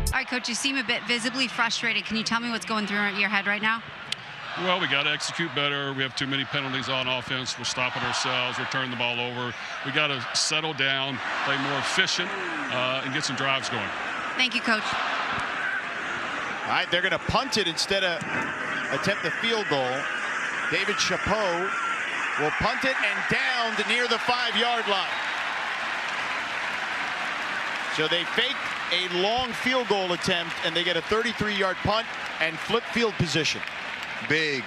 Speaker 3: All right, Coach, you seem a bit visibly frustrated. Can you tell me what's going through your head right now?
Speaker 7: Well, we got to execute better. We have too many penalties on offense. We're stopping ourselves. We're turning the ball over. We got to settle down, play more efficient, and get some drives going.
Speaker 3: Thank you, Coach.
Speaker 1: All right, they're going to punt it instead of attempt the field goal. David Chapeau will punt it and down to near the 5-yard line. So they faked a long field goal attempt, and they get a 33-yard punt and flip field position.
Speaker 2: Big.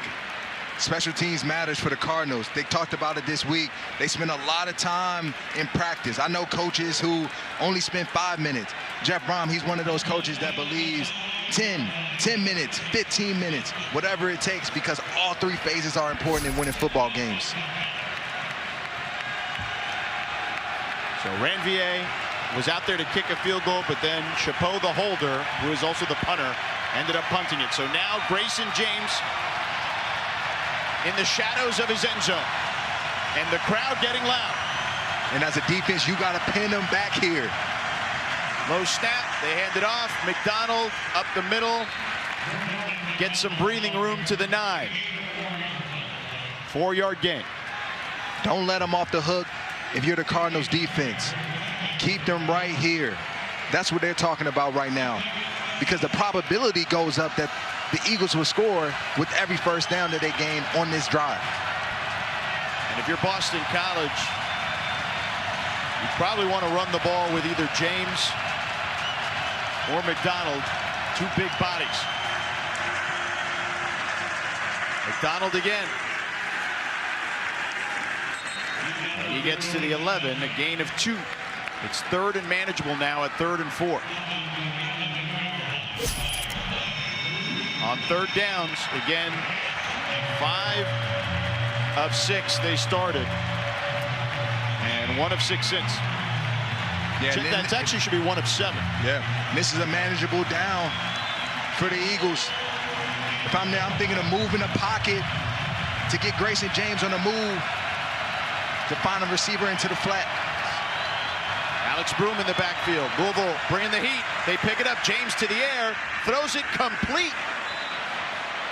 Speaker 2: Special teams matters for the Cardinals. They talked about it this week. They spend a lot of time in practice. I know coaches who only spend 5 minutes. Jeff Brom, he's one of those coaches that believes 10 minutes, 15 minutes, whatever it takes, because all 3 phases are important in winning football games.
Speaker 1: So Ranvier was out there to kick a field goal, but then Chapeau, the holder, who is also the punter, ended up punting it. So now Grayson James in the shadows of his end zone, and the crowd getting loud.
Speaker 2: And as a defense, you got to pin them back here.
Speaker 1: Low snap, they hand it off. McDonald up the middle, gets some breathing room to the 9. 4-yard gain.
Speaker 2: Don't let them off the hook if you're the Cardinals defense. Keep them right here. That's what they're talking about right now, because the probability goes up that the Eagles will score with every first down that they gain on this drive.
Speaker 1: And if you're Boston College, you probably want to run the ball with either James or McDonald, 2 big bodies. McDonald again. And he gets to the 11, a gain of 2. It's 3rd and manageable now at 3rd and 4. On 3rd downs, again, 5 of 6 they started, and 1 of 6 since.
Speaker 2: Yeah,
Speaker 1: that actually should be 1 of 7.
Speaker 2: Yeah, this is a manageable down for the Eagles. If I'm there, I'm thinking of moving the pocket to get Grayson James on the move to find a receiver into the flat.
Speaker 1: Alex Broom in the backfield. Louisville bringing the heat. They pick it up. James to the air, throws it complete.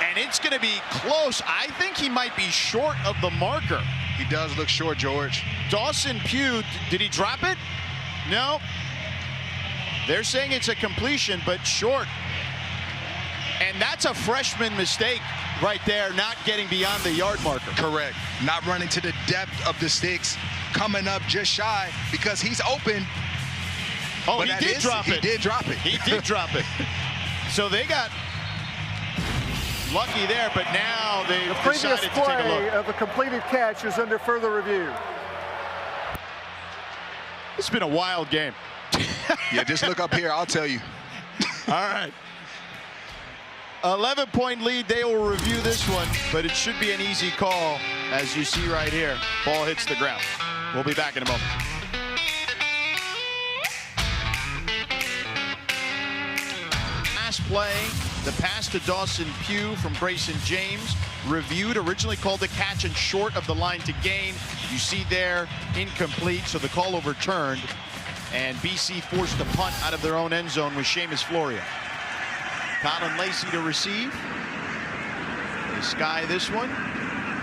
Speaker 1: And it's going to be close. I think he might be short of the marker.
Speaker 2: He does look short, George.
Speaker 1: Dawson Pugh, did he drop it? No. They're saying it's a completion, but short. And that's a freshman mistake right there, not getting beyond the yard marker.
Speaker 2: Correct. Not running to the depth of the sticks, coming up just shy because he's open.
Speaker 1: Oh, he did drop it.
Speaker 2: He did drop it.
Speaker 1: He did drop it. So they got lucky there, but now they
Speaker 4: the previous
Speaker 1: decided to take a
Speaker 4: play
Speaker 1: look.
Speaker 4: of a completed catch is under further review.
Speaker 1: It's been a wild game.
Speaker 2: Yeah, just look up here. I'll tell you.
Speaker 1: All right. 11-point lead. They will review this one, but it should be an easy call, as you see right here. Ball hits the ground. We'll be back in a moment. Last play, the pass to Dawson Pugh from Grayson James. Reviewed, originally called a catch and short of the line to gain. You see there, incomplete, so the call overturned. And BC forced a punt out of their own end zone with Seamus Floria. Colin Lacey to receive. They sky this one.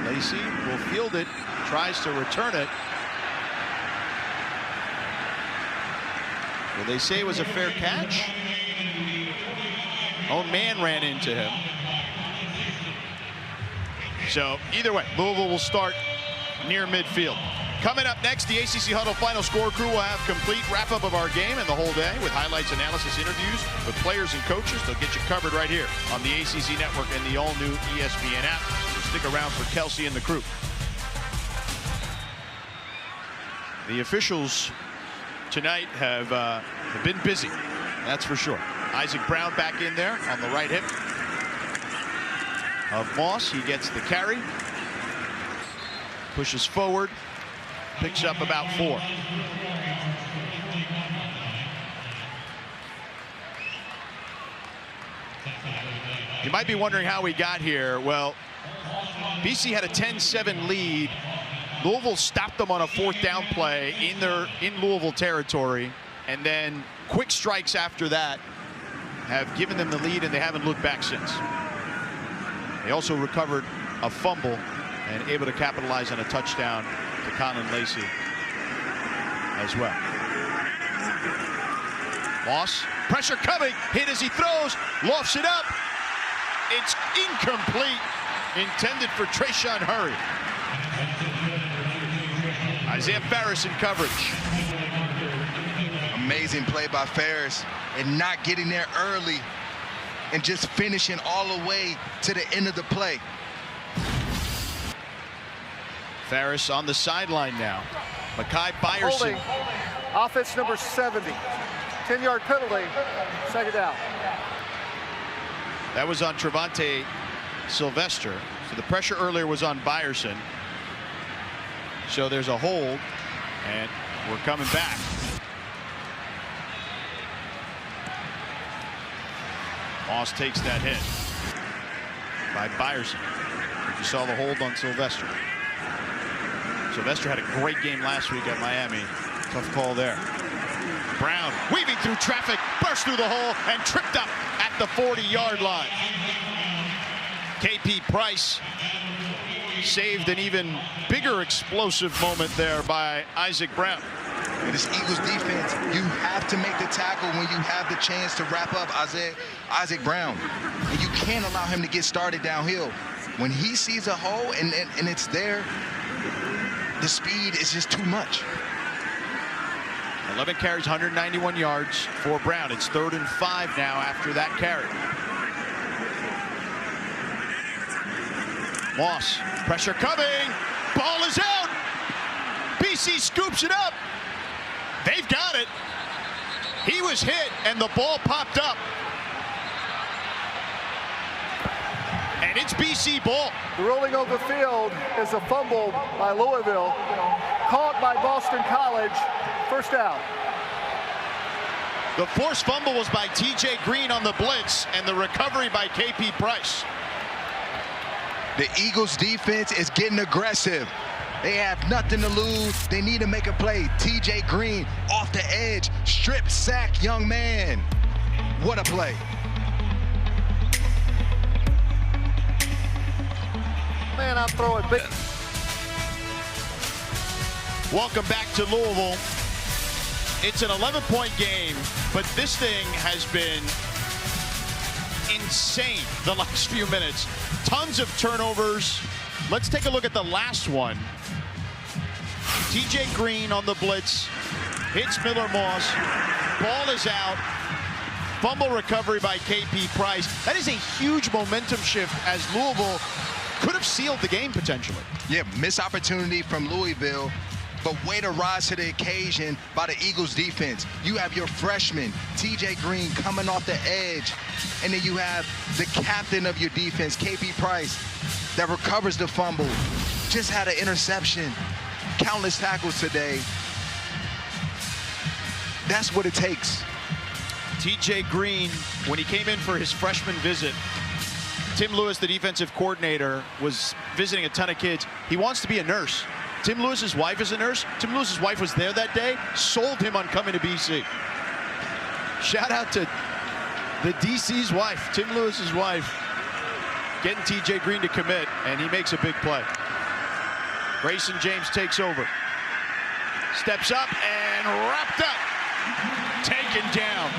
Speaker 1: Lacey will field it, tries to return it. Will they say it was a fair catch? Own man ran into him. So either way, Louisville will start near midfield. Coming up next, the ACC Huddle Final Score crew will have complete wrap-up of our game and the whole day with highlights, analysis, interviews with players and coaches. They'll get you covered right here on the ACC Network and the all-new ESPN app. So stick around for Kelsey and the crew. The officials tonight have been busy, that's for sure. Isaac Brown back in there on the right hip of Moss. He gets the carry, pushes forward, picks up about 4. You might be wondering how we got here. Well, BC had a 10-7 lead. Louisville stopped them on a 4th down play in Louisville territory, and then quick strikes after that have given them the lead, and they haven't looked back since. They also recovered a fumble and able to capitalize on a touchdown to Colin Lacey as well. Moss, pressure coming, hit as he throws, lofts it up. It's incomplete, intended for Trayshawn Hurry. Isaiah Ferris in coverage.
Speaker 2: Amazing play by Ferris and not getting there early and just finishing all the way to the end of the play.
Speaker 1: Ferris on the sideline now. Mekhi Byerson.
Speaker 4: Holding. Offense number 70. 10-yard penalty. Second down.
Speaker 1: That was on Trevante Sylvester. So the pressure earlier was on Byerson. So there's a hold, and we're coming back. Moss takes that hit by Byerson. You saw the hold on Sylvester. Sylvester had a great game last week at Miami. Tough call there. Brown weaving through traffic, burst through the hole, and tripped up at the 40-yard line. KP Price saved an even bigger explosive moment there by Isaac Brown.
Speaker 2: And this Eagles defense, you have to make the tackle when you have the chance to wrap up Isaac Brown. And you can't allow him to get started downhill. When he sees a hole and it's there, the speed is just too much.
Speaker 1: 11 carries, 191 yards for Brown. It's 3rd and 5 now after that carry. Moss, pressure coming. Ball is out. BC scoops it up. They've got it. He was hit and the ball popped up. And it's BC ball.
Speaker 4: Rolling on the field is a fumble by Louisville. Caught by Boston College. First down.
Speaker 1: The forced fumble was by TJ Green on the blitz, and the recovery by KP Price.
Speaker 2: The Eagles defense is getting aggressive. They have nothing to lose. They need to make a play. TJ Green off the edge, strip sack, young man. What a play.
Speaker 4: Man, I'm throwing big.
Speaker 1: Welcome back to Louisville. It's an 11-point game, but this thing has been insane the last few minutes. Tons of turnovers. Let's take a look at the last one. TJ Green on the blitz, hits Miller Moss, ball is out, fumble recovery by KP Price. That is a huge momentum shift as Louisville could have sealed the game potentially.
Speaker 2: Yeah, missed opportunity from Louisville, but way to rise to the occasion by the Eagles defense. You have your freshman, TJ Green, coming off the edge, and then you have the captain of your defense, KP Price, that recovers the fumble. Just had an interception. Countless tackles today. That's what it takes.
Speaker 1: TJ Green, when he came in for his freshman visit, Tim Lewis, the defensive coordinator, was visiting a ton of kids. He wants to be a nurse. Tim Lewis's wife is a nurse. Tim Lewis's wife was there that day, sold him on coming to BC. Shout out to the DC's wife, Tim Lewis's wife, getting TJ Green to commit, and he makes a big play. Grayson James takes over. Steps up and wrapped up. Taken down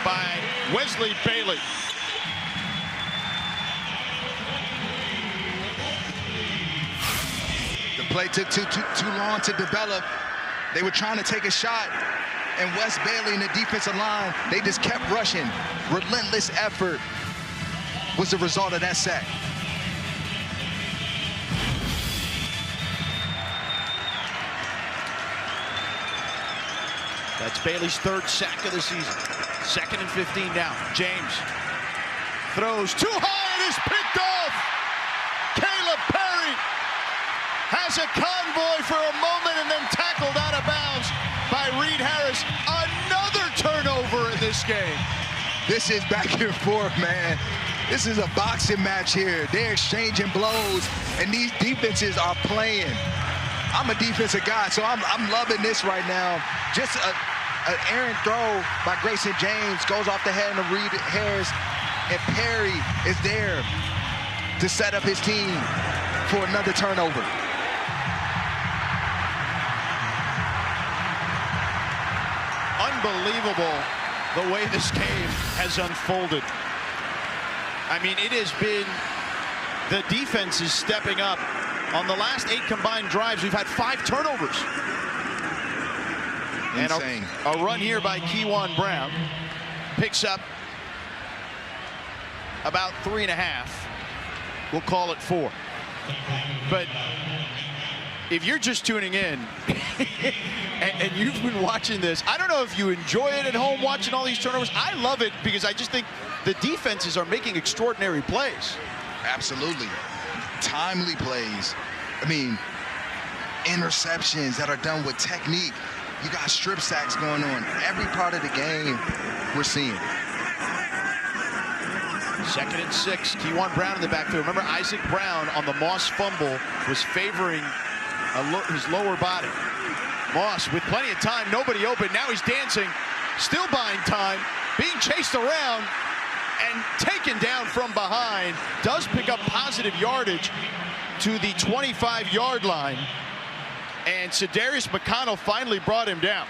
Speaker 1: by Wesley Bailey.
Speaker 2: The play took too long to develop. They were trying to take a shot, and Wes Bailey and the defensive line, they just kept rushing. Relentless effort was the result of that sack.
Speaker 1: That's Bailey's 3rd sack of the season. 2nd and 15 now. James throws too high and is picked off. Caleb Perry has a convoy for a moment and then tackled out of bounds by Reed Harris. Another turnover in this game.
Speaker 2: This is back and forth, man. This is a boxing match here. They're exchanging blows, and these defenses are playing. I'm a defensive guy, so I'm loving this right now. Just an errant throw by Grayson James goes off the head of Reed Harris, and Perry is there. to set up his team for another turnover.
Speaker 1: Unbelievable the way this game has unfolded. I mean, it has been, the defense is stepping up. On the last 8 combined drives, we've had 5 turnovers.
Speaker 2: Insane.
Speaker 1: And a run here by Kewan Brown picks up about 3.5. We'll call it 4. But if you're just tuning in and you've been watching this, I don't know if you enjoy it at home watching all these turnovers. I love it because I just think the defenses are making extraordinary plays.
Speaker 2: Absolutely. Timely plays. I mean, interceptions that are done with technique. You got strip sacks going on. Every part of the game we're seeing.
Speaker 1: 2nd and 6. Kewan Brown in the backfield. Remember, Isaac Brown on the Moss fumble was favoring his lower body. Moss with plenty of time, nobody open. Now he's dancing, still buying time, being chased around and taken down from behind. Does pick up positive yardage to the 25-yard line. And Cedarius McConnell finally brought him down.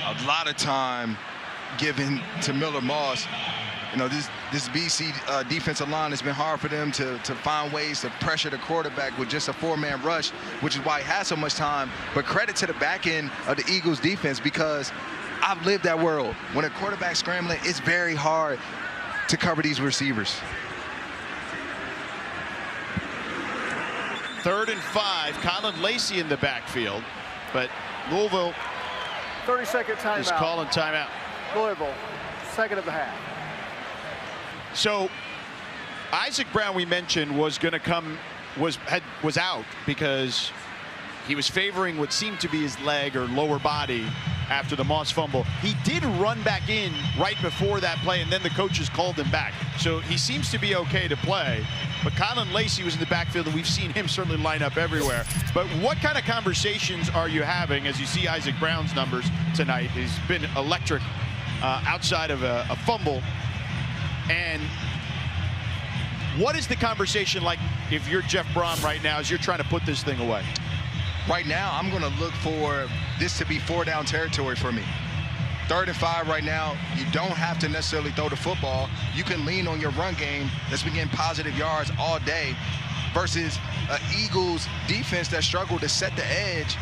Speaker 2: A lot of time given to Miller Moss. You know, this BC defensive line has been hard for them to find ways to pressure the quarterback with just a 4-man rush, which is why he has so much time. But credit to the back end of the Eagles defense, because I've lived that world. When a quarterback's scrambling, it's very hard to cover these receivers.
Speaker 1: 3rd and 5. Colin Lacey in the backfield, but Louisville
Speaker 4: 30-second timeout.
Speaker 1: is calling timeout.
Speaker 4: Louisville, 2nd of the half.
Speaker 1: So Isaac Brown, we mentioned, was going to come, was out because he was favoring what seemed to be his leg or lower body after the Moss fumble. He did run back in right before that play, and then the coaches called him back. So he seems to be okay to play. But Colin Lacey was in the backfield, and we've seen him certainly line up everywhere. But what kind of conversations are you having as you see Isaac Brown's numbers tonight? He's been electric outside of a fumble. And what is the conversation like if you're Jeff Brom right now as you're trying to put this thing away?
Speaker 2: Right now, I'm going to look for this to be 4-down territory for me. 3rd and 5 right now. You don't have to necessarily throw the football. You can lean on your run game that's been getting positive yards all day versus an Eagles defense that struggled to set the edge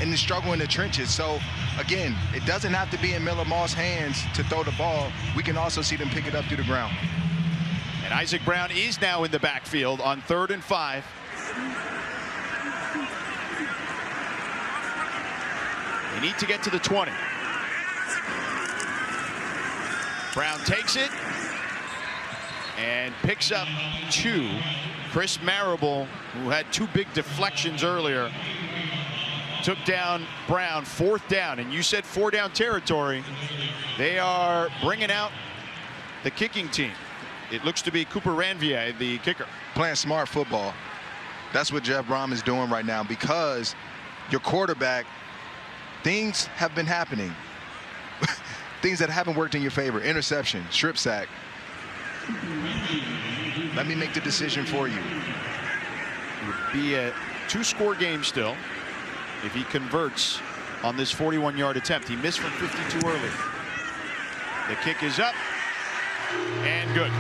Speaker 2: and the struggle in the trenches. So, again, it doesn't have to be in Miller Moss' hands to throw the ball. We can also see them pick it up through the ground.
Speaker 1: And Isaac Brown is now in the backfield on 3rd and 5. They need to get to the 20. Brown takes it and picks up 2. Chris Marable, who had 2 big deflections earlier, took down Brown. 4th down, and you said 4-down territory. They are bringing out the kicking team. It looks to be Cooper Ranvier, the kicker.
Speaker 2: Playing smart football. That's what Jeff Brom is doing right now, because your quarterback, things have been happening. Things that haven't worked in your favor. Interception, strip sack. Let me make the decision for you.
Speaker 1: It would be a 2-score game still if he converts on this 41-yard attempt. He missed from 52 early. The kick is up and good.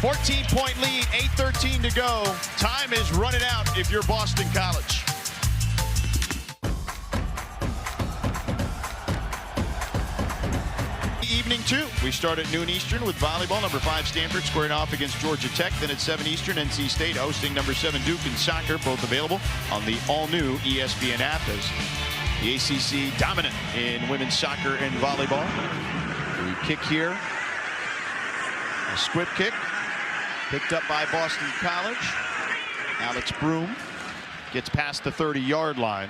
Speaker 1: 14-point lead, 8:13 to go. Time is running out if you're Boston College. Evening 2. We start at noon Eastern with volleyball. Number 5 Stanford squaring off against Georgia Tech. Then at 7 Eastern, NC State hosting number 7 Duke in soccer. Both available on the all-new ESPN app as the ACC dominant in women's soccer and volleyball. We kick here. A squib kick picked up by Boston College. Alex Broom gets past the 30-yard line.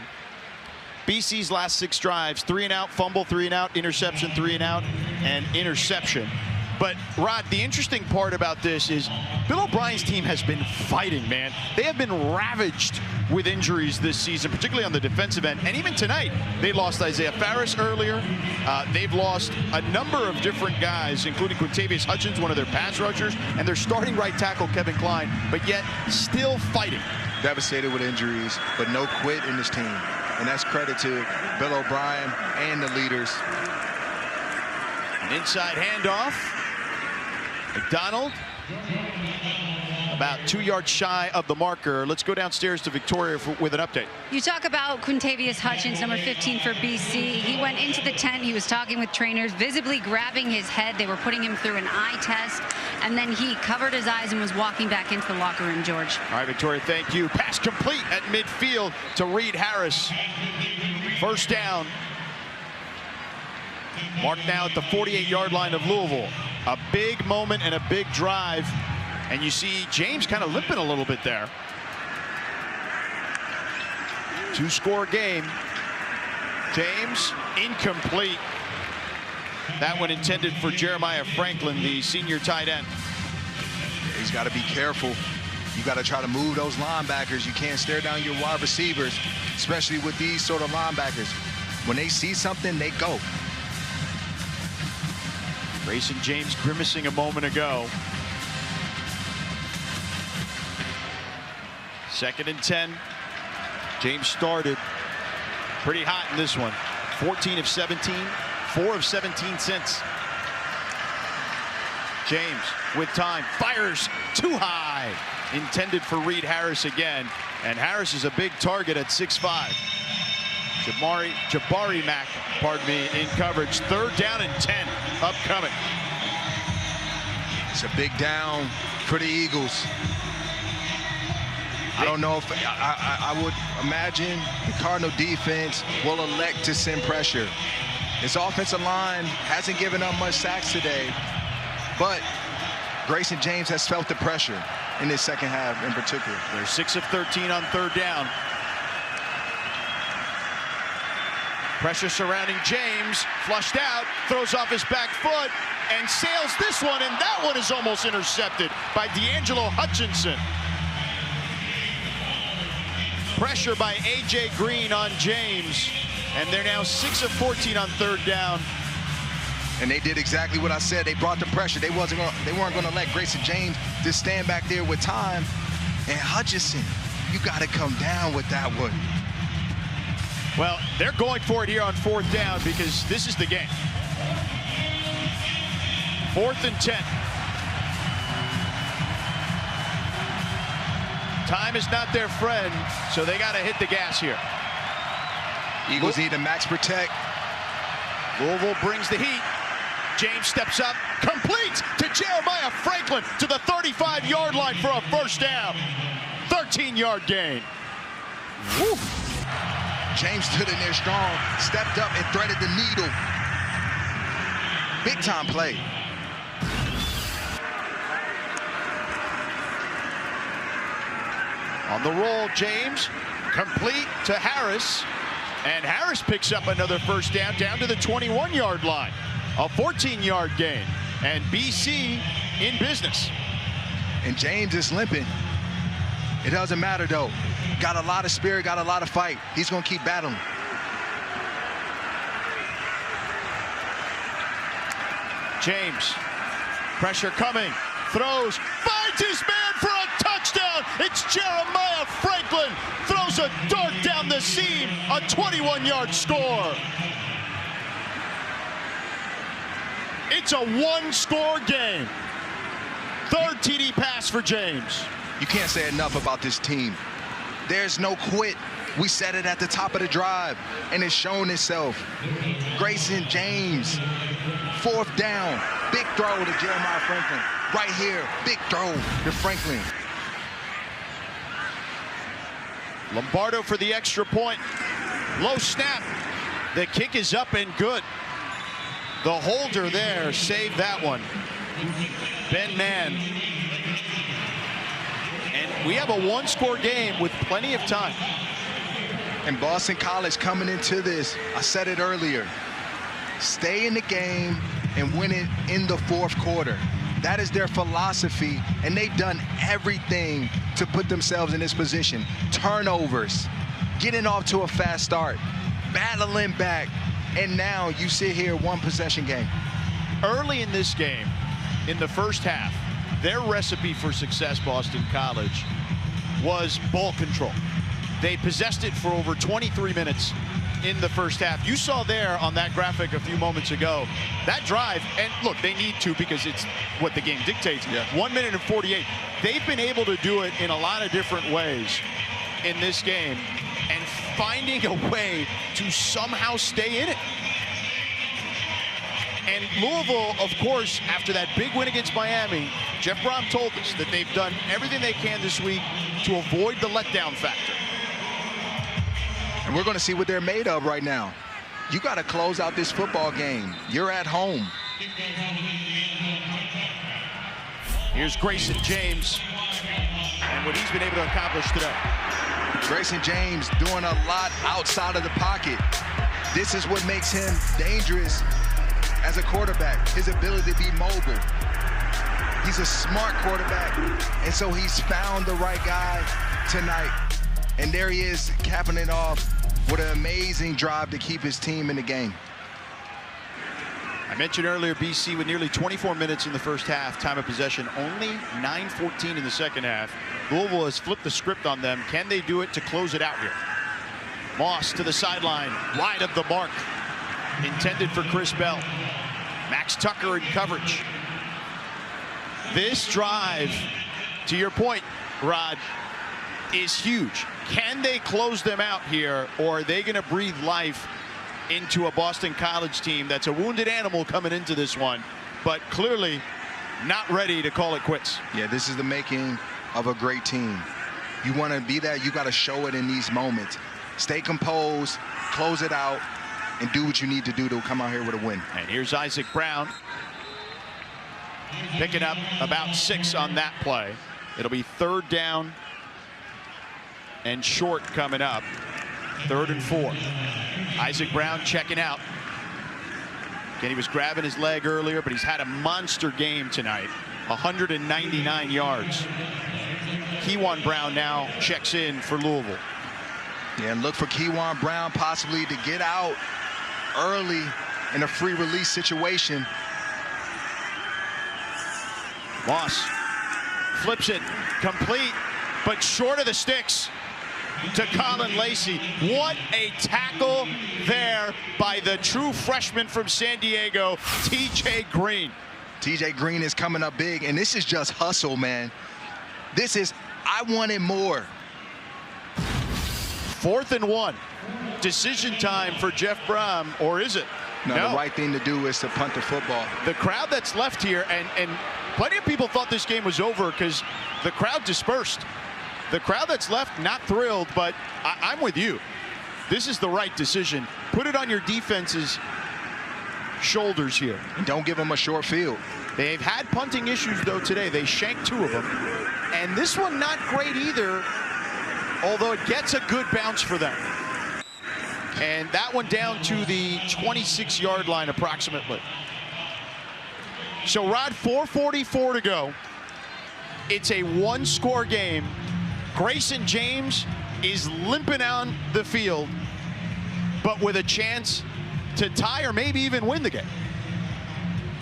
Speaker 1: BC's last 6 drives, 3 and out, fumble, 3 and out, interception, 3 and out, and interception. But, Rod, the interesting part about this is Bill O'Brien's team has been fighting, man. They have been ravaged with injuries this season, particularly on the defensive end. And even tonight, they lost Isaiah Farris earlier. They've lost a number of different guys, including Quintavious Hutchins, one of their pass rushers, and their starting right tackle, Kevin Klein, but yet still fighting.
Speaker 2: Devastated with injuries, but no quit in this team. And that's credit to Bill O'Brien and the leaders.
Speaker 1: An inside handoff. McDonald about 2 yards shy of the marker. Let's go downstairs to Victoria with an update.
Speaker 3: You talk about Quintavious Hutchins, number 15 for BC. He went into the tent. He was talking with trainers, visibly grabbing his head. They were putting him through an eye test, and then he covered his eyes and was walking back into the locker room, George.
Speaker 1: All right, Victoria, thank you. Pass complete at midfield to Reed Harris. First down. Marked now at the 48-yard line of Louisville. A big moment and a big drive. And you see James kind of limping a little bit there. 2-score game. James incomplete. That one intended for Jeremiah Franklin, the senior tight end.
Speaker 2: He's got to be careful. You got to try to move those linebackers. You can't stare down your wide receivers, especially with these sort of linebackers. When they see something, they go.
Speaker 1: Grayson James grimacing a moment ago. 2nd and 10. James started pretty hot in this one. 14 of 17, 4 of 17 since. James with time, fires too high. Intended for Reed Harris again. And Harris is a big target at 6'5". Jabari Mack, pardon me, in coverage. 3rd down and 10 upcoming.
Speaker 2: It's a big down for the Eagles. I don't know if I would imagine the Cardinal defense will elect to send pressure. His offensive line hasn't given up much sacks today, but Grayson James has felt the pressure in this second half in particular.
Speaker 1: They're 6 of 13 on 3rd down. Pressure surrounding James, flushed out, throws off his back foot, and sails this one, and that one is almost intercepted by D'Angelo Hutchinson. Pressure by A.J. Green on James, and they're now 6 of 14 on 3rd down.
Speaker 2: And they did exactly what I said. They brought the pressure. They weren't going to let Grayson James just stand back there with time. And Hutchinson, you got to come down with that one.
Speaker 1: Well, they're going for it here on 4th down because this is the game. 4th and 10. Time is not their friend, so they got to hit the gas here.
Speaker 2: Eagles need to max protect.
Speaker 1: Louisville brings the heat. James steps up, complete to Jeremiah Franklin to the 35-yard line for a 1st down. 13-yard gain.
Speaker 2: Woo. James stood in there strong, stepped up and threaded the needle. Big time play.
Speaker 1: On the roll, James, complete to Harris. And Harris picks up another 1st down to the 21-yard line. A 14-yard gain. And BC in business.
Speaker 2: And James is limping. It doesn't matter, though. Got a lot of spirit, got a lot of fight. He's going to keep battling.
Speaker 1: James, pressure coming, throws, finds his man for a touchdown. It's Jeremiah Franklin, throws a dart down the seam, a 21-yard score. It's a 1-score game. 3rd TD pass for James.
Speaker 2: You can't say enough about this team. There's no quit. We said it at the top of the drive, and it's shown itself. Grayson James, 4th down, big throw to Jeremiah Franklin. Right here, big throw to Franklin.
Speaker 1: Lombardo for the extra point. Low snap. The kick is up and good. The holder there saved that one. Ben Mann. And we have a 1-score game with plenty of time.
Speaker 2: And Boston College coming into this, I said it earlier, stay in the game, and win it in the fourth quarter. That is their philosophy, and they've done everything to put themselves in this position. Turnovers, getting off to a fast start, battling back, and now you sit here, one possession game.
Speaker 1: Early in this game, in the first half, their recipe for success, Boston College, was ball control. They possessed it for over 23 minutes in the first half. You saw there on that graphic a few moments ago, that drive, and look, they need to because it's what the game dictates.
Speaker 2: Yeah.
Speaker 1: 1 minute and 48. They've been able to do it in a lot of different ways in this game and finding a way to somehow stay in it. And Louisville, of course, after that big win against Miami, Jeff Brom told us that they've done everything they can this week to avoid the letdown factor.
Speaker 2: And we're going to see what they're made of right now. You got to close out this football game. You're at home.
Speaker 1: Here's Grayson James and what he's been able to accomplish today.
Speaker 2: Grayson James doing a lot outside of the pocket. This is what makes him dangerous as a quarterback, his ability to be mobile. He's a smart quarterback, and so he's found the right guy tonight. And there he is, capping it off with an amazing drive to keep his team in the game.
Speaker 1: I mentioned earlier BC with nearly 24 minutes in the first half, time of possession, only 9:14 in the second half. Louisville has flipped the script on them. Can they do it to close it out here? Moss to the sideline, wide of the mark. Intended for Chris Bell. Max Tucker in coverage. This drive, to your point, Rod, is huge. Can they close them out here, or are they going to breathe life into a Boston College team that's a wounded animal coming into this one, but clearly not ready to call it quits?
Speaker 2: Yeah, this is the making of a great team. You want to be that, you got to show it in these moments. Stay composed, close it out, and do what you need to do to come out here with a win.
Speaker 1: And here's Isaac Brown picking up about 6 on that play. It'll be 3rd down and short coming up. 3rd and 4. Isaac Brown checking out. Again, he was grabbing his leg earlier, but he's had a monster game tonight. 199 yards. Kewan Brown now checks in for Louisville.
Speaker 2: Yeah, and look for Kewan Brown possibly to get out early in a free release situation.
Speaker 1: Moss flips it complete, but short of the sticks to Colin Lacey. What a tackle there by the true freshman from San Diego, TJ Green.
Speaker 2: TJ Green is coming up big, and this is just hustle, man. This is, I wanted more.
Speaker 1: 4th and 1. Decision time for Jeff Brom, or is it?
Speaker 2: No, the right thing to do is to punt the football.
Speaker 1: The crowd that's left here, and plenty of people thought this game was over because the crowd dispersed. The crowd that's left, not thrilled, but I'm with you. This is the right decision. Put it on your defense's shoulders here.
Speaker 2: Don't give them a short field.
Speaker 1: They've had punting issues, though, today. They shanked 2 of them. And this one not great either, although it gets a good bounce for them. And that one down to the 26-yard line approximately. So, Rod, 4:44 to go. It's a 1-score game. Grayson James is limping on the field, but with a chance to tie or maybe even win the game.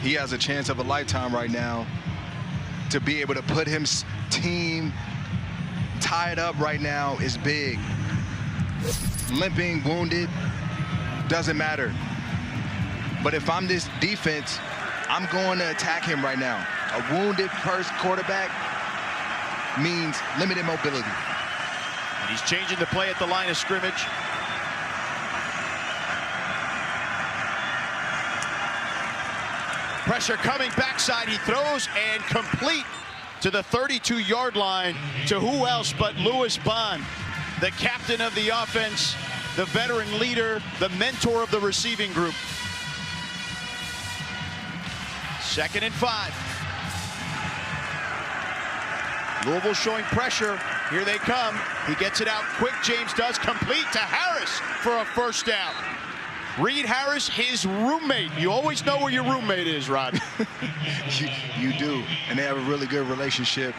Speaker 2: He has a chance of a lifetime right now to be able to put his team tied up right now is big. Limping, wounded, doesn't matter. But if I'm this defense, I'm going to attack him right now. A wounded quarterback means limited mobility.
Speaker 1: And he's changing the play at the line of scrimmage. Pressure coming backside. He throws and complete to the 32-yard line to who else but Louis Bond, the captain of the offense, the veteran leader, the mentor of the receiving group. 2nd and 5. Louisville showing pressure. Here they come. He gets it out quick. James does, complete to Harris for a 1st down. Reed Harris, his roommate. You always know where your roommate is, Rod.
Speaker 2: you do, and they have a really good relationship.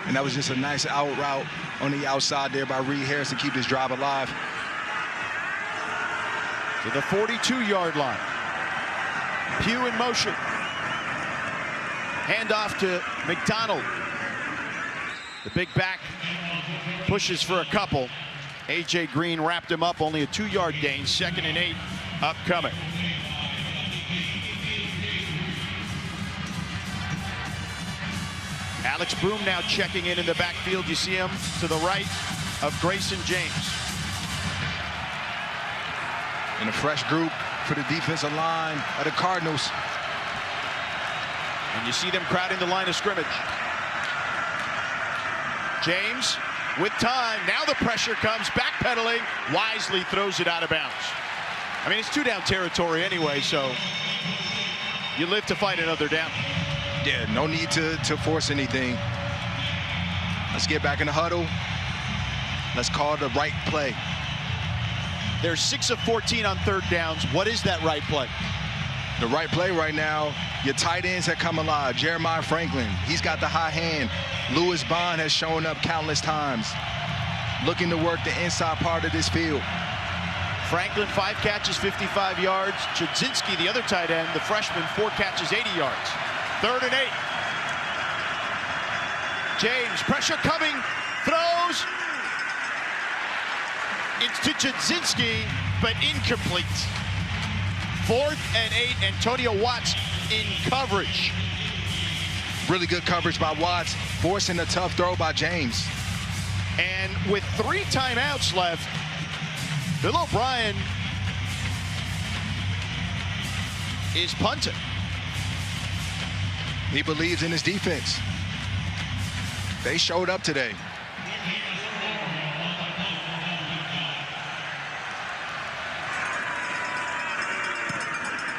Speaker 2: And that was just a nice out route on the outside there by Reed Harris to keep this drive alive.
Speaker 1: To the 42-yard line. Pugh in motion. Handoff to McDonald. The big back pushes for a couple. A.J. Green wrapped him up, only a 2-yard gain. 2nd and 8 upcoming. Alex Broom now checking in the backfield. You see him to the right of Grayson James.
Speaker 2: And a fresh group for the defensive line of the Cardinals.
Speaker 1: And you see them crowding the line of scrimmage. James with time. Now the pressure comes. Backpedaling. Wisely throws it out of bounds. I mean, it's 2-down territory anyway, so you live to fight another down.
Speaker 2: Yeah, no need to force anything. Let's get back in the huddle. Let's call the right play.
Speaker 1: They're 6 of 14 on 3rd downs. What is that right play?
Speaker 2: The right play right now, your tight ends have come alive. Jeremiah Franklin, he's got the high hand. Lewis Bond has shown up countless times, looking to work the inside part of this field.
Speaker 1: Franklin, 5 catches, 55 yards. Chudzinski, the other tight end, the freshman, 4 catches, 80 yards. 3rd and 8. James, pressure coming, throws. It's to Chudzinski, but incomplete. 4th and 8, Antonio Watts in coverage.
Speaker 2: Really good coverage by Watts, forcing a tough throw by James.
Speaker 1: And with 3 timeouts left, Bill O'Brien is punting.
Speaker 2: He believes in his defense. They showed up today.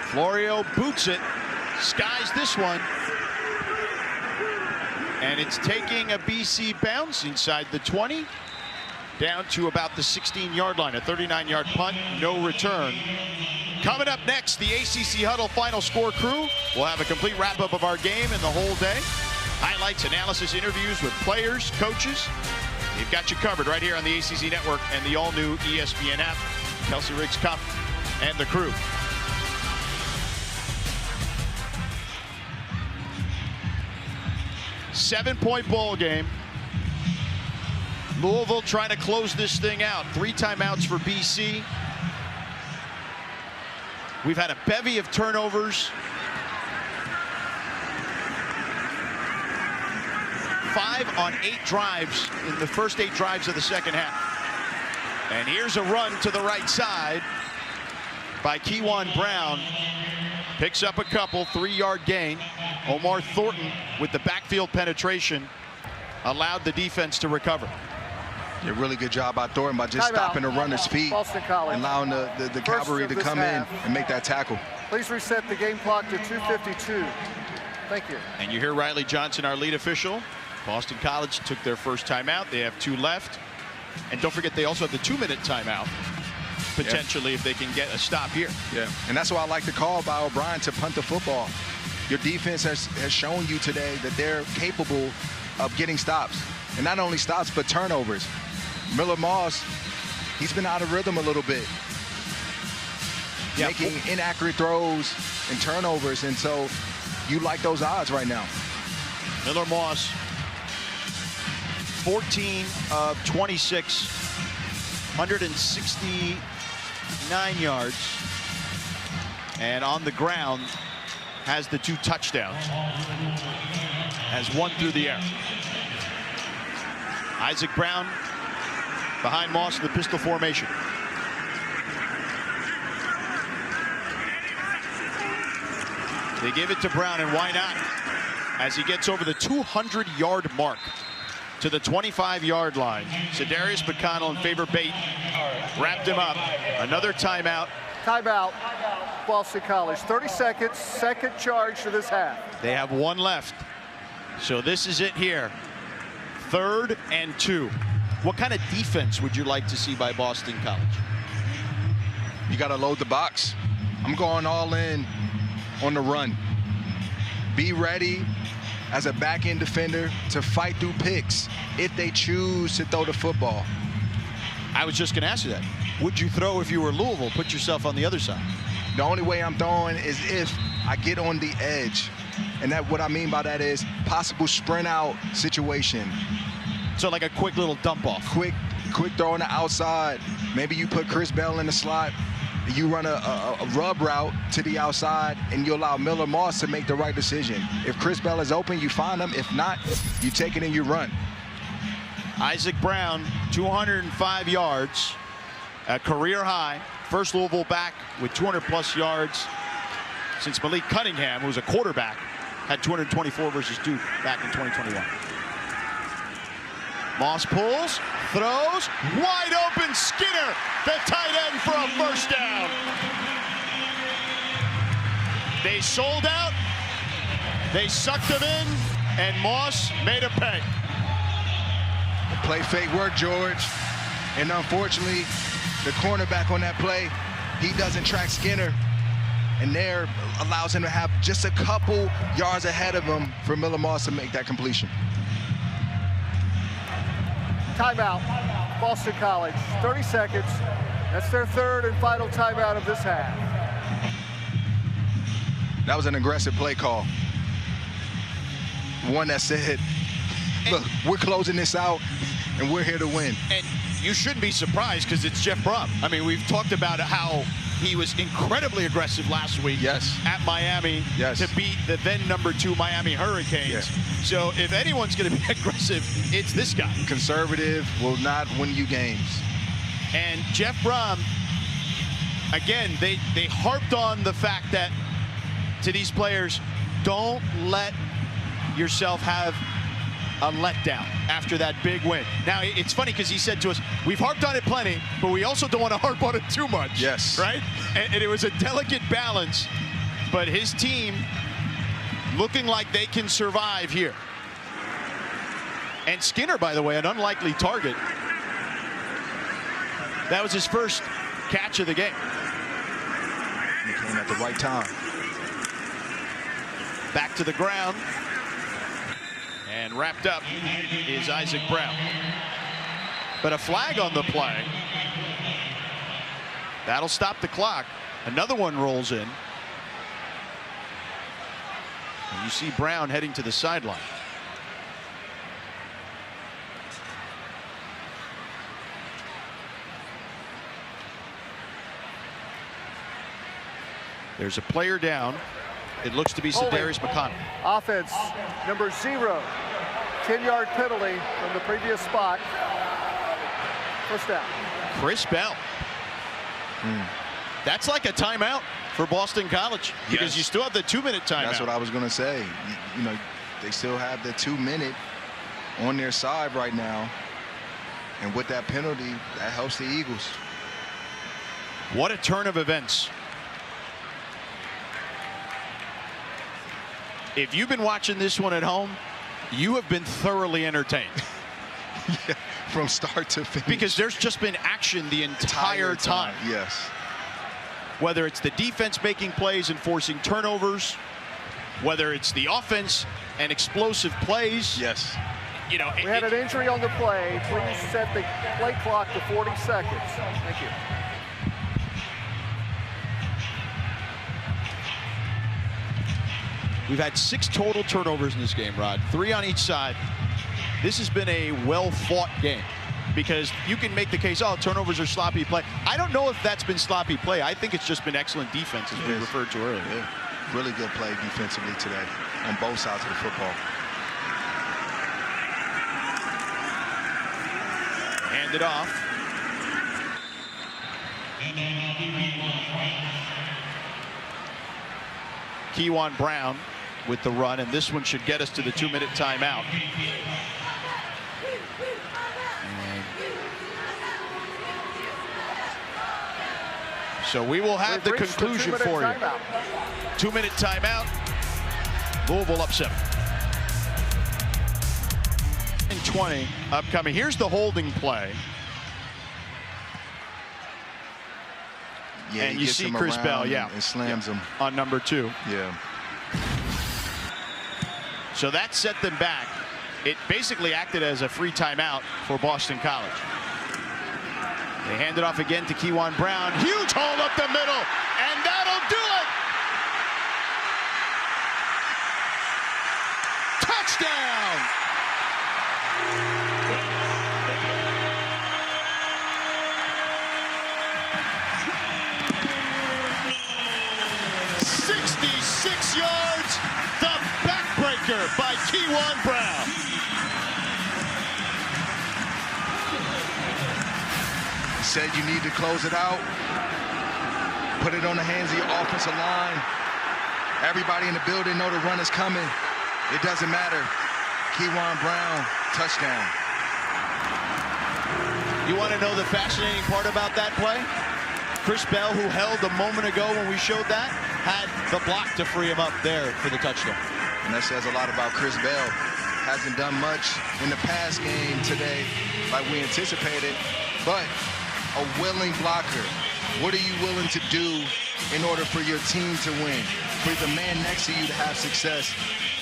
Speaker 1: Florio boots it, skies this one. And it's taking a BC bounce inside the 20, down to about the 16-yard line. A 39-yard punt, no return. Coming up next, the ACC Huddle Final Score crew. We'll have a complete wrap-up of our game and the whole day. Highlights, analysis, interviews with players, coaches. We've got you covered right here on the ACC Network and the all-new ESPN app. Kelsey Riggs Cup and the crew. Seven-point ball game. Louisville trying to close this thing out. 3 timeouts for BC. We've had a bevy of turnovers. 5 on 8 drives in the first 8 drives of the second half. And here's a run to the right side by Kewan Brown. Picks up a couple, 3-yard gain. Omar Thornton with the backfield penetration allowed the defense to recover.
Speaker 2: A really good job by Thornton by just stopping the runner's feet and allowing the cavalry to come in and make that tackle.
Speaker 4: Please reset the game clock to 2:52. Thank you.
Speaker 1: And you hear Riley Johnson, our lead official. Boston College took their first timeout. They have 2 left. And don't forget, they also have the 2-minute timeout, potentially, if they can get a stop here.
Speaker 2: Yeah, and that's why I like the call by O'Brien to punt the football. Your defense has shown you today that they're capable of getting stops. And not only stops, but turnovers. Miller Moss, he's been out of rhythm a little bit. Making inaccurate throws and turnovers, and so you like those odds right now.
Speaker 1: Miller Moss, 14 of 26, 169 yards, and on the ground has the 2 touchdowns, has 1 through the air. Isaac Brown behind Moss in the pistol formation. They give it to Brown, and why not? As he gets over the 200-yard mark to the 25-yard line. Sedarius McConnell and Faber Bate wrapped him up. Another timeout.
Speaker 4: Timeout, Boston College. 30 seconds, second charge for this half.
Speaker 1: They have 1 left. So this is it here. 3rd and 2. What kind of defense would you like to see by Boston College?
Speaker 2: You got to load the box. I'm going all in on the run. Be ready as a back-end defender to fight through picks if they choose to throw the football.
Speaker 1: I was just going to ask you that. Would you throw if you were Louisville? Put yourself on the other side.
Speaker 2: The only way I'm throwing is if I get on the edge. And that what I mean by that is possible sprint out situation.
Speaker 1: So like a quick little dump off.
Speaker 2: Quick throw on the outside. Maybe you put Chris Bell in the slot. You run a rub route to the outside, and you allow Miller Moss to make the right decision. If Chris Bell is open, you find him. If not, you take it and you run.
Speaker 1: Isaac Brown, 205 yards, a career high. First Louisville back with 200-plus yards since Malik Cunningham, who was a quarterback, had 224 versus Duke back in 2021. Moss pulls, throws, wide open Skinner, the tight end for a first down. They sold out, they sucked him in, and Moss made a pay.
Speaker 2: Play fake work, George. And unfortunately, the cornerback on that play, he doesn't track Skinner. And there allows him to have just a couple yards ahead of him for Miller Moss to make that completion.
Speaker 4: Timeout, Boston College, 30 seconds. That's their third and final timeout of this half.
Speaker 2: That was an aggressive play call. One that said, look, we're closing this out, and we're here to win.
Speaker 1: And you shouldn't be surprised because it's Jeff Brom. I mean, we've talked about how he was incredibly aggressive last week at Miami to beat the then #2 Miami Hurricanes.
Speaker 2: Yes.
Speaker 1: So if anyone's going to be aggressive, it's this guy.
Speaker 2: Conservative will not win you games.
Speaker 1: And Jeff Brom, again, they harped on the fact that to these players, don't let yourself have a letdown after that big win. Now, it's funny because he said to us, we've harped on it plenty, but we also don't want to harp on it too much.
Speaker 2: Yes.
Speaker 1: Right? And it was a delicate balance, but his team looking like they can survive here. And Skinner, by the way, an unlikely target. That was his first catch of the game.
Speaker 2: He came at the right time.
Speaker 1: Back to the ground. And wrapped up is Isaac Brown. But a flag on the play. That'll stop the clock. Another one rolls in. And you see Brown heading to the sideline. There's a player down. It looks to be Sedarius McConnell.
Speaker 4: Offense, number 0. 10-yard penalty from the previous spot. First down.
Speaker 1: Chris Bell. That's like a timeout for Boston College because you still have the 2-minute timeout.
Speaker 2: That's what I was going to say. You know, they still have the 2-minute on their side right now. And with that penalty, that helps the Eagles.
Speaker 1: What a turn of events. If you've been watching this one at home, you have been thoroughly entertained.
Speaker 2: Yeah, from start to finish.
Speaker 1: Because there's just been action the entire time.
Speaker 2: Yes.
Speaker 1: Whether it's the defense making plays and forcing turnovers, whether it's the offense and explosive plays.
Speaker 2: Yes.
Speaker 4: You know, we had an injury on the play. Please set the play clock to 40 seconds. Thank you.
Speaker 1: We've had 6 total turnovers in this game, Rod. 3 on each side. This has been a well-fought game because you can make the case, oh, turnovers are sloppy play. I don't know if that's been sloppy play. I think it's just been excellent defense, as we referred to earlier.
Speaker 2: Yeah. Really good play defensively today on both sides of the football.
Speaker 1: Hand it off. Kewan Brown with the run, and this one should get us to the 2-minute timeout. And so we will have the conclusion for you. 2-minute timeout. Louisville up 7. And 20 upcoming. Here's the holding play.
Speaker 2: Yeah,
Speaker 1: and you see Chris Bell,
Speaker 2: and slams him
Speaker 1: on number 2.
Speaker 2: Yeah.
Speaker 1: So that set them back. It basically acted as a free timeout for Boston College. They hand it off again to Kewan Brown. Huge hole up the middle, and that'll do it. Touchdown. "66 yards, the backbreaker by Kewan Brown."
Speaker 2: Said you need to close it out, put it on the hands of your offensive line. Everybody in the building know the run is coming. It doesn't matter. Kewan Brown, touchdown.
Speaker 1: You want to know the fascinating part about that play? Chris Bell, who held a moment ago when we showed that, had the block to free him up there for the touchdown.
Speaker 2: And that says a lot about Chris Bell. Hasn't done much in the pass game today like we anticipated, but a willing blocker. What are you willing to do in order for your team to win? For the man next to you to have success.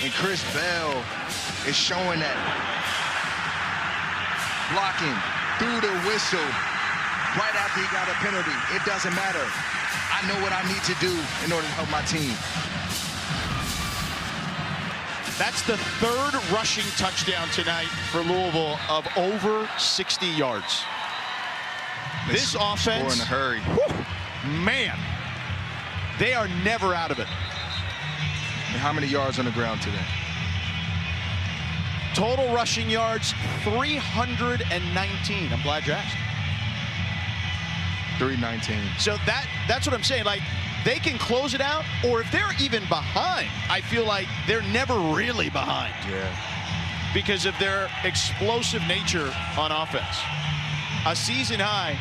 Speaker 2: And Chris Bell is showing that. Blocking through the whistle right after he got a penalty. It doesn't matter. I know what I need to do in order to help my team.
Speaker 1: That's the 3rd rushing touchdown tonight for Louisville of over 60 yards. This offense,
Speaker 2: score in a hurry.
Speaker 1: Man, they are never out of it.
Speaker 2: And how many yards on the ground today?
Speaker 1: Total rushing yards, 319. I'm glad you asked.
Speaker 2: 319.
Speaker 1: So that's what I'm saying. Like, they can close it out, or if they're even behind, I feel like they're never really behind.
Speaker 2: Yeah.
Speaker 1: Because of their explosive nature on offense. A season high,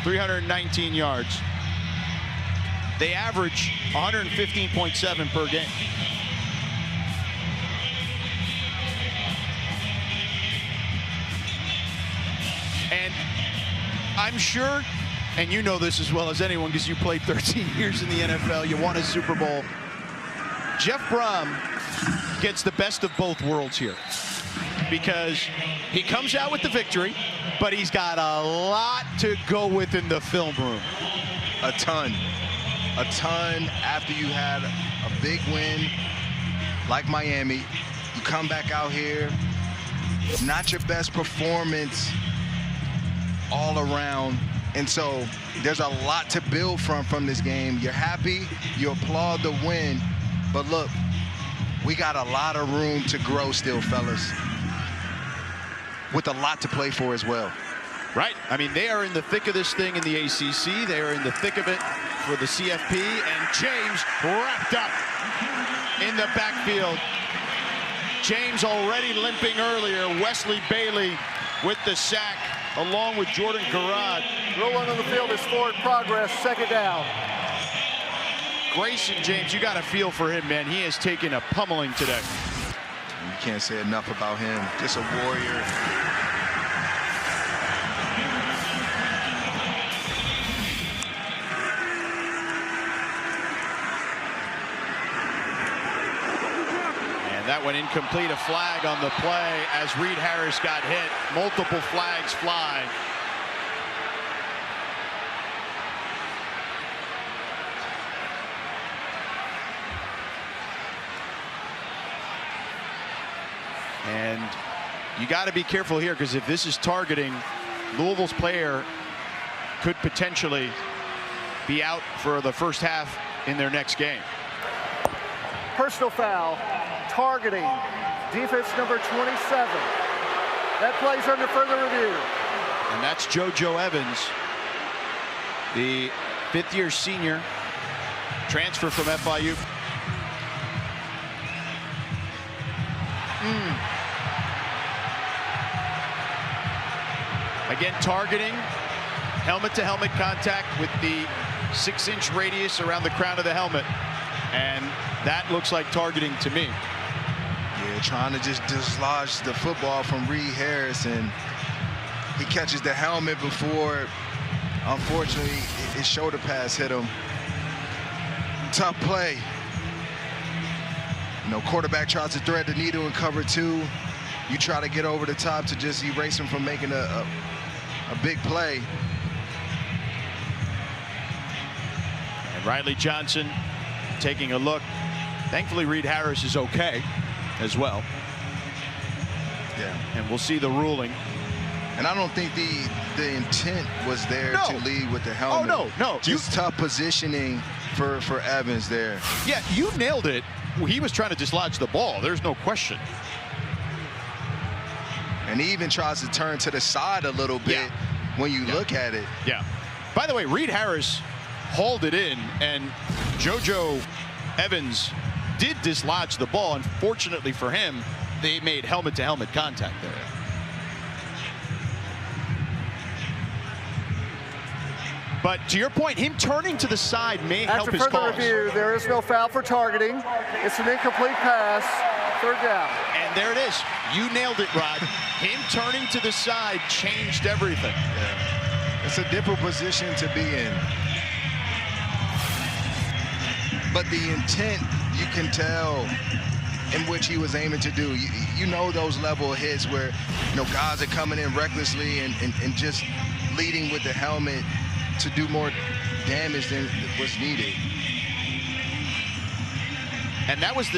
Speaker 1: 319 yards. They average 115.7 per game. And I'm sure, and you know this as well as anyone because you played 13 years in the NFL, you won a Super Bowl. Jeff Brom gets the best of both worlds here because he comes out with the victory, but he's got a lot to go with in the film room.
Speaker 2: A ton after you had a big win like Miami. You come back out here, not your best performance all around. And so there's a lot to build from this game. You're happy, you applaud the win, but look, we got a lot of room to grow still, fellas, with a lot to play for as well.
Speaker 1: Right. I mean, they are in the thick of this thing in the ACC. They are in the thick of it for the CFP. And James wrapped up in the backfield. James already limping earlier. Wesley Bailey with the sack, along with Jordan Garrod.
Speaker 4: Rolling on the field is forward progress, 2nd down.
Speaker 1: Grayson James, you got a feel for him, man. He has taken a pummeling today.
Speaker 2: You can't say enough about him. Just a warrior.
Speaker 1: That went incomplete, a flag on the play as Reed Harris got hit. Multiple flags fly. And you got to be careful here because if this is targeting, Louisville's player could potentially be out for the first half in their next game.
Speaker 4: Personal foul. Targeting, defense number 27. That play's under further review.
Speaker 1: And that's JoJo Evans, the 5th-year senior, transfer from FIU. Again, targeting, helmet-to-helmet contact with the 6-inch radius around the crown of the helmet. And that looks like targeting to me.
Speaker 2: Yeah, trying to just dislodge the football from Reed Harris, and he catches the helmet before Unfortunately, his shoulder pass hit him. Tough play. You know, quarterback tries to thread the needle in cover 2. You try to get over the top to just erase him from making a big play.
Speaker 1: And Riley Johnson taking a look. Thankfully, Reed Harris is okay as well.
Speaker 2: Yeah.
Speaker 1: And we'll see the ruling.
Speaker 2: And I don't think the intent was there to lead with the helmet.
Speaker 1: Oh, no.
Speaker 2: Just tough positioning for Evans there.
Speaker 1: Yeah, you nailed it. He was trying to dislodge the ball. There's no question.
Speaker 2: And he even tries to turn to the side a little bit when you look at it.
Speaker 1: Yeah. By the way, Reed Harris hauled it in, and JoJo Evans did dislodge the ball. Unfortunately for him, they made helmet-to-helmet contact there. But to your point, him turning to the side may help his cause.
Speaker 4: After further review, there is no foul for targeting. It's an incomplete pass. 3rd down.
Speaker 1: And there it is. You nailed it, Rod. Him turning to the side changed everything.
Speaker 2: Yeah. It's a different position to be in. But the intent, you can tell in which he was aiming to do. You know those level of hits where, you know, guys are coming in recklessly and just leading with the helmet to do more damage than was needed.
Speaker 1: And that was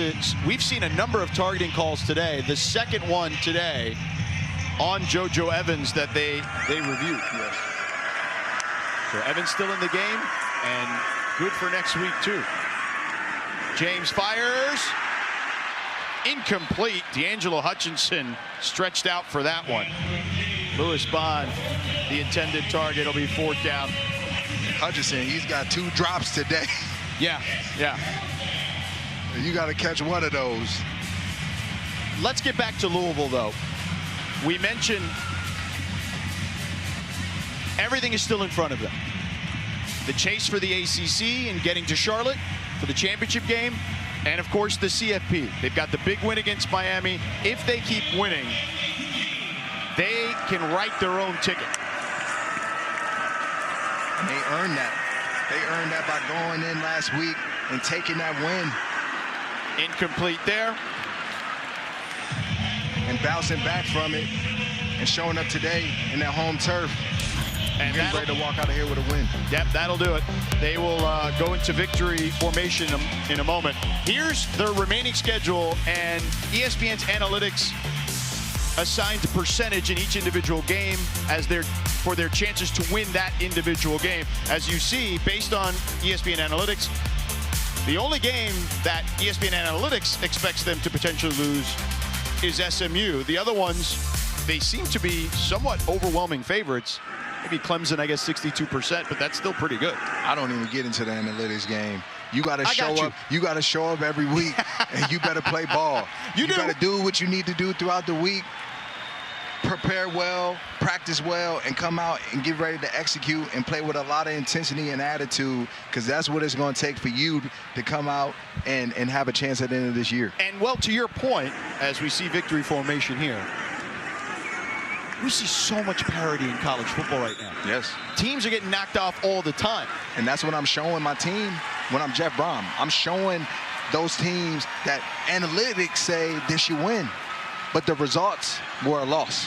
Speaker 1: we've seen a number of targeting calls today. The second one today on JoJo Evans that they reviewed.
Speaker 2: Yes.
Speaker 1: So Evans still in the game and good for next week too. James fires. Incomplete. D'Angelo Hutchinson stretched out for that one. Lewis Bond, the intended target, will be 4th down.
Speaker 2: Hutchinson, he's got 2 drops today.
Speaker 1: Yeah.
Speaker 2: You got to catch one of those.
Speaker 1: Let's get back to Louisville, though. We mentioned everything is still in front of them. The chase for the ACC and getting to Charlotte for the championship game, and of course the CFP. They've got the big win against Miami. If they keep winning, they can write their own ticket.
Speaker 2: And they earned that. They earned that by going in last week and taking that win.
Speaker 1: Incomplete there.
Speaker 2: And bouncing back from it and showing up today in their home turf. And getting ready to walk out of here with a win.
Speaker 1: Yep, that'll do it. They will go into victory formation in a moment. Here's their remaining schedule, and ESPN's analytics assigned a percentage in each individual game for their chances to win that individual game. As you see, based on ESPN analytics, the only game that ESPN analytics expects them to potentially lose is SMU. The other ones, they seem to be somewhat overwhelming favorites. Maybe Clemson, I guess 62%, but that's still pretty good.
Speaker 2: I don't even get into the analytics game. You got to show up. You got to show up every week, and you better play ball. You got to do what you need to do throughout the week. Prepare well, practice well, and come out and get ready to execute and play with a lot of intensity and attitude, because that's what it's going to take for you to come out and have a chance at the end of this year.
Speaker 1: And, well, to your point, as we see victory formation here, we see so much parity in college football right now.
Speaker 2: Yes.
Speaker 1: Teams are getting knocked off all the time.
Speaker 2: And that's what I'm showing my team when I'm Jeff Brom. I'm showing those teams that analytics say they should win, but the results were a loss.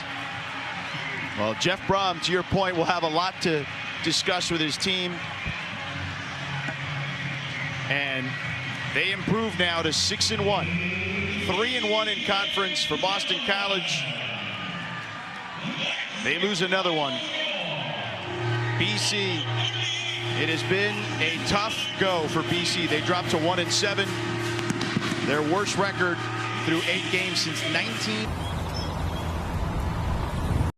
Speaker 1: Well, Jeff Brom, to your point, will have a lot to discuss with his team. And they improve now to 6-1. 3-1 in conference for Boston College. They lose another one. BC, it has been a tough go for BC. They dropped to 1-7. Their worst record through 8 games since 19.